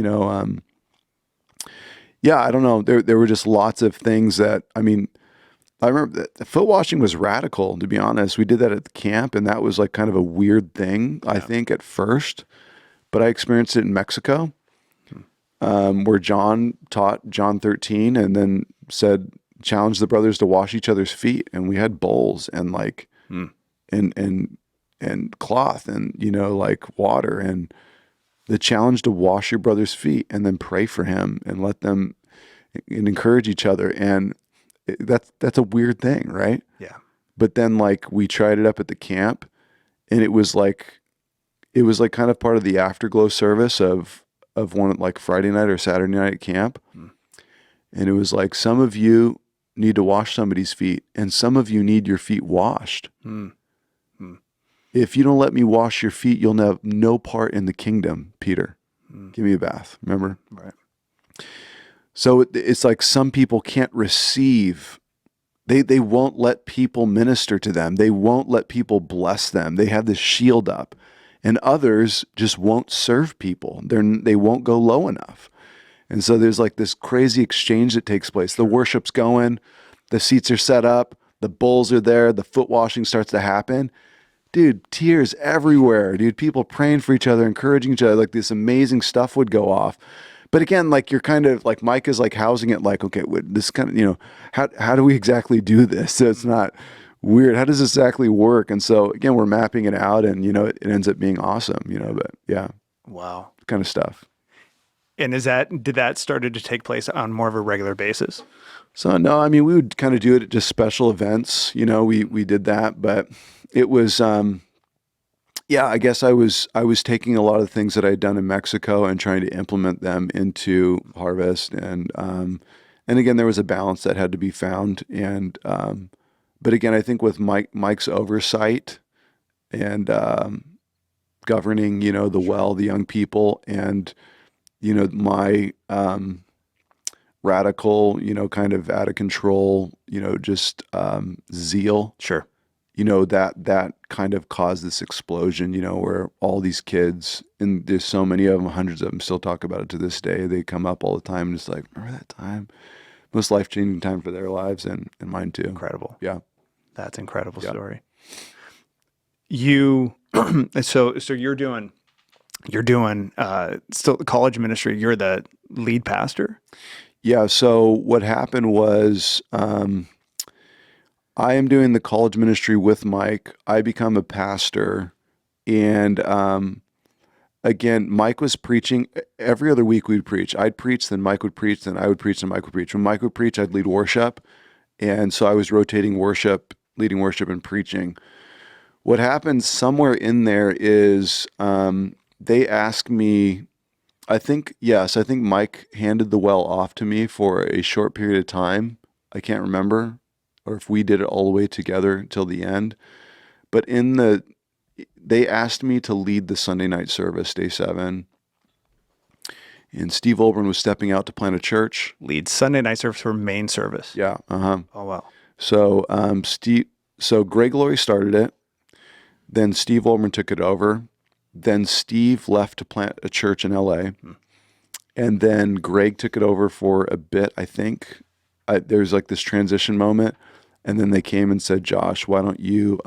Yeah, I don't know. There were just lots of things that, I remember that the foot washing was radical, to be honest. We did that at the camp, and that was like kind of a weird thing, I think, at first. But I experienced it in Mexico, where John taught John 13 and then challenged the brothers to wash each other's feet. And we had bowls and like, and cloth and, like water, and the challenge to wash your brother's feet and then pray for him and let them and encourage each other. And that's a weird thing, right? Yeah. But then like we tried it up at the camp, and it was like kind of part of the afterglow service of one like Friday night or Saturday night at camp. And it was like, some of you need to wash somebody's feet, and some of you need your feet washed. If you don't let me wash your feet, you'll have no part in the kingdom, Peter. Give me a bath, remember? Right. So it's like some people can't receive. They won't let people minister to them. They won't let people bless them. They have this shield up. And others just won't serve people. They won't go low enough. And so there's like this crazy exchange that takes place. The worship's going, the seats are set up, the bowls are there, the foot washing starts to happen. Dude, tears everywhere. Dude, people praying for each other, encouraging each other. Like this amazing stuff would go off. But again, like you're kind of like, Mike is like housing it like, okay, this kind of, how do we exactly do this? So it's not weird. How does this exactly work? And so again, we're mapping it out, and, it ends up being awesome, but yeah. Wow. Kind of stuff. And did that started to take place on more of a regular basis? So no, we would kind of do it at just special events. We did that, but it was, I guess I was taking a lot of things that I had done in Mexico and trying to implement them into Harvest. And again, there was a balance that had to be found. And, but again, I think with Mike's oversight and, governing, the young people, and, my, radical, kind of out of control, just, zeal. Sure. That kind of caused this explosion, where all these kids, and there's so many of them, hundreds of them, still talk about it to this day. They come up all the time and just like, remember that time? Most life-changing time for their lives and mine too. Incredible. Yeah. That's an incredible story. You, so you're doing still college ministry. You're the lead pastor? Yeah. So what happened was, I am doing the college ministry with Mike. I become a pastor, and again, Mike was preaching. Every other week we'd preach. I'd preach, then Mike would preach, then I would preach, then Mike would preach. When Mike would preach, I'd lead worship, and so I was rotating worship, leading worship, and preaching. What happened somewhere in there is they asked me, I think Mike handed the well off to me for a short period of time. I can't remember, or if we did it all the way together till the end. But they asked me to lead the Sunday night service, day 7. And Steve Olburn was stepping out to plant a church. Lead Sunday night service for main service. Yeah. Oh, wow. So, so Greg Laurie started it. Then Steve Olburn took it over. then Steve left to plant a church in LA. And then Greg took it over for a bit, I think. There's like this transition moment. And then they came and said, Josh, why don't you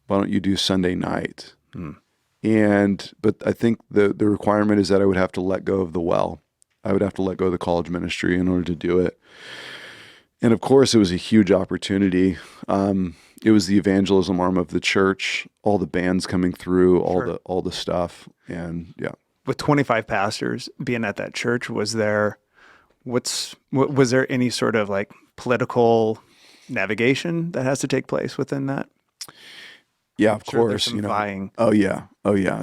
do Sunday night? But I think the requirement is that I would have to let go of the well. I would have to let go of the college ministry in order to do it. And of course, it was a huge opportunity. It was the evangelism arm of the church, all the bands coming through, all the stuff. And yeah. With 25 pastors being at that church, was there any sort of like political navigation that has to take place within that? Yeah, of Sure, course. there's some vying Oh yeah.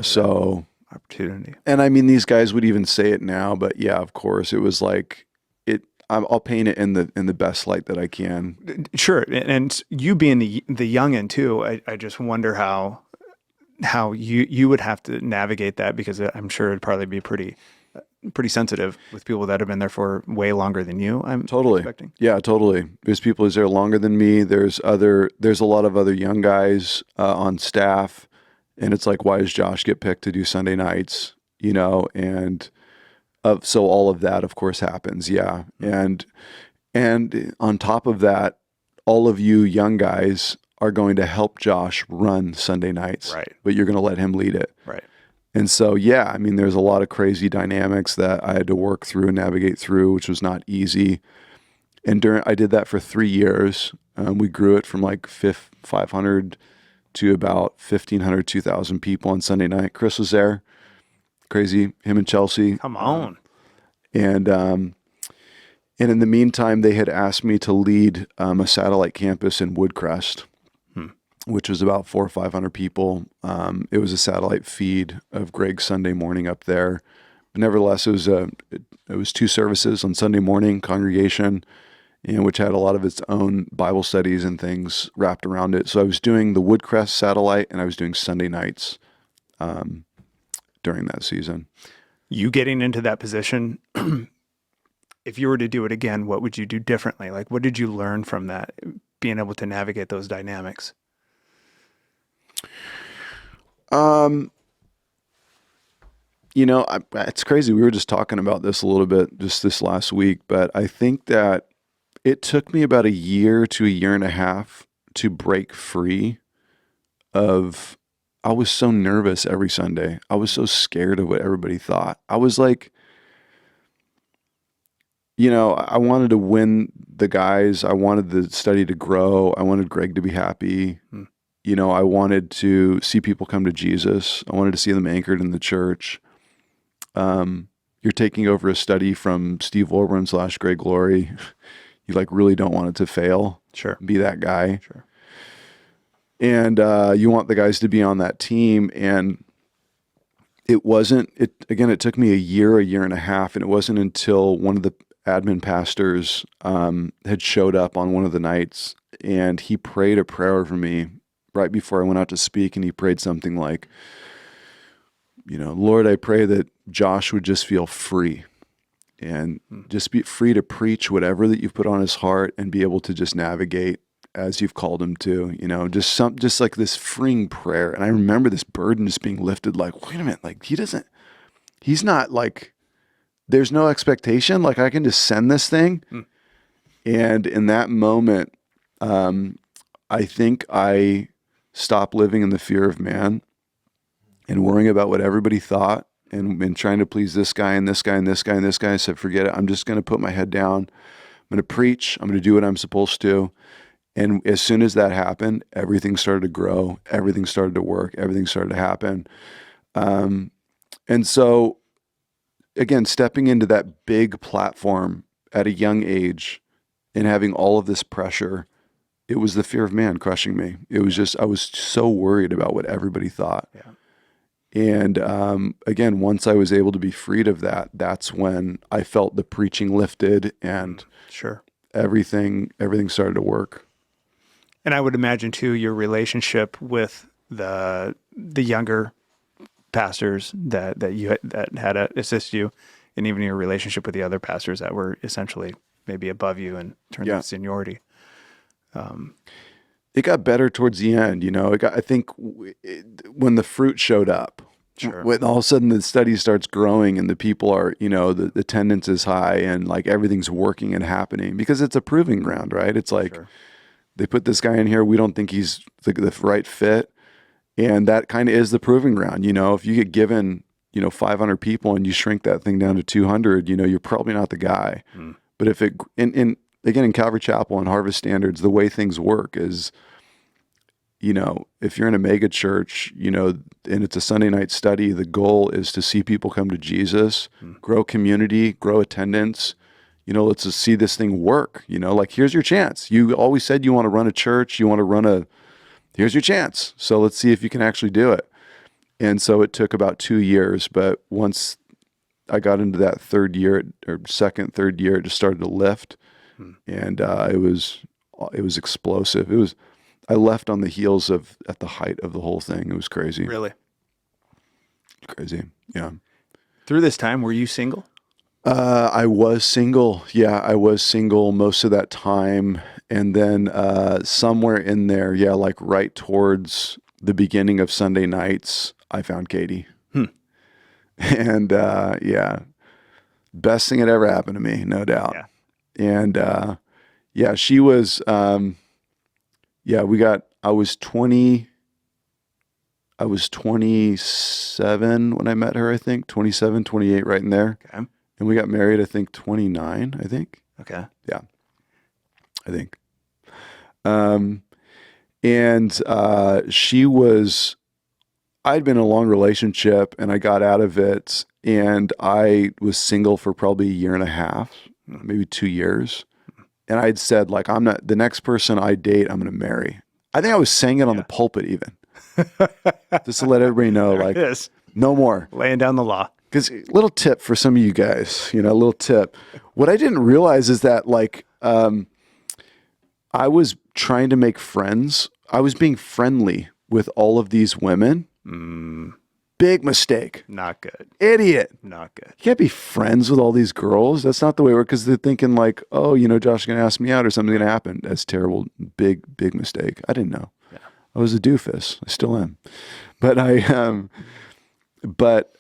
So opportunity. and I mean, these guys would even say it now, but yeah, of course, it was like I'll paint it in the best light that I can. Sure, and you being the youngin too, I just wonder how you would have to navigate that, because I'm sure it'd probably be pretty sensitive with people that have been there for way longer than you. I'm totally expecting. Yeah, totally. There's people who's there longer than me. There's a lot of other young guys on staff, and it's like, why does Josh get picked to do Sunday nights? And so all of that, of course, happens. Yeah, and on top of that, all of you young guys are going to help Josh run Sunday nights, right? But you're going to let him lead it, right? And so, yeah, I mean, there's a lot of crazy dynamics that I had to work through and navigate through, which was not easy. And I did that for 3 years. We grew it from like 500 to about 1,500, 2,000 people on Sunday night. Chris was there. Crazy. Him and Chelsea. Come on. And in the meantime, they had asked me to lead a satellite campus in Woodcrest, which was about 400 or 500 people. It was a satellite feed of Greg's Sunday morning up there. But nevertheless, it was 2 services on Sunday morning, congregation, which had a lot of its own Bible studies and things wrapped around it. So I was doing the Woodcrest satellite, and I was doing Sunday nights during that season. You getting into that position, if you were to do it again, what would you do differently? Like, what did you learn from that, being able to navigate those dynamics? It's crazy. We were just talking about this a little bit just this last week, but I think that it took me about a year to a year and a half to break free of, I was so nervous every Sunday. I was so scared of what everybody thought. I was like, I wanted to win the guys. I wanted the study to grow. I wanted Greg to be happy. I wanted to see people come to Jesus. I wanted to see them anchored in the church. You're taking over a study from Steve Wilburn / Greg Glory. You really don't want it to fail. Sure. Be that guy. Sure. And you want the guys to be on that team. And it took me a year and a half. And it wasn't until one of the admin pastors had showed up on one of the nights, and he prayed a prayer over me right before I went out to speak. And he prayed something like, Lord, I pray that Josh would just feel free and just be free to preach whatever that you've put on his heart, and be able to just navigate as you've called him to, just like this freeing prayer. And I remember this burden just being lifted, like, wait a minute, like he's not like, there's no expectation. Like, I can just send this thing. And in that moment, I think I stopped living in the fear of man and worrying about what everybody thought, and trying to please this guy and this guy and this guy and this guy. I said, forget it. I'm just going to put my head down. I'm going to preach. I'm going to do what I'm supposed to. And as soon as that happened, everything started to grow. Everything started to work. Everything started to happen. And so, again, stepping into that big platform at a young age and having all of this pressure, it was the fear of man crushing me. It was just, I was so worried about what everybody thought. Yeah. And again, once I was able to be freed of that, that's when I felt the preaching lifted, and sure, everything started to work. And I would imagine too, your relationship with the younger pastors that had to assist you, and even your relationship with the other pastors that were essentially maybe above you in terms of seniority. It got better towards the end. I think when the fruit showed up, Sure. when all of a sudden the study starts growing and the people are, the attendance is high and like everything's working and happening because it's a proving ground, right? It's like they put this guy in here. We don't think he's the right fit. And that kind of is the proving ground. If you get given, 500 people and you shrink that thing down to 200, you're probably not the guy. But if again, in Calvary Chapel and Harvest Standards, the way things work is, if you're in a mega church, and it's a Sunday night study, the goal is to see people come to Jesus, grow community, grow attendance. Let's just see this thing work. Like, here's your chance. You always said you want to run a church, here's your chance. So let's see if you can actually do it. And so it took about 2 years, but once I got into that third year or third year, it just started to lift. And it was explosive. I left on the heels at the height of the whole thing. It was crazy. Really? Crazy. Yeah. Through this time, were you single? I was single. Yeah, I was single most of that time. And then somewhere in there, like right towards the beginning of Sunday nights, I found Katie. And best thing that ever happened to me, no doubt. Yeah. And she was, I was 27 when I met her, I think, 27, 28, right in there. Okay. And we got married, I think, 29, I think. Okay. Yeah, I think. And I'd been in a long relationship and I got out of it and I was single for probably a year and a half, maybe 2 years. And I'd said, like, I'm not the next person I date, I'm going to marry. I think I was saying it on the pulpit even. Just to let everybody know, like, no more. Laying down the law. Because little tip for some of you guys, a little tip. What I didn't realize is that, like, I was trying to make friends. I was being friendly with all of these women. Big mistake. Not good. Idiot. Not good. You can't be friends with all these girls. That's not the way it works, because they're thinking like, oh, Josh is going to ask me out or something's going to happen. That's terrible. Big mistake. I didn't know. Yeah. I was a doofus. I still am. But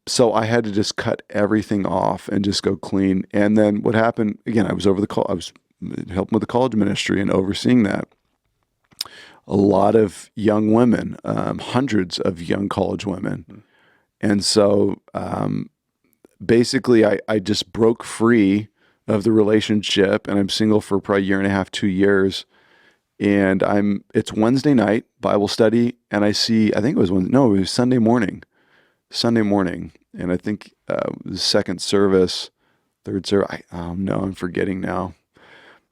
so I had to just cut everything off and just go clean. And then what happened, again, I was I was helping with the college ministry and overseeing that. A lot of young women, hundreds of young college women. And so basically I just broke free of the relationship, and I'm single for probably a year and a half, 2 years. And it's Wednesday night Bible study, and I think it was Sunday morning. And I think the second service, third service, I'm forgetting now.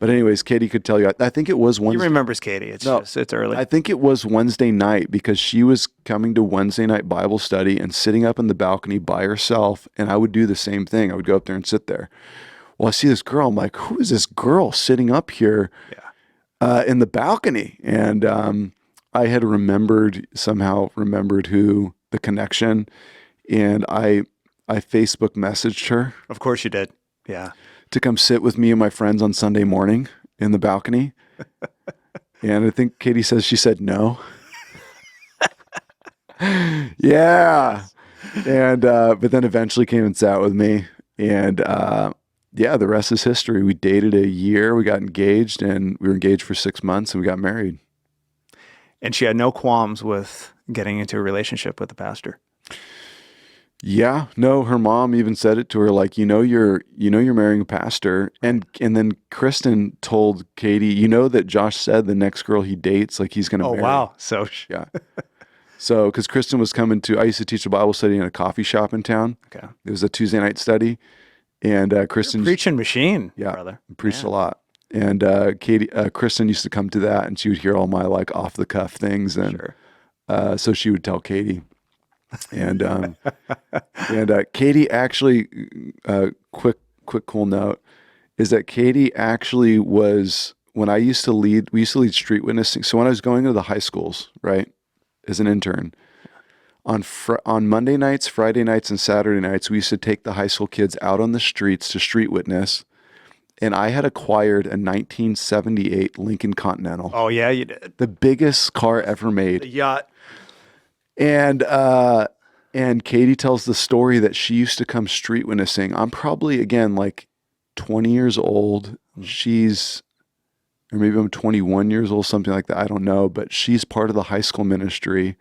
But anyways, Katie could tell you. I think it was Wednesday. He remembers Katie. It's early. I think it was Wednesday night, because she was coming to Wednesday night Bible study and sitting up in the balcony by herself. And I would do the same thing. I would go up there and sit there. Well, I see this girl. I'm like, who is this girl sitting up here in the balcony? And I had somehow remembered who the connection. And I Facebook messaged her. Of course you did. Yeah. To come sit with me and my friends on Sunday morning in the balcony. And I think Katie says she said no. Yeah. And, but then eventually came and sat with me. And, the rest is history. We dated a year, we got engaged, and we were engaged for 6 months, and we got married. And she had no qualms with getting into a relationship with the pastor. Yeah, no, her mom even said it to her, like, you're marrying a pastor. And then Kristen told Katie, that Josh said the next girl he dates, like, he's going to marry. Oh, wow. So, yeah. So, because Kristen was coming I used to teach a Bible study in a coffee shop in town. Okay. It was a Tuesday night study. And Kristen. You're a preaching machine, yeah, brother. Preached a lot. And Kristen used to come to that, and she would hear all my, like, off the cuff things. And so she would tell Katie. And Katie actually, quick cool note, is that Katie actually was, when we used to lead street witnessing. So when I was going to the high schools, right, as an intern, on Monday nights, Friday nights, and Saturday nights, we used to take the high school kids out on the streets to street witness. and I had acquired a 1978 Lincoln Continental. Oh yeah, you did. The biggest car ever made. The yacht. And Katie tells the story that she used to come street witnessing. I'm probably, again, like 20 years old. Or maybe I'm 21 years old, something like that. I don't know. But she's part of the high school ministry.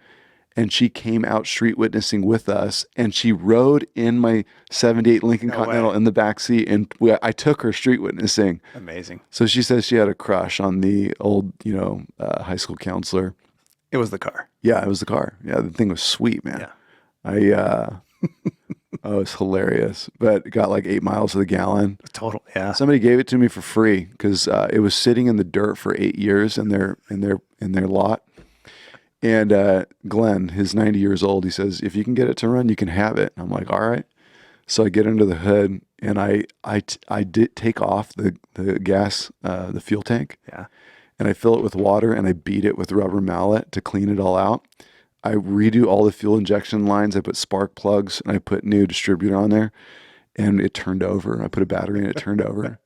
And she came out street witnessing with us. And she rode in my 78 Lincoln Continental in the back seat. And I took her street witnessing. Amazing. So she says she had a crush on the old, high school counselor. It was the car. Yeah, it was the car. Yeah, the thing was sweet, man. Yeah. Oh, it's hilarious. But it got like 8 miles to the gallon. Total. Yeah. Somebody gave it to me for free because it was sitting in the dirt for 8 years in their lot. And Glenn, who's 90 years old, he says, if you can get it to run, you can have it. I'm like, all right. So I get under the hood and I did take off the gas, the fuel tank. Yeah. And I fill it with water and I beat it with a rubber mallet to clean it all out. I redo all the fuel injection lines. I put spark plugs and I put new distributor on there and it turned over. I put a battery in it, turned over.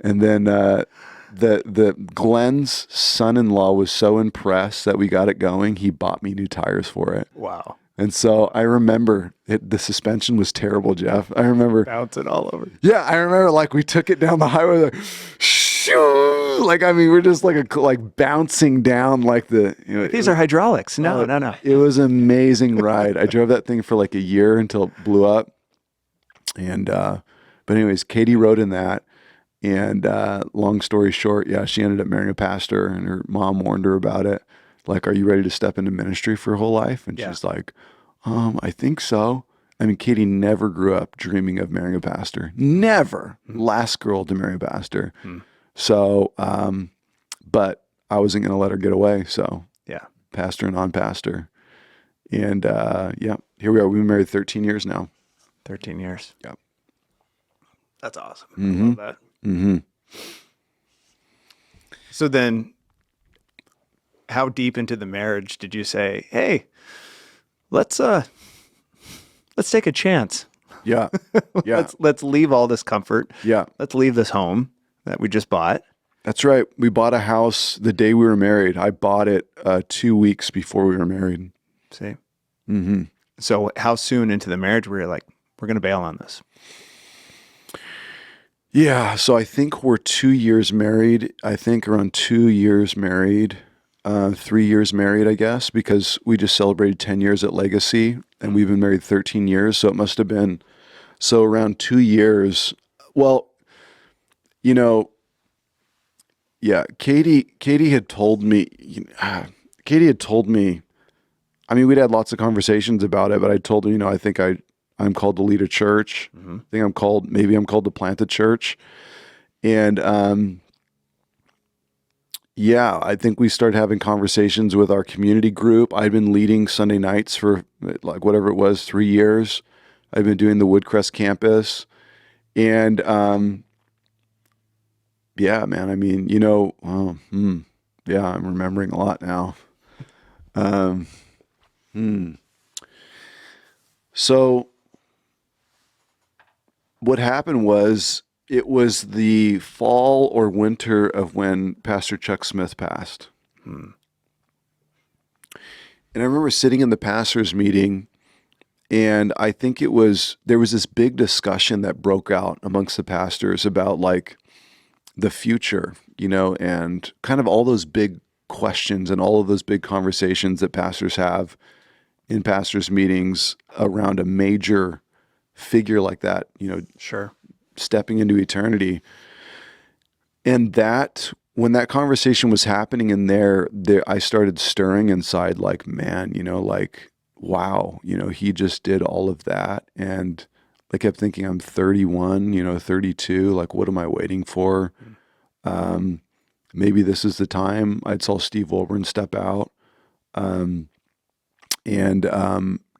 And then the Glenn's son-in-law was so impressed that we got it going. He bought me new tires for it. Wow. And so I remember the suspension was terrible, Jeff. I remember bouncing all over. Yeah. I remember like we took it down the highway, like, we're just like bouncing down like these are hydraulics. No. It was an amazing ride. I drove that thing for like a year until it blew up. And, but anyways, Katie rode in that. And long story short, yeah, she ended up marrying a pastor and her mom warned her about it. Like, are you ready to step into ministry for her whole life? And she's like, I think so. I mean, Katie never grew up dreaming of marrying a pastor. Never. Last girl to marry a pastor. So, but I wasn't going to let her get away. So, yeah, pastor and non-pastor. And, yeah, here we are. We've been married 13 years now. 13 years. Yeah. That's awesome. I love that. Mm-hmm. So then how deep into the marriage did you say, hey, let's take a chance. Yeah. Yeah. Let's leave all this comfort. Yeah. Let's leave this home that we just bought. That's right. We bought a house the day we were married. I bought it 2 weeks before we were married. See? Mm-hmm. So how soon into the marriage were you like, we're going to bail on this? Yeah. So I think we're 2 years married. I think around 2 years married, 3 years married, I guess, because we just celebrated 10 years at Legacy and we've been married 13 years. So it must have been, so around 2 years. Well, yeah, Katie had told me, I mean, we'd had lots of conversations about it, but I told her, I think I'm called to lead a church. I think I'm called to plant a church. And, yeah, I think we started having conversations with our community group. I'd been leading Sunday nights for like whatever it was, 3 years. I've been doing the Woodcrest campus and, yeah, man. I mean, yeah, I'm remembering a lot now. So what happened was it was the fall or winter of when Pastor Chuck Smith passed. And I remember sitting in the pastor's meeting and I think there was this big discussion that broke out amongst the pastors about like the future, and kind of all those big questions and all of those big conversations that pastors have in pastors' meetings around a major figure like that, Sure. stepping into eternity. And when that conversation was happening in there, I started stirring inside like, man, like, wow, he just did all of that. And I kept thinking I'm 31, 32, like, what am I waiting for? Maybe this is the time. I saw Steve Wilburn step out.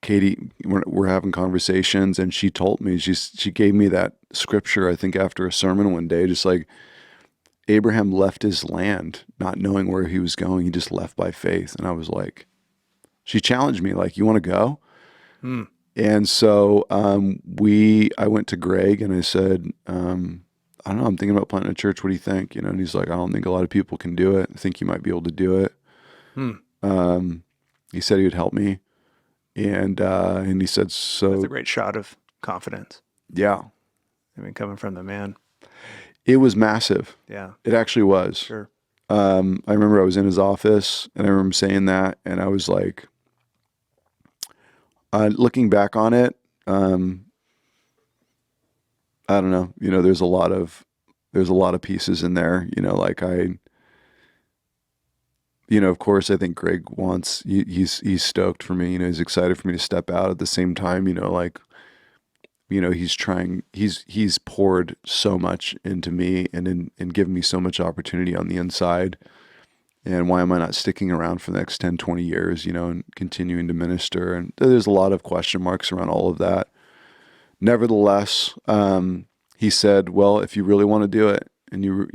Katie, we're having conversations and she told me, she gave me that scripture, I think after a sermon one day, just like Abraham left his land, not knowing where he was going. He just left by faith. And I was like, she challenged me like, you want to go? And so, I went to Greg and I said, I don't know, I'm thinking about planting a church. What do you think? And he's like, I don't think a lot of people can do it. I think you might be able to do it. He said he would help me. And he said, so. That's a great shot of confidence. Yeah. I mean, coming from the man. It was massive. Yeah. It actually was. Sure. I remember I was in his office and I remember saying that, and I was like, looking back on it, I don't know, there's a lot of pieces in there, like of course, I think Greg he's stoked for me, he's excited for me to step out. At the same time, he's poured so much into me and given me so much opportunity on the inside. And why am I not sticking around for the next 10, 20 years, and continuing to minister? And there's a lot of question marks around all of that. Nevertheless, he said, well, if you really want to do it and you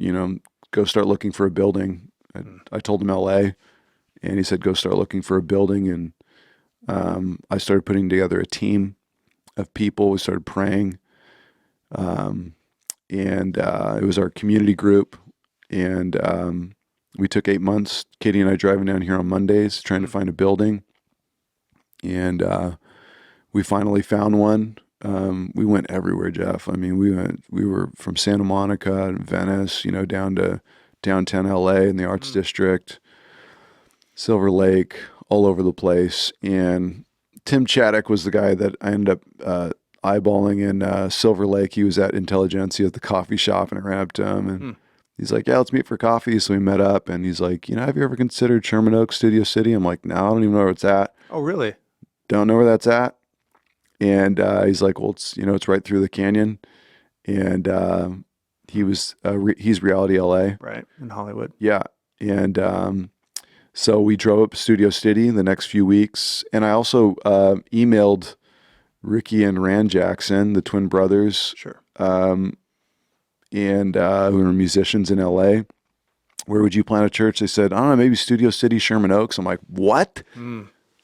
go start looking for a building. I told him LA, and he said, go start looking for a building. And I started putting together a team of people. We started praying. And it was our community group. And we took 8 months, Katie and I driving down here on Mondays, trying to find a building. And we finally found one. We went everywhere, Jeff. I mean, we were from Santa Monica and Venice, down to downtown LA in the Arts District, Silver Lake, all over the place. And Tim Chaddock was the guy that I ended up eyeballing in Silver Lake. He was at Intelligentsia at the coffee shop, and I ran up to him and he's like, yeah, let's meet for coffee. So we met up, and he's like, have you ever considered Sherman Oaks, Studio City? I'm like, no, I don't even know where it's at. Oh, really? Don't know where that's at. And he's like, well, it's right through the canyon. And he's Reality LA. Right, in Hollywood. Yeah. And so we drove up to Studio City the next few weeks. And I also emailed Ricky and Rand Jackson, the twin brothers. Sure. And who are musicians in LA. Where would you plant a church? They said, I don't know, maybe Studio City, Sherman Oaks. I'm like, what?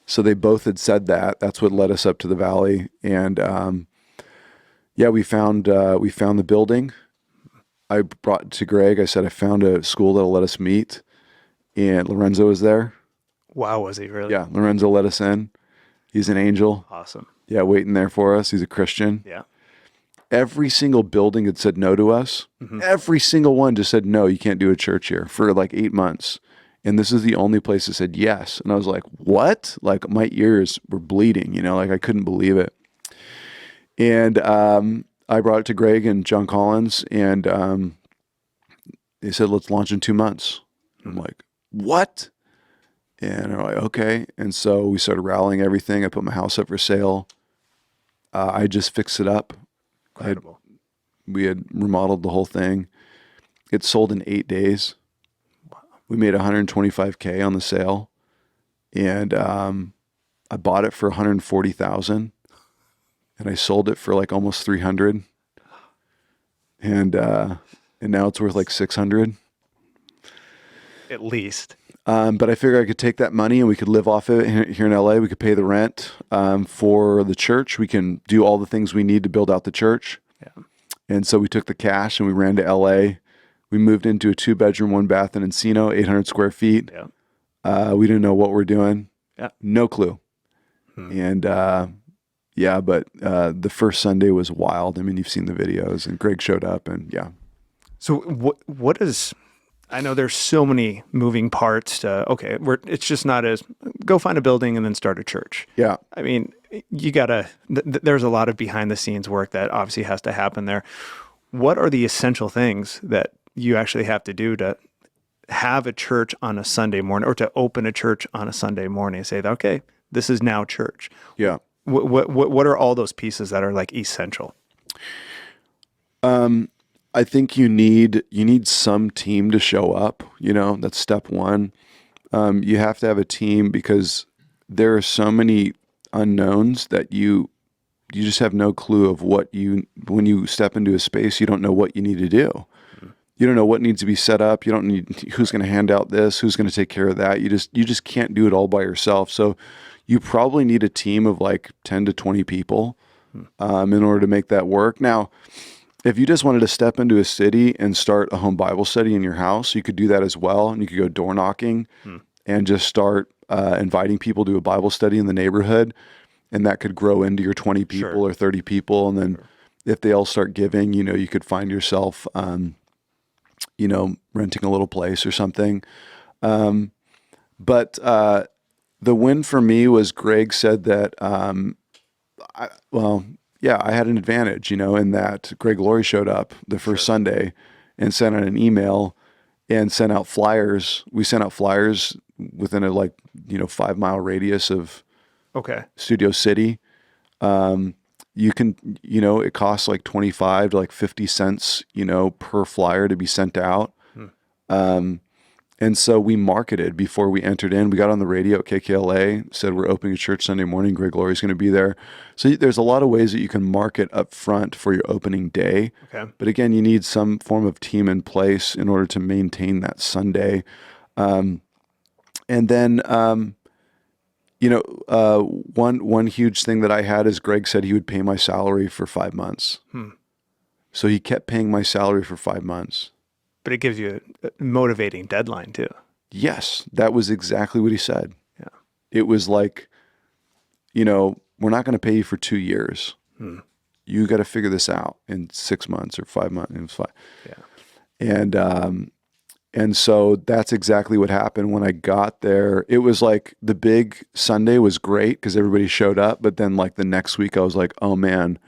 So they both had said that. That's what led us up to the valley. And we found the building. I brought it to Greg. I said, I found a school that'll let us meet. And Lorenzo was there. Wow, was he really? Yeah, Lorenzo let us in. He's an angel. Awesome. Yeah, waiting there for us. He's a Christian. Yeah. Every single building had said no to us. Every single one just said, no, you can't do a church here for like 8 months. And this is the only place that said yes. And I was like, what? Like my ears were bleeding, like I couldn't believe it. And I brought it to Greg and John Collins, and they said, let's launch in 2 months. I'm like, what? And they're like, okay. And so we started rallying everything. I put my house up for sale. I just fixed it up. Incredible. We had remodeled the whole thing. It sold in 8 days. Wow. We made $125K on the sale, and I bought it for $140,000, and I sold it for like almost $300, and now it's worth like $600 at least. But I figured I could take that money and we could live off it here in LA. We could pay the rent for the church. We can do all the things we need to build out the church. Yeah. And so we took the cash and we ran to LA. We moved into a 2-bedroom, 1-bath in Encino, 800 square feet. Yeah. We didn't know what we're doing. Yeah. No clue. And but the first Sunday was wild. I mean, you've seen the videos, and Greg showed up, and yeah. So what is... I know there's so many moving parts to, it's just not as go find a building and then start a church. Yeah. I mean, you gotta, there's a lot of behind the scenes work that obviously has to happen there. What are the essential things that you actually have to do to have a church on a Sunday morning, or to open a church on a Sunday morning and say, okay, this is now church? Yeah. What are all those pieces that are like essential? I think you need some team to show up. That's step one. You have to have a team because there are so many unknowns that you just have no clue of when you step into a space, you don't know what you need to do. Mm-hmm. You don't know what needs to be set up. You don't need who's going to hand out this, who's going to take care of that. You just can't do it all by yourself. So you probably need a team of like 10 to 20 people in order to make that work. Now, If you just wanted to step into a city and start a home Bible study in your house, you could do that as well. And you could go door knocking and just start inviting people to a Bible study in the neighborhood. And that could grow into your 20 people or 30 people. And then if they all start giving, you could find yourself, renting a little place or something. But the win for me was Greg said that, I had an advantage, in that Greg Laurie showed up the first Sunday and sent out an email and sent out flyers. We sent out flyers within a 5-mile radius of Studio City. You can, it costs like 25 to 50 cents, per flyer to be sent out. And so we marketed before we entered in. We got on the radio at KKLA, said we're opening a church Sunday morning. Greg Laurie's going to be there. So there's a lot of ways that you can market up front for your opening day. Okay. But again, you need some form of team in place in order to maintain that Sunday. And then, one huge thing that I had is Greg said he would pay my salary for 5 months. So he kept paying my salary for 5 months. But it gives you a motivating deadline too. Yes, that was exactly what he said. Yeah. It was like, we're not going to pay you for 2 years. You got to figure this out in 6 months or 5 months. It was 5. Yeah. And so that's exactly what happened when I got there. It was like the big Sunday was great because everybody showed up. But then the next week I was like, oh man,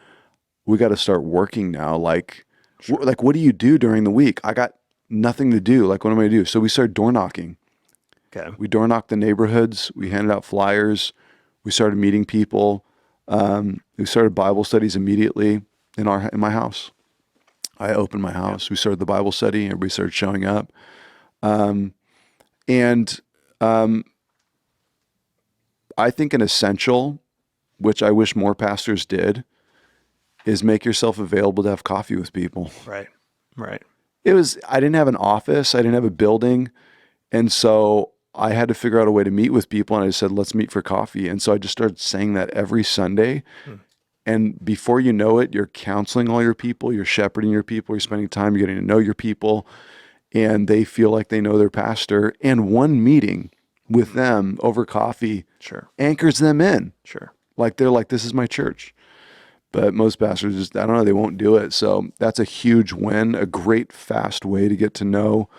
we got to start working now. What do you do during the week? I got nothing to do. What am I going to do? So we started door knocking. Okay. We door knocked the neighborhoods. We handed out flyers. We started meeting people. We started Bible studies immediately in my house. I opened my house. Yeah. We started the Bible study. Everybody started showing up. I think an essential, which I wish more pastors did, is make yourself available to have coffee with people. Right. I didn't have an office. I didn't have a building. And so I had to figure out a way to meet with people. And I just said, let's meet for coffee. And so I just started saying that every Sunday. And before you know it, you're counseling all your people, you're shepherding your people, you're spending time, you're getting to know your people, and they feel like they know their pastor. And one meeting with them over coffee anchors them in. They're like, this is my church. But most pastors just, I don't know, they won't do it. So that's a huge win, a great fast way to get to know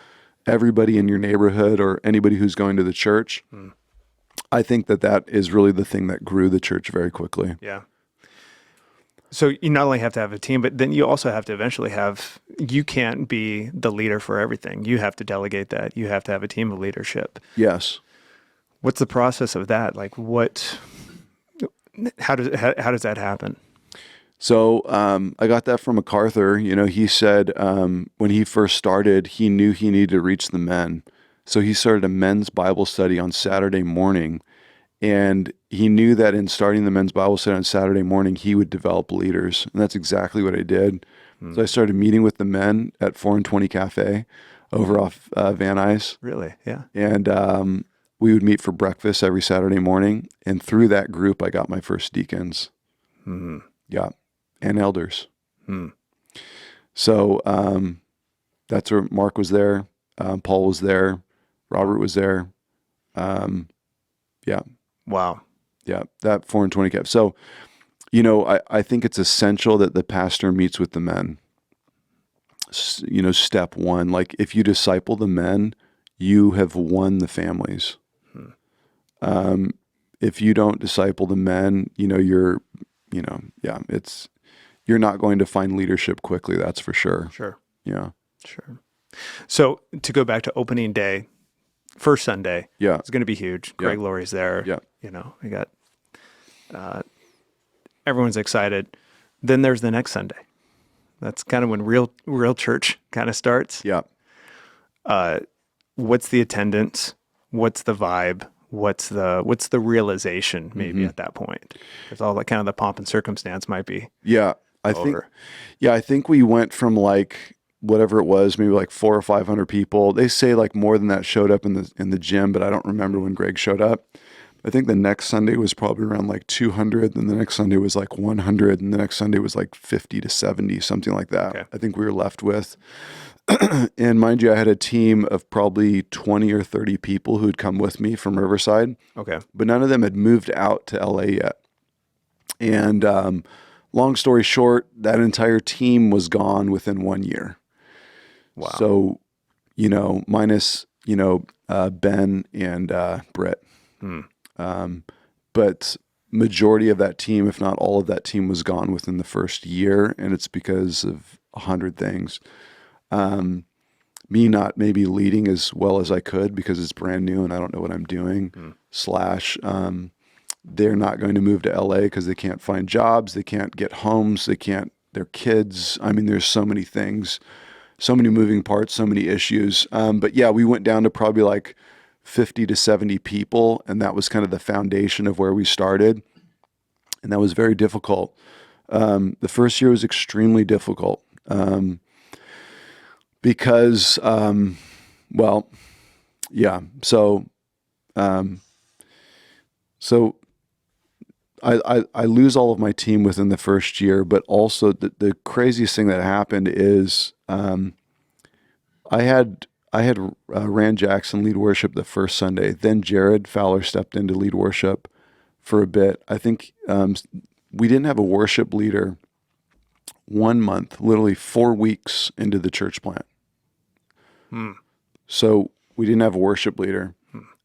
everybody in your neighborhood or anybody who's going to the church. I think that is really the thing that grew the church very quickly. Yeah. So you not only have to have a team, but then you also have to eventually you can't be the leader for everything. You have to delegate that. You have to have a team of leadership. Yes. What's the process of that? How does that happen? So I got that from MacArthur. He said when he first started, he knew he needed to reach the men. So he started a men's Bible study on Saturday morning. And he knew that in starting the men's Bible study on Saturday morning, he would develop leaders. And that's exactly what I did. So I started meeting with the men at 4 and 20 Cafe over off Van Nuys. Really? Yeah. And we would meet for breakfast every Saturday morning. And through that group, I got my first deacons. Yeah. And elders. So that's where Mark was there. Paul was there. Robert was there. Yeah. Wow. Yeah. That 4 and 20 cap. So, I think it's essential that the pastor meets with the men. Step one, if you disciple the men, you have won the families. If you don't disciple the men, you're not going to find leadership quickly. That's for sure. Sure. Yeah. Sure. So to go back to opening day, first Sunday, it's going to be huge. Greg Laurie's there. Yeah. We got, everyone's excited. Then there's the next Sunday. That's kind of when real church kind of starts. Yeah. What's the attendance? What's the vibe? What's the realization maybe at that point? Because all that kind of the pomp and circumstance might be. Yeah. I think we went from whatever it was, maybe 400 or 500 people. They say more than that showed up in the gym, but I don't remember when Greg showed up. I think the next Sunday was probably around like 200, and the next Sunday was like 100, and the next Sunday was like 50 to 70, something like that. Okay. I think we were left with. And mind you, I had a team of probably 20 or 30 people who'd come with me from Riverside. Okay. But none of them had moved out to LA yet. And long story short, that entire team was gone within 1 year. Wow. So, minus, Ben and Britt. But majority of that team, if not all of that team, was gone within the first year. And it's because of 100 things. Me not maybe leading as well as I could because it's brand new and I don't know what I'm doing. / they're not going to move to LA because they can't find jobs. They can't get homes. Their kids. I mean, there's so many things, so many moving parts, so many issues. But yeah, we went down to probably like 50 to 70 people. And that was kind of the foundation of where we started. And that was very difficult. The first year was extremely difficult. Because, yeah. So I lose all of my team within the first year, but also the craziest thing that happened is, I had Rand Jackson lead worship the first Sunday. Then Jared Fowler stepped in to lead worship for a bit. I think, we didn't have a worship leader 1 month, literally 4 weeks into the church plant. So we didn't have a worship leader.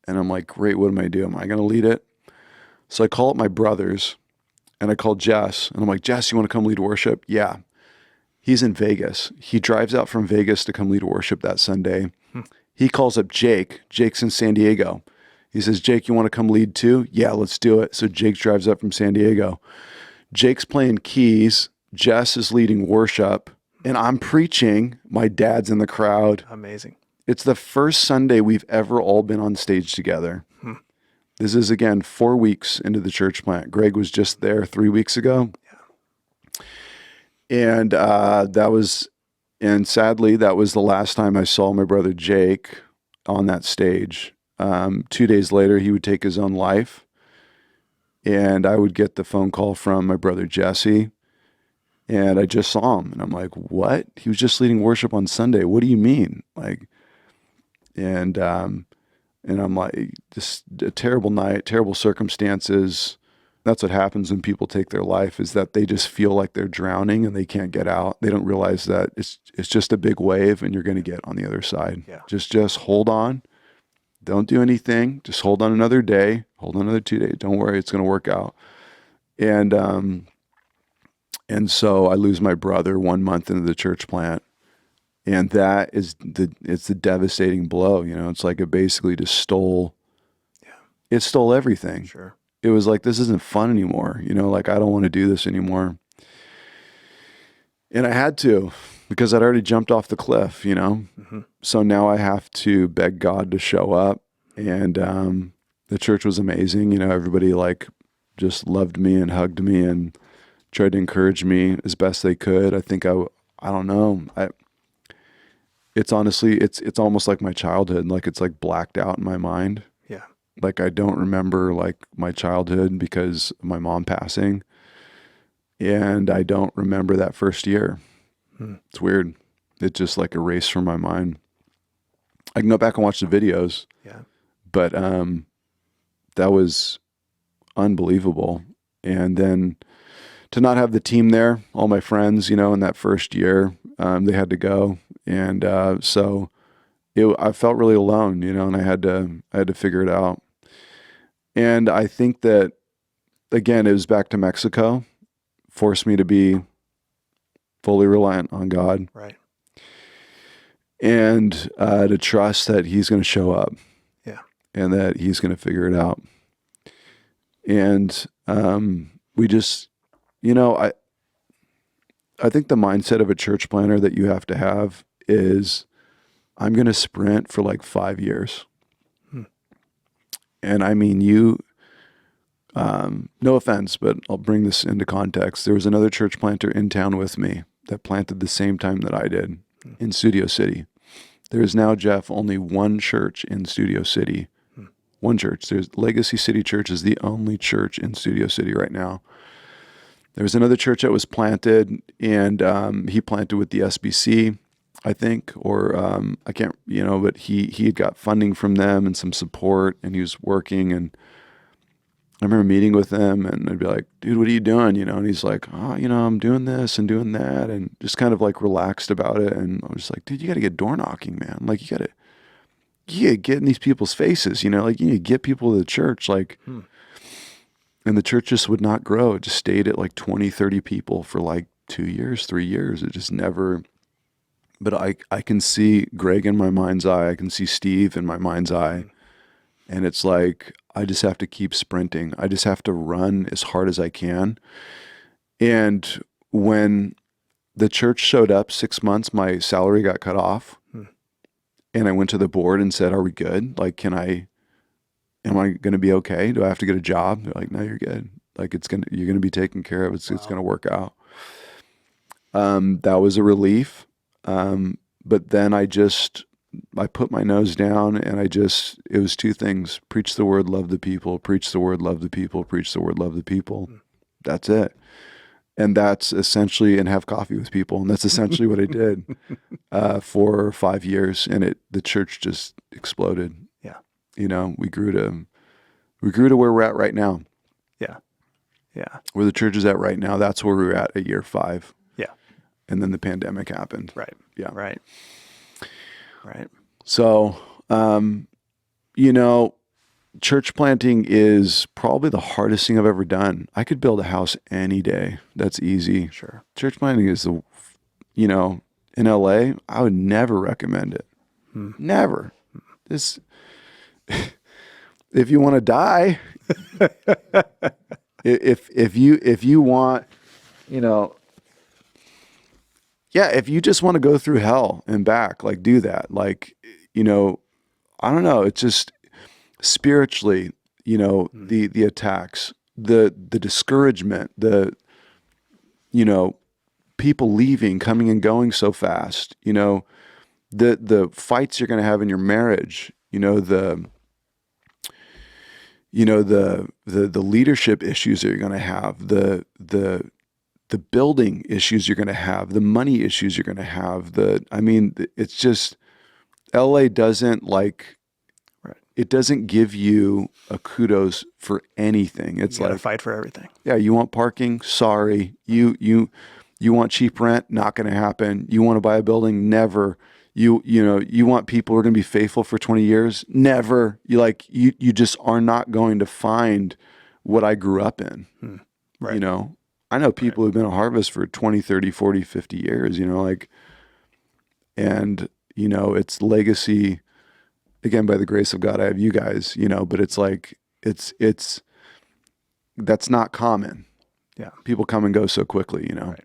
And I'm like, great, what am I do? Am I going to lead it? So I call up my brothers and I call Jess and I'm like, Jess, you want to come lead worship? Yeah. He's in Vegas. He drives out from Vegas to come lead worship that Sunday. He calls up Jake. Jake's in San Diego. He says, Jake, you want to come lead too? Yeah, let's do it. So Jake drives up from San Diego. Jake's playing keys. Jess is leading worship and I'm preaching. My dad's in the crowd. Amazing. It's the first Sunday we've ever all been on stage together. This is, again, 4 weeks into the church plant. Greg was just there 3 weeks ago. And sadly, that was the last time I saw my brother Jake on that stage. 2 days later, he would take his own life. And I would get the phone call from my brother Jesse. And I just saw him. And I'm like, what? He was just leading worship on Sunday. What do you mean? And I'm like, just a terrible night, terrible circumstances. That's what happens when people take their life, is that they just feel like they're drowning and they can't get out. They don't realize that it's just a big wave and you're going to get on the other side. Yeah. Just hold on. Don't do anything. Just hold on another day. Hold on another 2 days. Don't worry. It's going to work out. And so I lose my brother 1 month into the church plant. And that is it's the devastating blow. It's like it basically just stole everything. Sure. It was like, this isn't fun anymore. Like, I don't want to do this anymore. And I had to, because I'd already jumped off the cliff, So now I have to beg God to show up. And the church was amazing. Everybody just loved me and hugged me and tried to encourage me as best they could. I think I don't know. It's honestly, it's almost like my childhood. Like, it's like blacked out in my mind. Yeah. Like, I don't remember my childhood because of my mom passing. And I don't remember that first year. It's weird. It just erased from my mind. I can go back and watch the videos. Yeah. But that was unbelievable. And then to not have the team there, all my friends, in that first year, they had to go. And so I felt really alone, and I had to figure it out. And I think that, again, it was back to Mexico, forced me to be fully reliant on God. Right. And to trust that he's going to show up. Yeah. And that he's going to figure it out. And we just, I think the mindset of a church planner that you have to have is, I'm going to sprint for 5 years. And I mean, no offense, but I'll bring this into context. There was another church planter in town with me that planted the same time that I did in Studio City. There is now, Jeff, only one church in Studio City. one church. There's Legacy City Church is the only church in Studio City right now. There was another church that was planted, and he planted with the SBC, I think, or I can't, but he had got funding from them and some support, and he was working. And I remember meeting with him, and I'd be like, dude, what are you doing? And he's like, oh, I'm doing this and doing that, and just kind of like relaxed about it. And I was like, dude, you got to get door knocking, man. Like you got to get in these people's faces, like you need to get people to the church, like, and the church just would not grow. It just stayed at like 20, 30 people for like 2 years, 3 years. It just never, but I can see Greg in my mind's eye. I can see Steve in my mind's eye. And it's like, I just have to keep sprinting. I just have to run as hard as I can. And when the church showed up 6 months, my salary got cut off. And I went to the board and said, are we good? Like, am I going to be okay? Do I have to get a job? They're like, no, you're good. Like you're going to be taken care of. It's going to work out. That was a relief. But then I put my nose down, and it was two things: preach the word, love the people, preach the word, love the people, preach the word, love the people. That's it. And that's essentially, and have coffee with people. And that's essentially what I did, for 5 years. And the church just exploded. Yeah. We grew to where we're at right now. Yeah. Yeah. Where the church is at right now. That's where we were at year 5. Yeah. And then the pandemic happened. Right. Yeah. Right. Right. So, church planting is probably the hardest thing I've ever done. I could build a house any day. That's easy. Sure. Church planting is in LA, I would never recommend it. Never. If you want to die, if you want, if you just want to go through hell and back, like do that. Like, I don't know. It's just spiritually, the attacks, the discouragement, people leaving, coming and going so fast, the fights you're going to have in your marriage, the leadership issues that you're going to have, the building issues you're going to have, the money issues you're going to have, it's just, LA doesn't it doesn't give you a kudos for anything. It's you gotta fight for everything. Yeah. You want parking? Sorry. You want cheap rent? Not going to happen. You want to buy a building? Never. You want people who are going to be faithful for 20 years? Never. You just are not going to find what I grew up in. Right. I know people who've been at Harvest for 20, 30, 40, 50 years, and it's legacy. Again, by the grace of God, I have you guys, but it's like, it's that's not common. Yeah. People come and go so quickly, Right.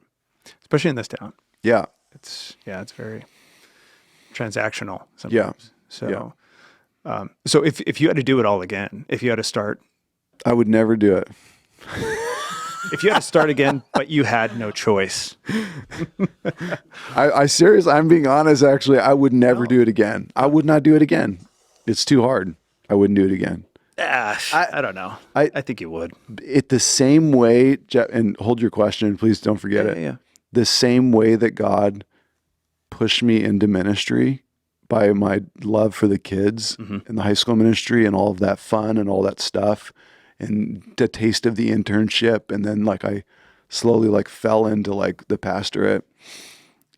Especially in this town. Yeah. It's very transactional sometimes. Yeah. So, so if you had to do it all again, if you had to start, I would never do it. If you had to start again, but you had no choice. I seriously, I'm being honest, actually, I would never do it again. I would not do it again. It's too hard. I wouldn't do it again. I don't know. I think you would. It the same way, and hold your question, please don't forget it. Yeah. The same way that God pushed me into ministry by my love for the kids in the high school ministry and all of that fun and all that stuff and the taste of the internship. And then I slowly fell into the pastorate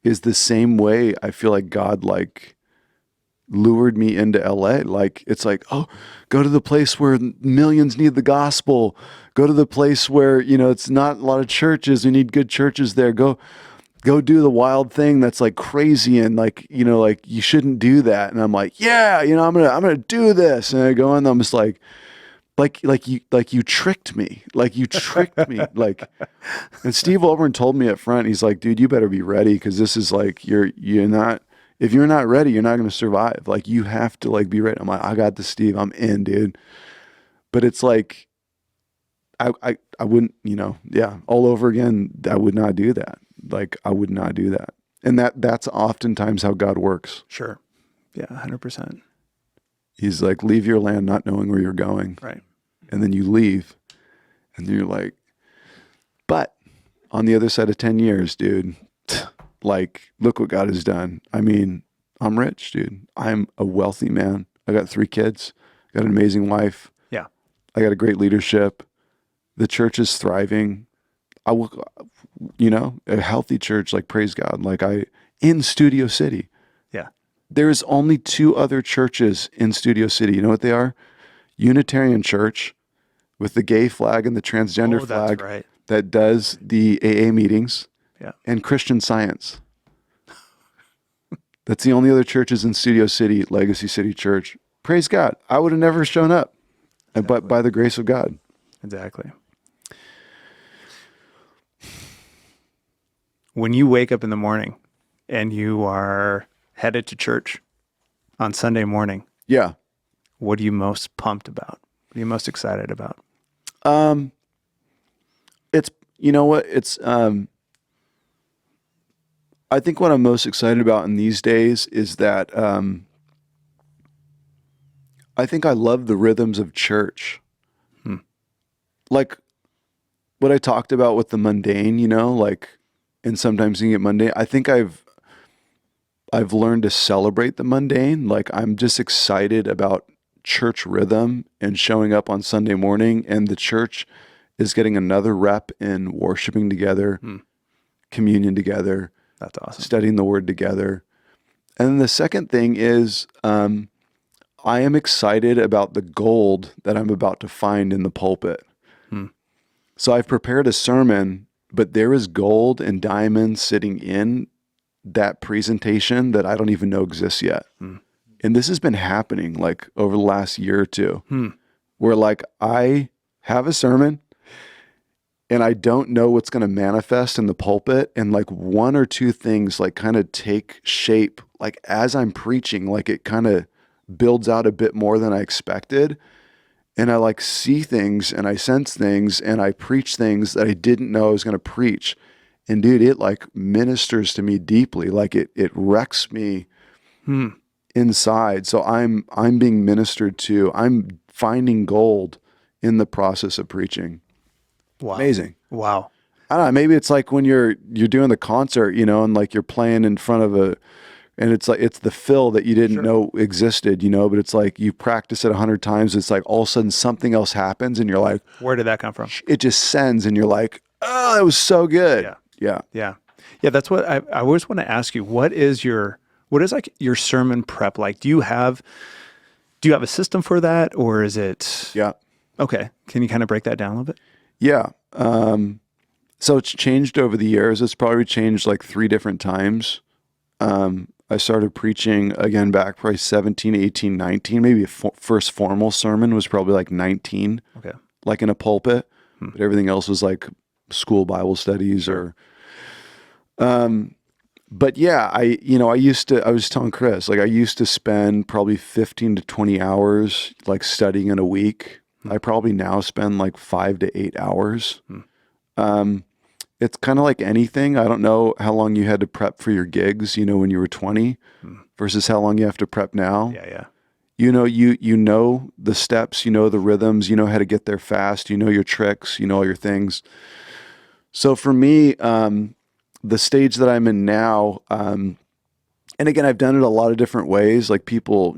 is the same way I feel like God lured me into LA. It's oh, go to the place where millions need the gospel. Go to the place where, it's not a lot of churches. We need good churches there. Go do the wild thing that's crazy and you shouldn't do that. And I'm yeah, I'm gonna do this. And I go in, I'm just like you tricked me. You tricked me. And Steve Olbern told me up front, he's like, dude, you better be ready. Cause this is you're not, if you're not ready, you're not going to survive. You have to be ready. I'm like, I got this, Steve. I'm in, dude. But it's I wouldn't, all over again. I would not do that. I would not do that. And that's oftentimes how God works. Sure. Yeah. 100%. He's like, leave your land not knowing where you're going. Right. And then you leave and you're like, but on the other side of 10 years, dude, like, look what God has done. I mean, I'm rich, dude. I'm a wealthy man. I got 3 kids, got an amazing wife. Yeah. I got a great leadership. The church is thriving. I will, a healthy church, like, praise God. Like, in Studio City. Yeah. There's only 2 other churches in Studio City. You know what they are? Unitarian Church with the gay flag and the transgender flag. That's right. That does the AA meetings. Yeah. And Christian Science. That's the only other churches in Studio City, Legacy City Church. Praise God. I would have never shown up, but by the grace of God. Exactly. When you wake up in the morning and you are headed to church on Sunday morning, Yeah. what are you most pumped about? What are you most excited about? It's, you know what? It's, I think what I'm most excited about in these days is that, I think I love the rhythms of church. Like what I talked about with the mundane, like, and sometimes you get mundane. I think I've learned to celebrate the mundane. Like, I'm just excited about church rhythm and showing up on Sunday morning, and the church is getting another rep in worshiping together, communion together. That's awesome. Studying the word together. And then the second thing is, I am excited about the gold that I'm about to find in the pulpit. So I've prepared a sermon, but there is gold and diamonds sitting in that presentation that I don't even know exists yet. And this has been happening like over the last year or two, where like I have a sermon and I don't know what's going to manifest in the pulpit, and like 1 or 2 things like kind of take shape, like as I'm preaching, like it kind of builds out a bit more than I expected. And I like see things and I sense things and I preach things that I didn't know I was going to preach. And dude, it like ministers to me deeply. Like it wrecks me inside. So I'm being ministered to. I'm finding gold in the process of preaching. Wow. Amazing. Wow. I don't know. Maybe it's like when you're doing the concert, and like you're playing in front of and it's like, it's the fill that you didn't know existed, but it's like you practice it 100 times. It's like all of a sudden something else happens and you're like, where did that come from? It just sends and you're like, oh, that was so good. Yeah. That's what I always want to ask you. What is like your sermon prep like? Do you have a system for that, or is it? Yeah. Okay. Can you kind of break that down a little bit? Yeah. So it's changed over the years. It's probably changed like 3 different times. I started preaching again back probably 17, 18, 19, maybe first formal sermon was probably like 19, like in a pulpit, but everything else was like school Bible studies but yeah, I was telling Chris, like I used to spend probably 15 to 20 hours like studying in a week. I probably now spend like 5 to 8 hours. It's kind of like anything. I don't know how long you had to prep for your gigs, when you were 20 versus how long you have to prep now. Yeah. You know the steps, the rhythms, how to get there fast, your tricks, all your things. So for me, the stage that I'm in now, and again, I've done it a lot of different ways. Like people,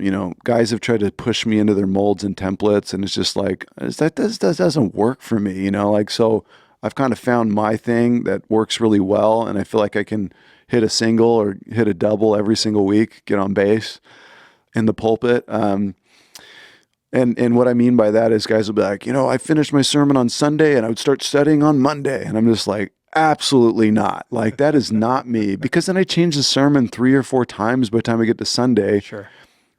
guys have tried to push me into their molds and templates, and it's just like, that doesn't work for me, like, so I've kind of found my thing that works really well, and I feel like I can hit a single or hit a double every single week, get on base in the pulpit. And what I mean by that is guys will be like, I finished my sermon on Sunday and I would start studying on Monday. And I'm just like, absolutely not. Like, that is not me, because then I change the sermon 3 or 4 times by the time I get to Sunday. Sure.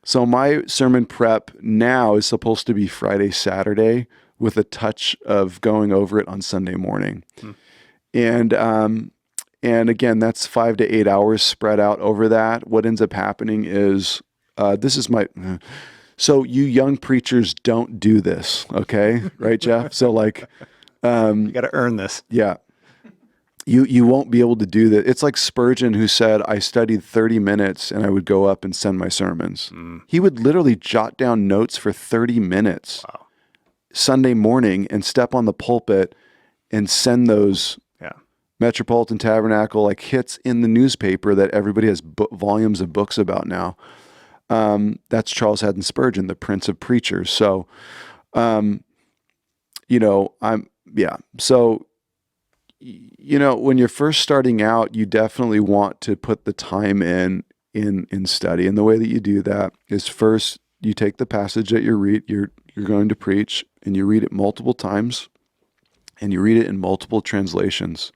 So my sermon prep now is supposed to be Friday, Saturday, with a touch of going over it on Sunday morning. And again, that's 5 to 8 hours spread out over that. What ends up happening is, so you young preachers don't do this. Okay. Right, Jeff? So like, you got to earn this. Yeah. You won't be able to do that. It's like Spurgeon, who said, I studied 30 minutes and I would go up and send my sermons. He would literally jot down notes for 30 minutes Sunday morning and step on the pulpit and send those Metropolitan Tabernacle like hits in the newspaper that everybody has volumes of books about now. That's Charles Haddon Spurgeon, the Prince of Preachers. So, So, when you're first starting out, you definitely want to put the time in study. And the way that you do that is, first you take the passage that you're going to preach, and you read it multiple times, and you read it in multiple translations.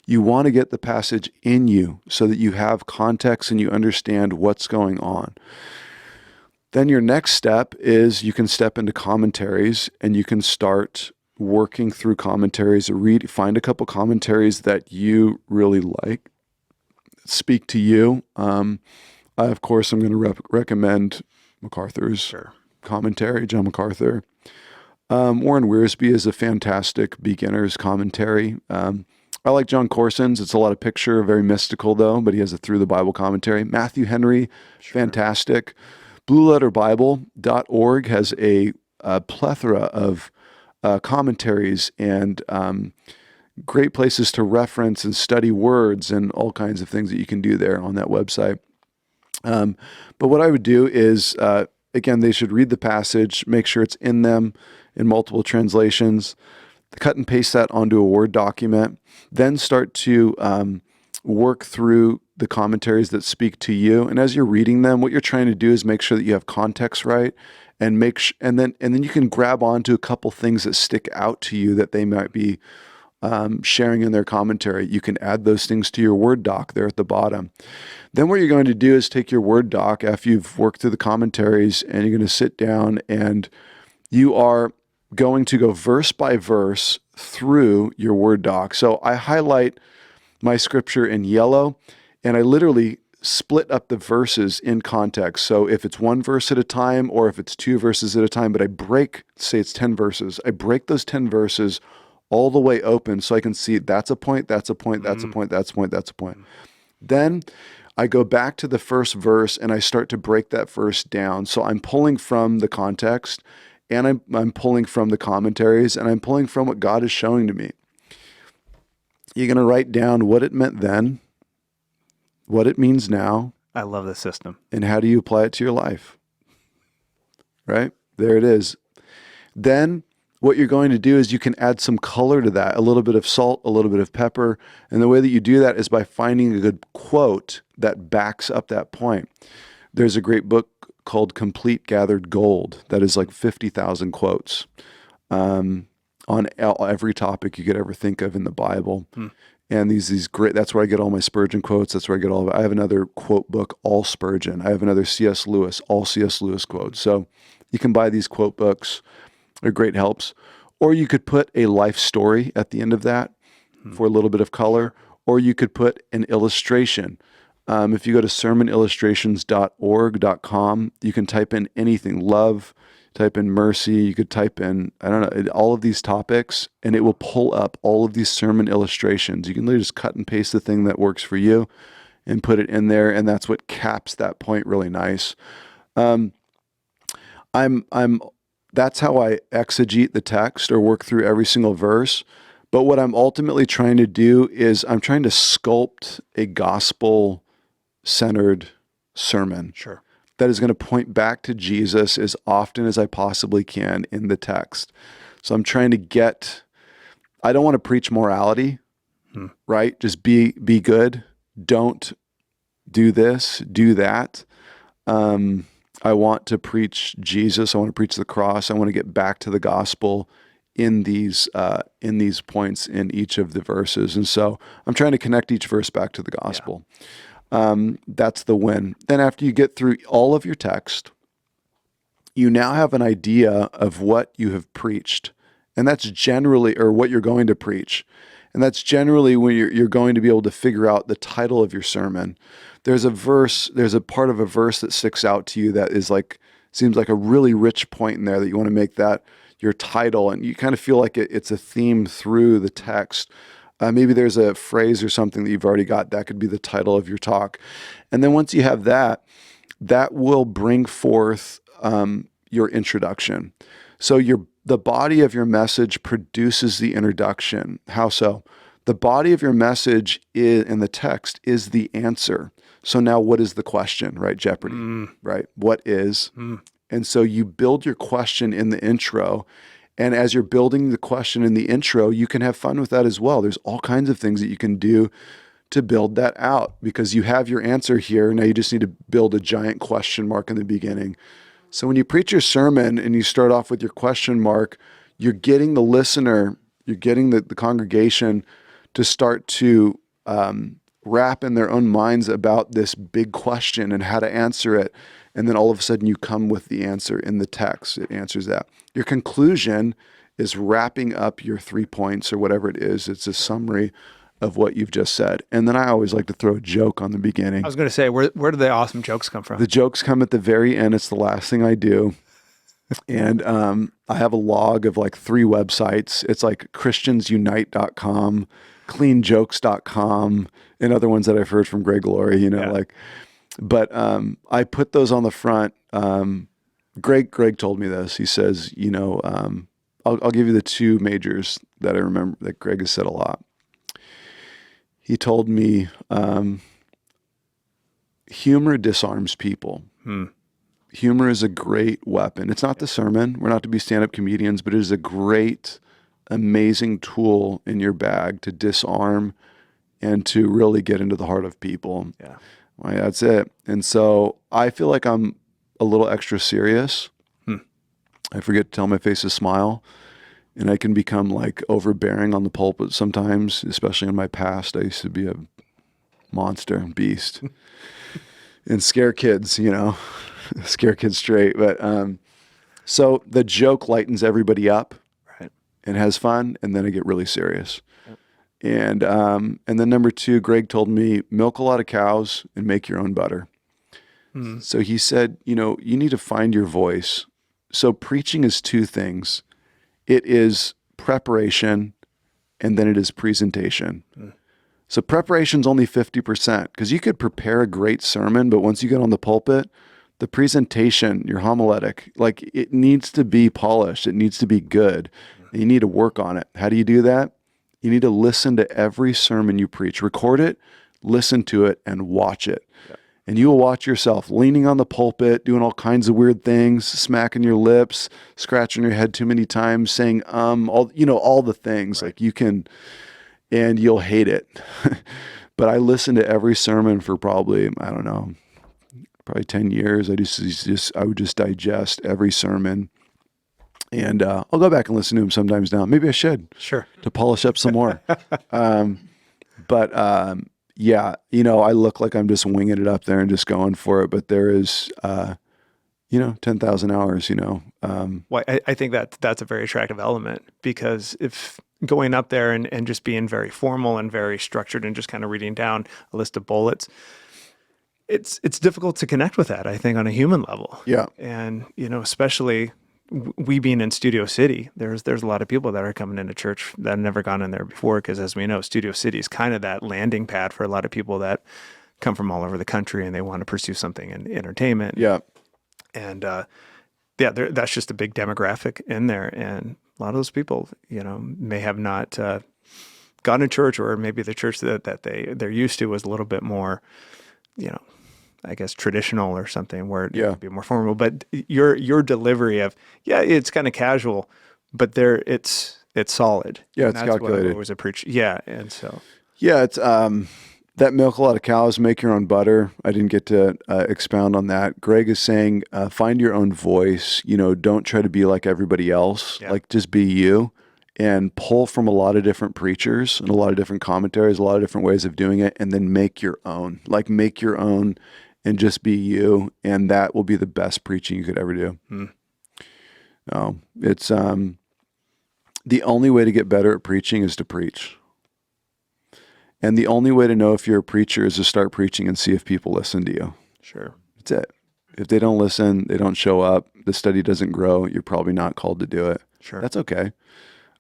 You want to get the passage in you so that you have context and you understand what's going on. Then your next step is you can step into commentaries, and you can start working through commentaries, find a couple commentaries that you really like, speak to you. Of course, I'm going to recommend MacArthur's commentary, John MacArthur. Warren Wiersbe is a fantastic beginner's commentary. I like John Corson's. It's a lot of picture, very mystical though, but he has a through the Bible commentary. Matthew Henry, fantastic. BlueLetterBible.org has a plethora of commentaries and great places to reference and study words and all kinds of things that you can do there on that website. But what I would do is, again, they should read the passage, make sure it's in them in multiple translations, cut and paste that onto a Word document, then start to work through the commentaries that speak to you. And as you're reading them, what you're trying to do is make sure that you have context right, and and then you can grab onto a couple things that stick out to you that they might be sharing in their commentary. You can add those things to your Word doc there at the bottom. Then what you're going to do is take your Word doc after you've worked through the commentaries, and you're going to sit down and you are going to go verse by verse through your Word doc. So I highlight my scripture in yellow, and I literally split up the verses in context. So if it's one verse at a time, or if it's two verses at a time, but I break, say it's 10 verses, I break those 10 verses all the way open so I can see that's a point, that's a point, that's a point, that's a point, that's a point. Then I go back to the first verse and I start to break that verse down. So I'm pulling from the context, and I'm pulling from the commentaries, and I'm pulling from what God is showing to me. You're going to write down what it meant then, what it means now. I love this system. And how do you apply it to your life? Right? There it is. Then what you're going to do is you can add some color to that, a little bit of salt, a little bit of pepper. And the way that you do that is by finding a good quote that backs up that point. There's a great book called Complete Gathered Gold that is like 50,000 quotes on every topic you could ever think of in the Bible. And these great, that's where I get all my Spurgeon quotes. That's where I get all of it. I have another quote book, all Spurgeon. I have another C.S. Lewis, all C.S. Lewis quotes. So you can buy these quote books. They're great helps. Or you could put a life story at the end of that for a little bit of color. Or you could put an illustration. If you go to sermonillustrations.org.com, you can type in anything, love, type in mercy, you could type in, I don't know, all of these topics, and it will pull up all of these sermon illustrations. You can literally just cut and paste the thing that works for you and put it in there, and that's what caps that point really nice. That's how I exegete the text or work through every single verse. But what I'm ultimately trying to do is I'm trying to sculpt a gospel-centered sermon. Sure. That is going to point back to Jesus as often as I possibly can in the text. So I'm trying to I don't want to preach morality, right? Just be good. Don't do this, do that. I want to preach Jesus. I want to preach the cross. I want to get back to the gospel in these points in each of the verses. And so I'm trying to connect each verse back to the gospel. Yeah. That's the win. Then after you get through all of your text, you now have an idea of what you have preached. And that's generally, or what you're going to preach. And that's generally when you're going to be able to figure out the title of your sermon. There's a part of a verse that sticks out to you that is seems like a really rich point in there that you want to make that your title. And you kind of feel like it's a theme through the text. Maybe there's a phrase or something that you've already got. That could be the title of your talk. And then once you have that, that will bring forth your introduction. So the body of your message produces the introduction. How so? The body of your message in the text is the answer. So now what is the question, right? Jeopardy, right? What is? And so you build your question in the intro. And as you're building the question in the intro, you can have fun with that as well. There's all kinds of things that you can do to build that out because you have your answer here. Now you just need to build a giant question mark in the beginning. So when you preach your sermon and you start off with your question mark, you're getting the listener, you're getting the congregation to start to wrap in their own minds about this big question and how to answer it. And then all of a sudden you come with the answer in the text. It answers that. Your conclusion is wrapping up your 3 points or whatever it is. It's a summary of what you've just said. And then I always like to throw a joke on the beginning. I was going to say, where do the awesome jokes come from? The jokes come at the very end. It's the last thing I do. And I have a log of like 3 websites. It's like christiansunite.com, cleanjokes.com, and other ones that I've heard from Greg Laurie, but I put those on the front. Greg told me this. He says, I'll give you the 2 majors that I remember that Greg has said a lot. He told me, humor disarms people. Humor is a great weapon. It's not the sermon. We're not to be stand-up comedians, but it is a great, amazing tool in your bag to disarm and to really get into the heart of people. Yeah. Well, that's it. And so I feel like I'm a little extra serious. I forget to tell my face to smile. And I can become like overbearing on the pulpit sometimes, especially in my past. I used to be a monster, beast, and scare kids, scare kids straight. But so the joke lightens everybody up, right, and has fun, and then I get really serious. Yep. And then number 2, Greg told me, milk a lot of cows and make your own butter. So he said, you need to find your voice. So preaching is 2 things. It is preparation, and then it is presentation. So preparation's only 50%, because you could prepare a great sermon, but once you get on the pulpit, the presentation, your homiletic, like it needs to be polished. It needs to be good. And you need to work on it. How do you do that? You need to listen to every sermon you preach. Record it, listen to it, and watch it. Yeah. And you will watch yourself leaning on the pulpit, doing all kinds of weird things, smacking your lips, scratching your head too many times, saying all the things. Right. Like you can, and you'll hate it. But I listened to every sermon for probably 10 years. I would just digest every sermon. And I'll go back and listen to them sometimes now. Maybe I should. Sure. To polish up some more. Yeah, I look like I'm just winging it up there and just going for it. But there is, 10,000 hours, Well, I think that's a very attractive element, because if going up there and just being very formal and very structured and just kind of reading down a list of bullets, it's difficult to connect with that, I think, on a human level. Yeah. And, especially we being in Studio City, there's a lot of people that are coming into church that have never gone in there before, because as we know, Studio City is kind of that landing pad for a lot of people that come from all over the country and they want to pursue something in entertainment. Yeah. And that's just a big demographic in there. And a lot of those people, may have not gone to church, or maybe the church that they're used to was a little bit more, I guess traditional or something, where it would be more formal. But your delivery of, it's kind of casual, but it's solid. Yeah, and it's that's calculated. What I always appreciate. Yeah, and so. Yeah, it's that milk a lot of cows, make your own butter. I didn't get to expound on that. Greg is saying, find your own voice. Don't try to be like everybody else. Yeah. Like just be you, and pull from a lot of different preachers and a lot of different commentaries, a lot of different ways of doing it, and then make your own. Like make your own. And just be you, and that will be the best preaching you could ever do. No, it's the only way to get better at preaching is to preach. And the only way to know if you're a preacher is to start preaching and see if people listen to you. Sure. That's it. If they don't listen, they don't show up, the study doesn't grow, you're probably not called to do it. Sure. That's okay.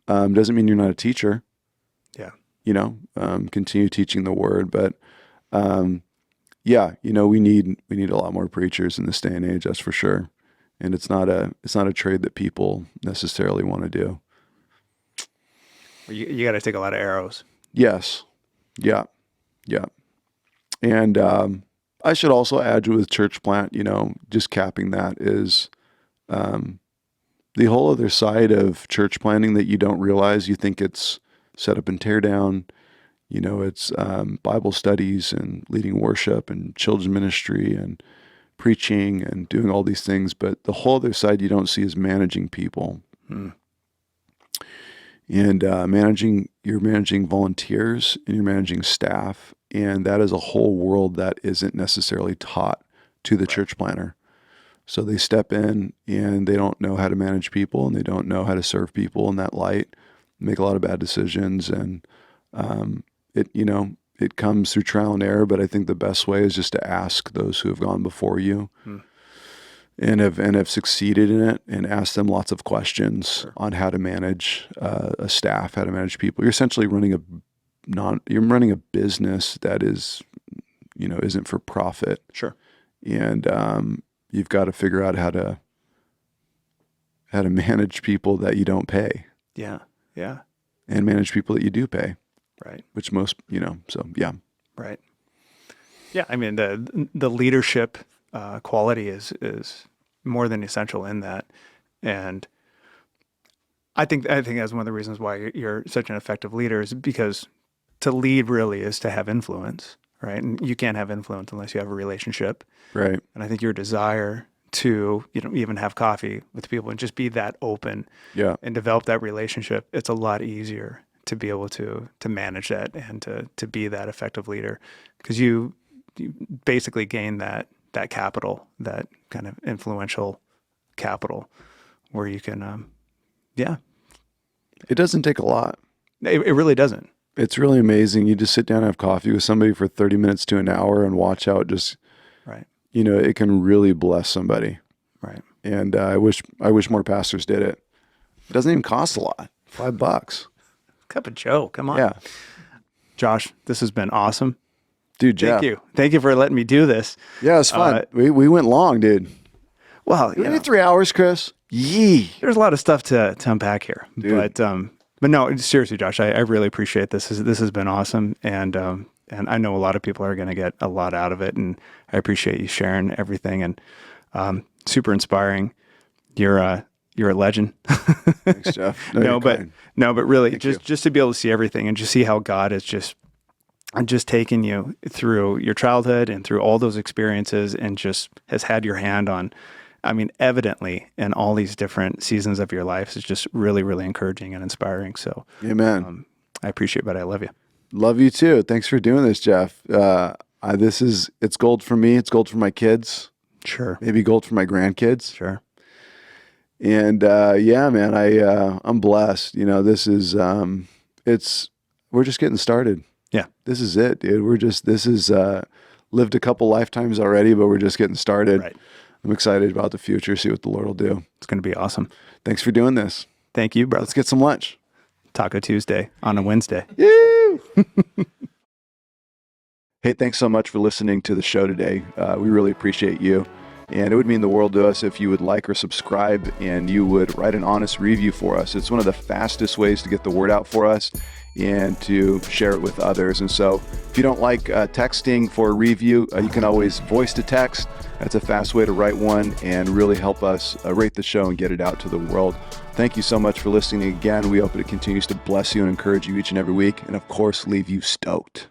Doesn't mean you're not a teacher. Yeah. continue teaching the word. But we need a lot more preachers in this day and age, that's for sure. And it's not a trade that people necessarily want to do. You got to take a lot of arrows. Yes. Yeah. Yeah. And I should also add with church plant, just capping that is the whole other side of church planting that you don't realize. You think it's set up and tear down. It's Bible studies and leading worship and children's ministry and preaching and doing all these things. But the whole other side you don't see is managing people. And you're managing volunteers and you're managing staff. And that is a whole world that isn't necessarily taught to the church planter. So they step in and they don't know how to manage people and they don't know how to serve people in that light, make a lot of bad decisions. And it comes through trial and error, but I think the best way is just to ask those who have gone before you and have succeeded in it, and ask them lots of questions on how to manage a staff, how to manage people. You're essentially running a business that is, isn't for profit. Sure. And you've got to figure out how to manage people that you don't pay. Yeah. Yeah. And manage people that you do pay. Right. Which most, so yeah. Right. Yeah. I mean, the leadership quality is more than essential in that. And I think that's one of the reasons why you're such an effective leader, is because to lead really is to have influence, right? And you can't have influence unless you have a relationship. Right. And I think your desire to, even have coffee with people and just be that open and develop that relationship, it's a lot easier to be able to manage that and to be that effective leader, because you basically gain that capital, that kind of influential capital, where you can, It doesn't take a lot. It really doesn't. It's really amazing. You just sit down and have coffee with somebody for 30 minutes to an hour and watch how it just, right. It can really bless somebody. Right. And I wish more pastors did it. It doesn't even cost a lot. $5. Cup of Joe. Come on. Yeah. Josh, this has been awesome. Dude, Jeff. Thank you for letting me do this. Yeah, it's fun. We went long, dude. Well, we did 3 hours, Chris. Yee. There's a lot of stuff to unpack here, dude. But no, seriously, Josh, I really appreciate this. This has been awesome, and I know a lot of people are going to get a lot out of it, and I appreciate you sharing everything, and super inspiring. You're a legend. Thanks, Jeff. But really, just to be able to see everything and just see how God has just taken you through your childhood and through all those experiences, and just has had your hand on, evidently in all these different seasons of your life, is just really, really encouraging and inspiring. So, amen. I appreciate it, but I love you. Love you too. Thanks for doing this, Jeff. It's gold for me. It's gold for my kids. Sure. Maybe gold for my grandkids. Sure. And man, I'm blessed. This is we're just getting started. Yeah. This is it, dude. This is lived a couple lifetimes already, but we're just getting started. Right. I'm excited about the future, see what the Lord will do. It's going to be awesome. Thanks for doing this. Thank you, brother. Let's get some lunch. Taco Tuesday on a Wednesday. Yay! Hey, thanks so much for listening to the show today. We really appreciate you. And it would mean the world to us if you would like or subscribe, and you would write an honest review for us. It's one of the fastest ways to get the word out for us and to share it with others. And so if you don't like texting for a review, you can always voice to text. That's a fast way to write one and really help us rate the show and get it out to the world. Thank you so much for listening again. We hope it continues to bless you and encourage you each and every week, and of course, leave you stoked.